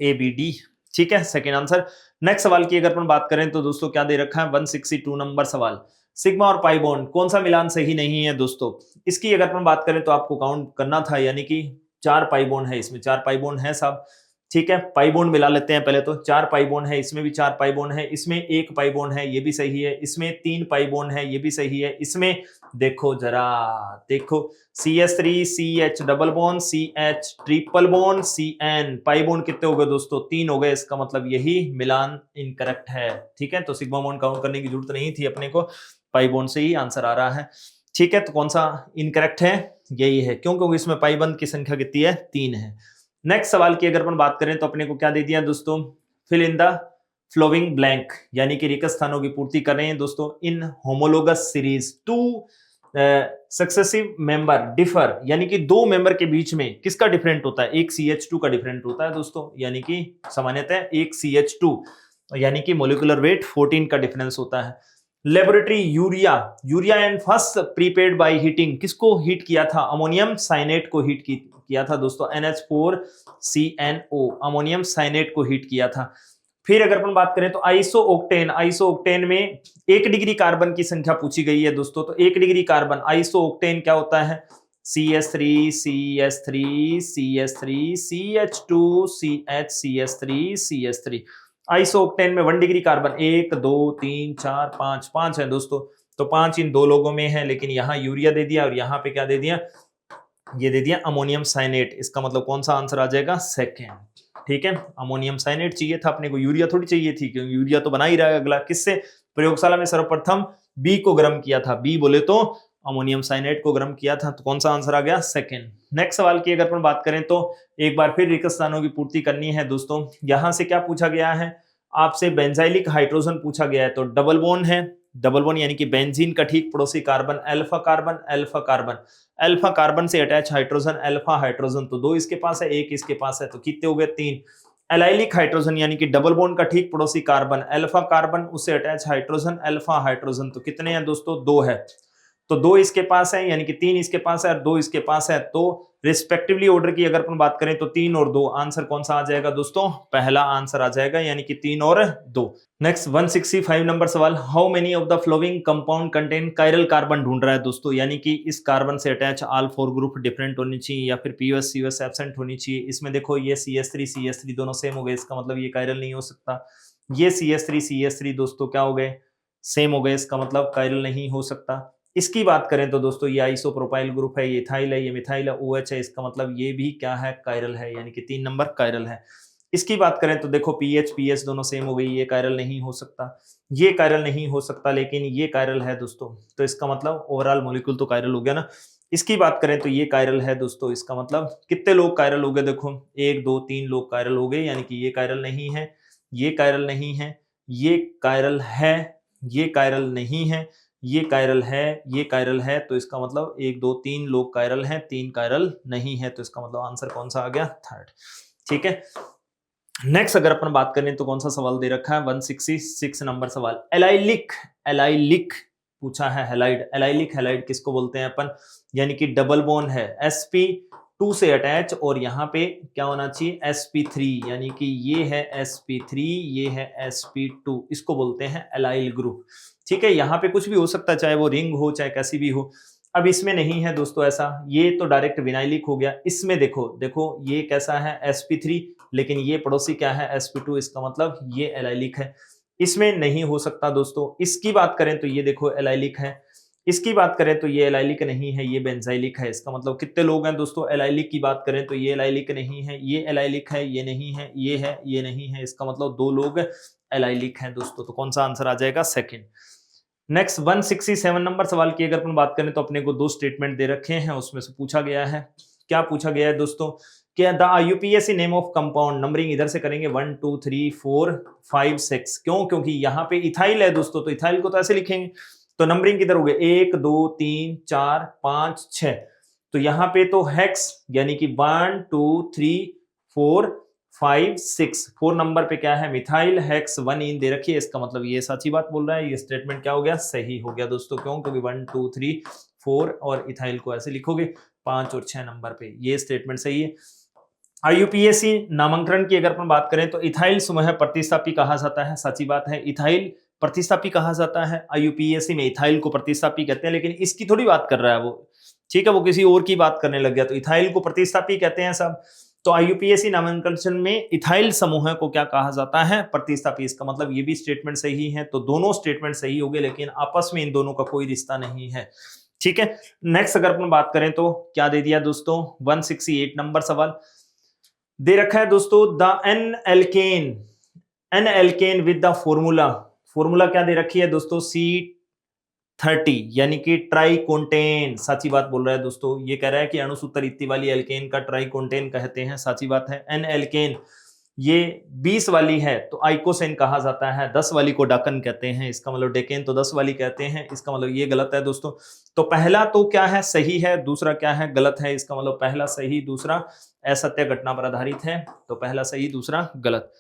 [SPEAKER 1] A B D. ठीक है, सेकेंड आंसर। नेक्स्ट सवाल की अगर अपन बात करें तो दोस्तों क्या दे रखा है? 162 नंबर सवाल। सिग्मा और पाई बॉन्ड कौन सा मिलान सही नहीं है दोस्तों? इसकी अगर अपन बात करें तो आपको काउंट करना था, यानी कि 4 पाई बॉन्ड है, इसमें 4 पाई बॉन्ड है साहब। ठीक है, पाई बॉन्ड मिला लेते हैं पहले तो। 4 पाई बॉन्ड है, इसमें भी 4 पाई बॉन्ड है, इसमें 1 पाई बॉन्ड है, ये भी सही है, इसमें 3 पाई बॉन्ड है, ये भी सही है, इसमें देखो जरा, देखो CH3 CH double bond, CH triple bond, CN, pi bond कितने हो गए दोस्तों? 3 हो गए, इसका मतलब यही मिलान इनकरेक्ट है। ठीक है, तो सिग्मा बॉन्ड काउंट करने की जरूरत नहीं थी अपने को, पाई बॉन्ड से ही आंसर आ रहा है। ठीक है, तो कौन सा इनकरेक्ट है? यही है, क्योंकि इसमें पाई बॉन्ड की संख्या कितनी है? 3 है। नेक्स्ट सवाल की अगर अपन बात करें तो अपने को क्या दे दिया दोस्तों? Fill in the following blank, यानी कि रिक्त स्थानों की पूर्ति कर रहे हैं दोस्तों। In homologous series 2 successive member differ, यानी कि 2 मेंबर के बीच में किसका डिफरेंट होता है? एक CH2 का डिफरेंट होता है दोस्तों, यानी कि सामान्यतः एक CH2, यानी कि मोलिकुलर वेट 14 का डिफरेंस होता है। Laboratory urea and first prepaid by heating, किसको हीट किया था? अमोनियम साइनेट को हीट किया था दोस्तों, NH4CNO, अमोनियम साइनेट को हीट किया था। फिर अगर अपन बात करें तो आइसोओक्टेन में 1 डिग्री कार्बन की संख्या पूछी गई है दोस्तों। तो 1 डिग्री कार्बन आइसोओक्टेन क्या होता है? CH3 CH2 CH3 आइसोओक्टेन में 1 डिग्री कार्बन 1 2 3 4 5 है दोस्तों। तो 5 इन 2 लोगों में है, लेकिन यहाँ यूरिया दे दिया और यहाँ पे क्या दे दिया? ये दे दिया अमोनियम साइनेट। इसका मतलब कौन सा आंसर आ जाएगा? सेकेंड। ठीक है, अमोनियम साइनेट चाहिए था अपने को, यूरिया थोड़ी चाहिए थी, क्योंकि यूरिया तो बना ही रहा है अगला। किससे? प्रयोगशाला में सर्वप्रथम बी को गर्म किया था। बी बोले तो अमोनियम साइनाइड को गर्म किया था, तो कौन सा आंसर आ गया? सेकंड। नेक्स्ट सवाल की अगर अपन बात करें तो एक बार फिर रिक्त स्थानों की पूर्ति करनी है दोस्तों। यहां से क्या पूछा गया है आपसे? बेंजाइलिक हाइड्रोजन पूछा गया है, तो डबल बॉन्ड है, डबल बॉन्ड यानी कि बेंजीन का ठीक पड़ोसी carbon alpha carbon, alpha carbon, alpha carbon से अटैच हाइड्रोजन अल्फा हाइड्रोजन, तो 2 इसके पास है, 1 इसके पास है, तो कितने हो गए? 3। एलाइलिक हाइड्रोजन यानी कि डबल बॉन्ड का ठीक पड़ोसी कार्बन अल्फा कार्बन, उससे अटैच हाइड्रोजन अल्फा हाइड्रोजन, तो कितने हैं दोस्तों? 2 है, तो 2 इसके पास है, यानी कि 3 इसके पास है और 2 इसके पास है, तो रिस्पेक्टिवली ऑर्डर की अगर अपन बात करें तो 3 और 2, आंसर कौन सा आ जाएगा दोस्तों? पहला आंसर आ जाएगा, यानी कि 3 और 2। नेक्स्ट 165 नंबर सवाल, how many of the following compound contain chiral carbon ढूंढ रहा है दोस्तों, यानी कि इस कार्बन से अटैच ऑल 4 ग्रुप डिफरेंट होनी चाहिए या फिर पीओएस सीओएस एब्सेंट होनी चाहिए। इसमें देखो ये CH3 दोनों सेम हो गए, इसका मतलब ये कायरल नहीं हो सकता। ये CH3 दोस्तों क्या हो गए? सेम हो गए, इसका मतलब कायरल नहीं हो सकता। इसकी बात करें तो दोस्तों ये आइसोप्रोपाइल ग्रुप है, ये इथाइल है, ये मिथाइल है, OH है, इसका मतलब ये भी क्या है? कायरल है, यानी कि 3 नंबर कायरल है। इसकी बात करें तो देखो पीएच दोनों सेम हो गई, ये कायरल नहीं हो सकता, ये कायरल नहीं हो सकता, लेकिन ये कायरल है दोस्तों, तो इसका मतलब ओवरऑल मॉलिक्यूल तो कायरल हो गया ना। इसकी बात करें तो ये कायरल है दोस्तों, इसका मतलब कितने लोग कायरल हो गए? देखो 1 2 3 लोग कायरल हो गए, यानी कि ये कायरल नहीं है, ये कायरल नहीं है, ये कायरल है, ये कायरल नहीं है, ये कायरल है, ये कायरल है, तो इसका मतलब 1 2 3 लोग कायरल हैं, 3 कायरल नहीं है, तो इसका मतलब आंसर कौन सा आ गया? थर्ड। ठीक है, नेक्स्ट अगर अपन बात करें तो कौन सा सवाल दे रखा है? 166 नंबर सवाल, एलाइलिक, एलाइलिक पूछा है, हेलाइड, एलाइलिक हेलाइड किसको बोलते हैं अपन? यानी कि डबल बॉन्ड है sp2 से अटैच और यहाँ पे क्या होना चाहिए? sp3, यानी कि ये है sp3, ये है sp2, इसको बोलते हैं एलाइल ग्रुप। ठीक है, यहाँ पे कुछ भी हो सकता है, चाहे वो रिंग हो चाहे कैसी भी हो। अब इसमें नहीं है दोस्तों ऐसा, ये तो डायरेक्ट विनाइलिक हो गया। इसमें देखो देखो ये कैसा है? sp3, लेकिन ये पड़ोसी क्या है? sp2, इसका मतलब ये एलाइलिक है। इसमें नहीं हो सकता दोस्तों। इसकी बात करें तो ये देखो एलाइलिक है, इसकी बात करें तो ये एलाइलिक नहीं है, ये बेंजाइलिक है। इसका मतलब कितने लोग हैं दोस्तों? एलाइलिक की बात करें तो ये एलाइलिक नहीं है, ये एलाइलिक है, ये नहीं है, ये है, ये नहीं है, इसका मतलब 2 लोग एलाइलिक हैं दोस्तों, तो कौन सा आंसर आ जाएगा? सेकंड। नेक्स्ट 167 नंबर सवाल की अगर अपन बात करें तो अपने को 2 स्टेटमेंट दे रखे हैं, उसमें से पूछा गया है, क्या पूछा गया है दोस्तों? क्या the IUPAC name of compound, numbering इधर से करेंगे 1 2 3 4 5 6, क्यों? क्योंकि यहाँ पे इथाइल है दोस्तों, तो इथाइल को तो ऐसे लिखेंगे, तो नंबरिंग किधर हो गए? 1 2 3 4 5 6, तो यहाँ पे तो हेक्स, यानी कि 1 2 3 4 5 6, 4 नंबर पे क्या है? मिथाइल हेक्स 1 इन दे रखी है, इसका मतलब ये सच्ची बात बोल रहा है, ये स्टेटमेंट क्या हो गया? सही हो गया दोस्तों। क्यों? क्योंकि 1 2 3 4 और इथाइल को ऐसे लिखोगे 5 और 6 नंबर पे, ये स्टेटमेंट सही है। IUPAC नामांकन की अगर अपन बात करें तो इथाइल समूह प्रतिस्थापी कहा जाता है, सच्ची बात है, इथाइल प्रतिस्थापी कहा जाता है। IUPAC में इथाइल को प्रतिस्थापी कहते हैं, लेकिन इसकी थोड़ी बात कर रहा है वो, ठीक है, वो किसी और की बात करने लग गया, तो इथाइल को प्रतिस्थापी कहते हैं सब। तो IUPAC नामांकन में इथाइल समूह को क्या कहा जाता है? प्रतिस्थापी। इसका मतलब ये भी स्टेटमेंट सही है, तो दोनों स्टेटमेंट सही हो गए, लेकिन आपस में इन दोनों का कोई रिश्ता नहीं है। ठीक है, नेक्स्ट अगर अपन बात करें तो क्या दे दिया दोस्तों? 168 नंबर सवाल दे रखा है दोस्तों, the n alkane with the formula क्या दे रखी है दोस्तों? C30, यानी कि ट्राइकोंटेन। सच्ची बात बोल रहा है दोस्तों, ये कह रहा है कि अणुसूत्र इत्ती वाली एल्केन का ट्राइकोंटेन कहते हैं, सच्ची बात है। एन एल्केन ये 20 वाली है तो आइकोसेन कहा जाता है, 10 वाली को डाकन कहते हैं, इसका मतलब डेकेन तो 10 वाली कहते हैं, इसका मतलब ये गलत है दोस्तों। तो पहला तो क्या है? सही है, दूसरा क्या है? गलत है, इसका मतलब पहला सही, दूसरा असत्य घटना पर आधारित है, तो पहला सही दूसरा गलत।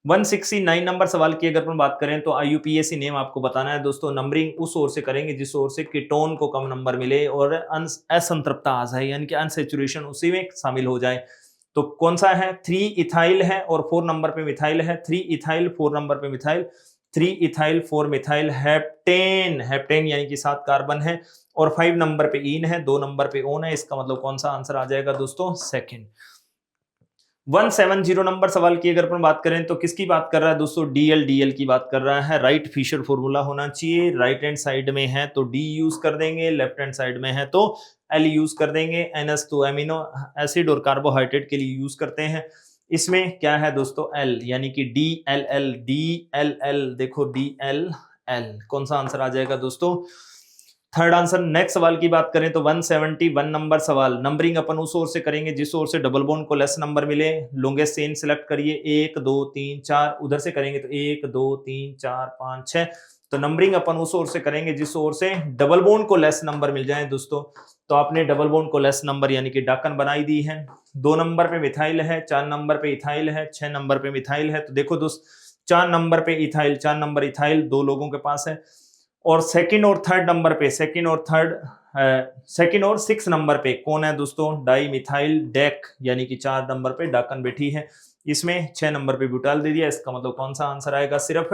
[SPEAKER 1] 169 नंबर सवाल की अगर अपन बात करें तो IUPAC नेम आपको बताना है दोस्तों, नंबरिंग उस ओर से करेंगे जिस ओर से कीटोन को कम नंबर मिले और असंतृप्तता आ जाए, यानी कि अनसैचुरेशन उसी में शामिल हो जाए। तो कौन सा है? 3 इथाइल है और 4 नंबर पे मिथाइल है, 3 इथाइल 4 नंबर पे methyl, 3 ethyl 4 methyl heptane, heptane यानी कि 7 कार्बन है और 5 नंबर पे इन है, 2 नंबर पे ओन है, इसका मतलब कौन सा आंसर आ जाएगा दोस्तों? सेकंड। 170 नंबर सवाल की अगर अपन बात करें तो किसकी बात कर रहा है दोस्तों? DL की बात कर रहा है। राइट फिशर फॉर्मूला होना चाहिए, राइट हैंड साइड में है तो D यूज कर देंगे, लेफ्ट हैंड साइड में है तो L यूज कर देंगे। NS तो एमिनो एसिड और कार्बोहाइड्रेट के लिए यूज करते हैं। इसमें क्या है दोस्तों? L, यानी कि DLL, देखो DLL, कौन सा आंसर आ जाएगा दोस्तों? Third answer. नेक्स्ट सवाल की बात करें तो 171 नंबर सवाल, नंबरिंग अपन उस ओर से करेंगे जिस ओर से डबल बॉन्ड को लेस नंबर मिले। लॉन्गेस्ट चेन सिलेक्ट करिए, 1 2 3 4, उधर से करेंगे तो 1 2 3 4 5 6। तो नंबरिंग अपन उस ओर से करेंगे जिस ओर से डबल बॉन्ड को लेस नंबर मिल जाए दोस्तों। तो आपने डबल बॉन्ड को लेस नंबर यानी कि डाकन बनाई दी है। 2 नंबर पे मिथाइल है, 4 नंबर पे इथाइल है, 6 नंबर पे मिथाइल है। तो देखो दोस्त 4 नंबर पे इथाइल, 4 नंबर इथाइल 2 लोगों के पास है। और सेकंड और थर्ड नंबर पे, सेकंड और 6 नंबर पे कौन है दोस्तों, डाई मिथाइल डेक, यानी कि 4 नंबर पे डाकन बैठी है। इसमें 6 नंबर पे ब्यूटाइल दे दिया, इसका मतलब कौन सा आंसर आएगा, सिर्फ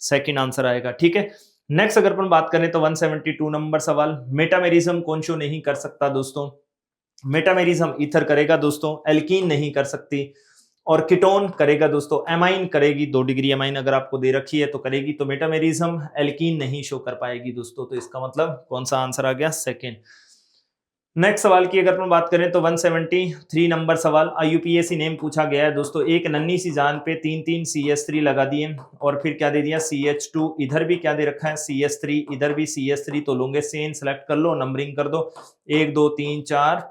[SPEAKER 1] सेकंड आंसर आएगा। ठीक है। नेक्स्ट अगर अपन बात करें तो 172 नंबर सवाल, मेटामेरिज्म कौन शो नहीं कर सकता दोस्तों, मेटामेरिज्म ईथर करेगा दोस्तों, एल्कीन नहीं कर सकती, और कीटोन करेगा दोस्तों, एमाइन करेगी, 2 डिग्री एमाइन अगर आपको दे रखी है तो करेगी। तो मेटामेरिज्म एल्कीन नहीं शो कर पाएगी दोस्तों। तो इसका मतलब कौन सा आंसर आ गया, सेकंड। नेक्स्ट सवाल की अगर अपन बात करें तो 173 नंबर सवाल, IUPAC नेम पूछा गया है दोस्तों। एक नन्ही सी जान पे 3 CH3 लगा दिए और फिर क्या दे दिया, CH2, इधर भी क्या दे रखा है CH3, इधर भी CH3। तो लॉन्गेस्ट चेन सेलेक्ट कर लो, नंबरिंग कर दो, 1 2 3 4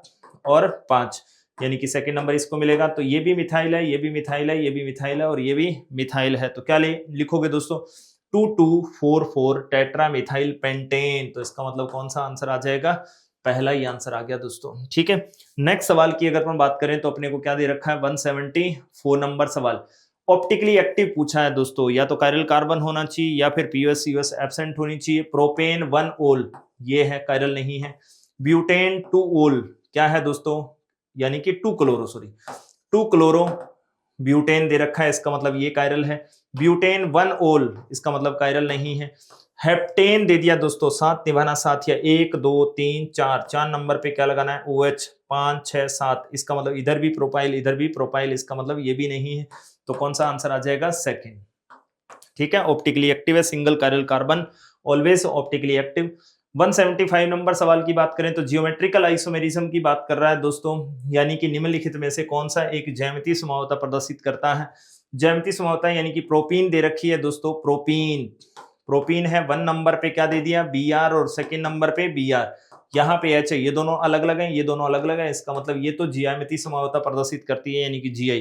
[SPEAKER 1] और 5, यानी कि सेकंड नंबर इसको मिलेगा। तो ये भी मिथाइल है, ये भी मिथाइल है, ये भी मिथाइल है और ये भी मिथाइल है। तो क्या लिखोगे दोस्तों, 2244 टेट्रा मिथाइल पेंटेन। तो इसका मतलब कौन सा आंसर आ जाएगा, पहला ही आंसर आ गया दोस्तों। ठीक है। नेक्स्ट सवाल की अगर अपन बात करें तो अपने को क्या दे रखा है, 174 नंबर सवाल, ऑप्टिकली एक्टिव पूछा है दोस्तों। या तो कायरल कार्बन होना चाहिए या फिर POS COS एब्सेंट होनी चाहिए। प्रोपेन 1 ओल, ये है, कायरल नहीं है। ब्यूटेन 2 ओल, क्या है दोस्तों, यानी कि 2 क्लोरो ब्यूटेन दे रखा है, इसका मतलब ये कायरल है। ब्यूटेन 1 ओल, इसका मतलब कायरल नहीं है। हेप्टेन दे दिया दोस्तों, साथ निभाना साथिया, 1 2 3 4, 4 नंबर पे क्या लगाना है, OH, 5 6 7, इसका मतलब इधर भी प्रोपाइल, इधर भी प्रोपाइल, इसका मतलब ये भी नहीं है। तो कौन सा आंसर आ जाएगा, सेकंड। ठीक है। ऑप्टिकली एक्टिव है, single chiral carbon always optically active. 175 number सवाल की बात करें तो जियोमेट्रिकल आइसोमेरिज्म की बात कर रहा है दोस्तों, यानी कि निम्नलिखित में से कौन सा एक ज्यामितीय समरूपता प्रदर्शित करता है। ज्यामितीय समरूपता यानी कि प्रोपीन दे रखी है दोस्तों, प्रोपीन है। 1 नंबर पे क्या दे दिया, Br, और सेकंड नंबर पे Br, यहाँ पे H है। ये दोनों अलग अलग हैं, ये दोनों अलग अलग हैं, इसका मतलब ये तो ज्यामितीय समरूपता प्रदर्शित करती है, यानी कि GI।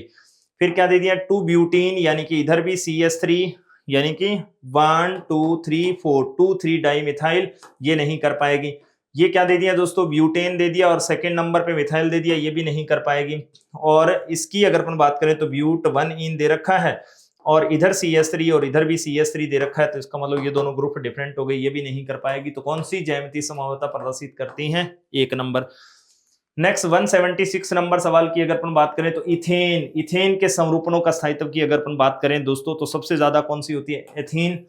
[SPEAKER 1] फिर क्या दे दिया, 2 ब्यूटीन, यानी कि इधर भी CH3, यानी कि 1 2 3 4, 2 3 डाई मिथाइल, ये नहीं कर पाएगी। ये क्या दे दिया दोस्तों, ब्यूटेन दे दिया और सेकंड नंबर पे मिथाइल दे दिया, ये भी नहीं कर पाएगी। और इसकी अगर अपन बात करें तो ब्यूट 1 इन दे रखा है और इधर CH3 और इधर भी CH3 दे रखा है, तो इसका मतलब ये दोनों ग्रुप डिफरेंट हो गए, ये भी नहीं कर पाएगी। तो कौन सी ज्यामितीय समरूपता प्रदर्शित करती हैं, 1 नंबर। नेक्स्ट 176 नंबर सवाल की अगर अपन बात करें तो इथेन के समरूपणों का स्थायित्व की अगर अपन बात करें दोस्तों तो सबसे ज्यादा कौन सी होती है, एथीन।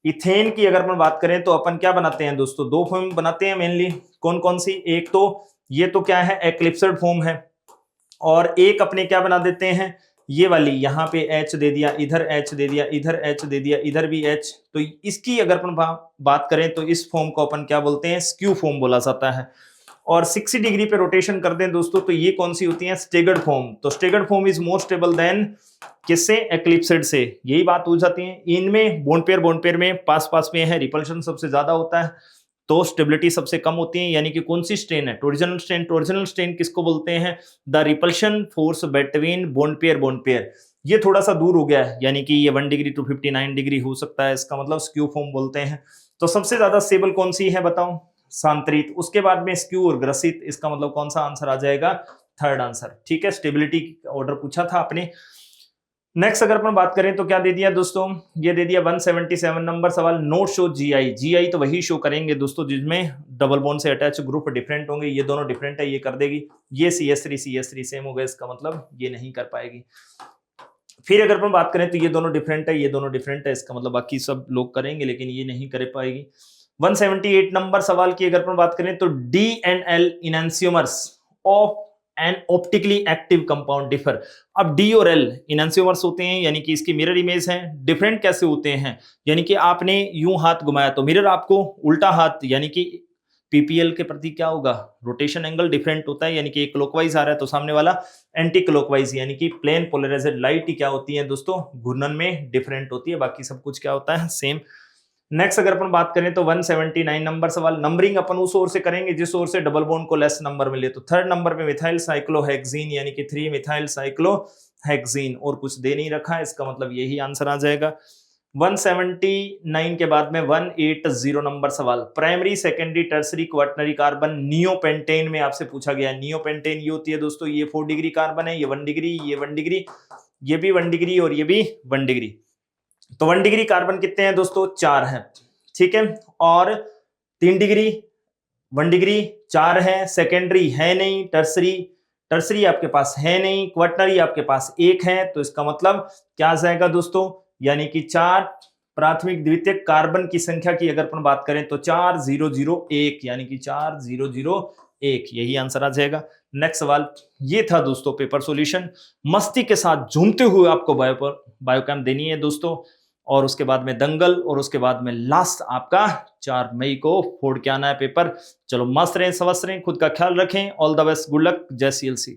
[SPEAKER 1] इथेन की अगर अपन बात करें तो अपन क्या बनाते हैं दोस्तों, 2 फॉर्म बनाते हैं मेनली, कौन कौन सी, एक तो ये तो क्या है, एक्लिप्सड फॉर्म है, और एक अपने क्या बना देते हैं, ये वाली, यहाँ पे H दे दिया, इधर H दे दिया, इधर H दे दिया, इधर भी H। तो इसकी अगर अपन बात करें तो इस फॉर्म को अपन क्या बोलते हैं, स्क्यू फॉर्म बोला जाता है। और 60 डिग्री पे रोटेशन कर दें दोस्तों तो ये कौन सी होती है, स्टेगर्ड फॉर्म। तो staggered form is more stable then किससे, एक्लिप्सेड से, यही बात हो जाती है। इनमें बॉन्ड पेयर में पास में है, रिपल्शन सबसे ज्यादा होता है, तो स्टेबिलिटी सबसे कम होती है। यानी कि कौन सी स्ट्रेन है, टॉर्जनल स्ट्रेन किसको बोलते हैं, the repulsion force between bond pair. ये थोड़ा सा दूर हो गया है, यानी कि ये 1 डिग्री टू 59 डिग्री हो सकता है, इसका मतलब स्क्यू फॉर्म बोलते हैं। तो सबसे ज्यादा स्टेबल कौन सी है बताओ, सांतरित, उसके बाद में स्क्यू और ग्रसित, इसका मतलब कौन सा आंसर आ जाएगा, थर्ड आंसर। ठीक है। स्टेबिलिटी ऑर्डर पूछा था आपने। नेक्स्ट अगर अपन बात करें तो क्या दे दिया दोस्तों, ये दे दिया 177 नंबर सवाल, नोट शो GI तो वही शो करेंगे दोस्तों जिसमें डबल बॉन्ड से अटैच ग्रुप डिफरेंट होंगे, ये दोनों डिफरेंट है, ये कर देगी। ये CH3 सेम हो गया, इसका मतलब ये नहीं कर पाएगी। फिर अगर अपन बात करें तो ये दोनों डिफरेंट है, ये दोनों डिफरेंट है, इसका मतलब बाकी सब लोग करेंगे लेकिन ये नहीं कर पाएगी। 178 नंबर सवाल की अगर अपन बात करें तो DNL enantiomers of an optically active compound differ. अब D और L इनैंसियोमर्स होते हैं, यानी कि इसकी मिरर इमेज है, डिफरेंट कैसे होते हैं, यानी कि आपने यूं हाथ घुमाया तो मिरर आपको उल्टा हाथ, यानी कि PPL के प्रति क्या होगा, रोटेशन एंगल डिफरेंट होता है, यानी कि क्लॉकवाइज आ रहा है तो सामने वाला एंटी क्लॉकवाइज, यानी कि प्लेन पोलराइज्ड लाइट क्या होती है दोस्तों, घूर्णन में डिफरेंट होती है, बाकी सब कुछ क्या होता है, सेम। नेक्स्ट अगर अपन बात करें तो 179 नंबर सवाल, नंबरिंग अपन उस ओर से करेंगे जिस ओर से डबल बॉन्ड को लेस नंबर मिले। तो थर्ड नंबर पे मिथाइल साइक्लोहेक्सीन यानी कि 3 मिथाइल साइक्लोहेक्सीन, और कुछ दे नहीं रखा है, इसका मतलब यही आंसर आ जाएगा। 179 के बाद में 180 नंबर सवाल, primary secondary tertiary quaternary carbon neopentane में आपसे पूछा गया है। नियोपेंटेन ये होती है दोस्तों, ये 4 डिग्री कार्बन है, ये 1 डिग्री, ये 1 डिग्री, ये भी 1 डिग्री और ये भी 1 डिग्री। तो 1 डिग्री कार्बन कितने हैं दोस्तों? 4 हैं, ठीक है। और 3 डिग्री, 1 डिग्री 4 है, सेकेंडरी है नहीं, टर्सरी आपके पास है नहीं, क्वाटनरी आपके पास 1 है। तो इसका मतलब क्या आ जाएगा दोस्तों, यानी कि 4 प्राथमिक द्वितीयक कार्बन की संख्या की अगर अपन बात करें तो 4001, यानी कि 4001, यही आंसर आ जाएगा। नेक्स्ट सवाल, ये था दोस्तों पेपर सॉल्यूशन। मस्ती के साथ झूमते हुए आपको बायोकेम देनी है दोस्तों, और उसके बाद में दंगल, और उसके बाद में लास्ट आपका 4 मई को फोड़ के आना है पेपर। चलो मस्त रहें, स्वस्थ रहें, खुद का ख्याल रखें, all the best, good luck, जय CLC।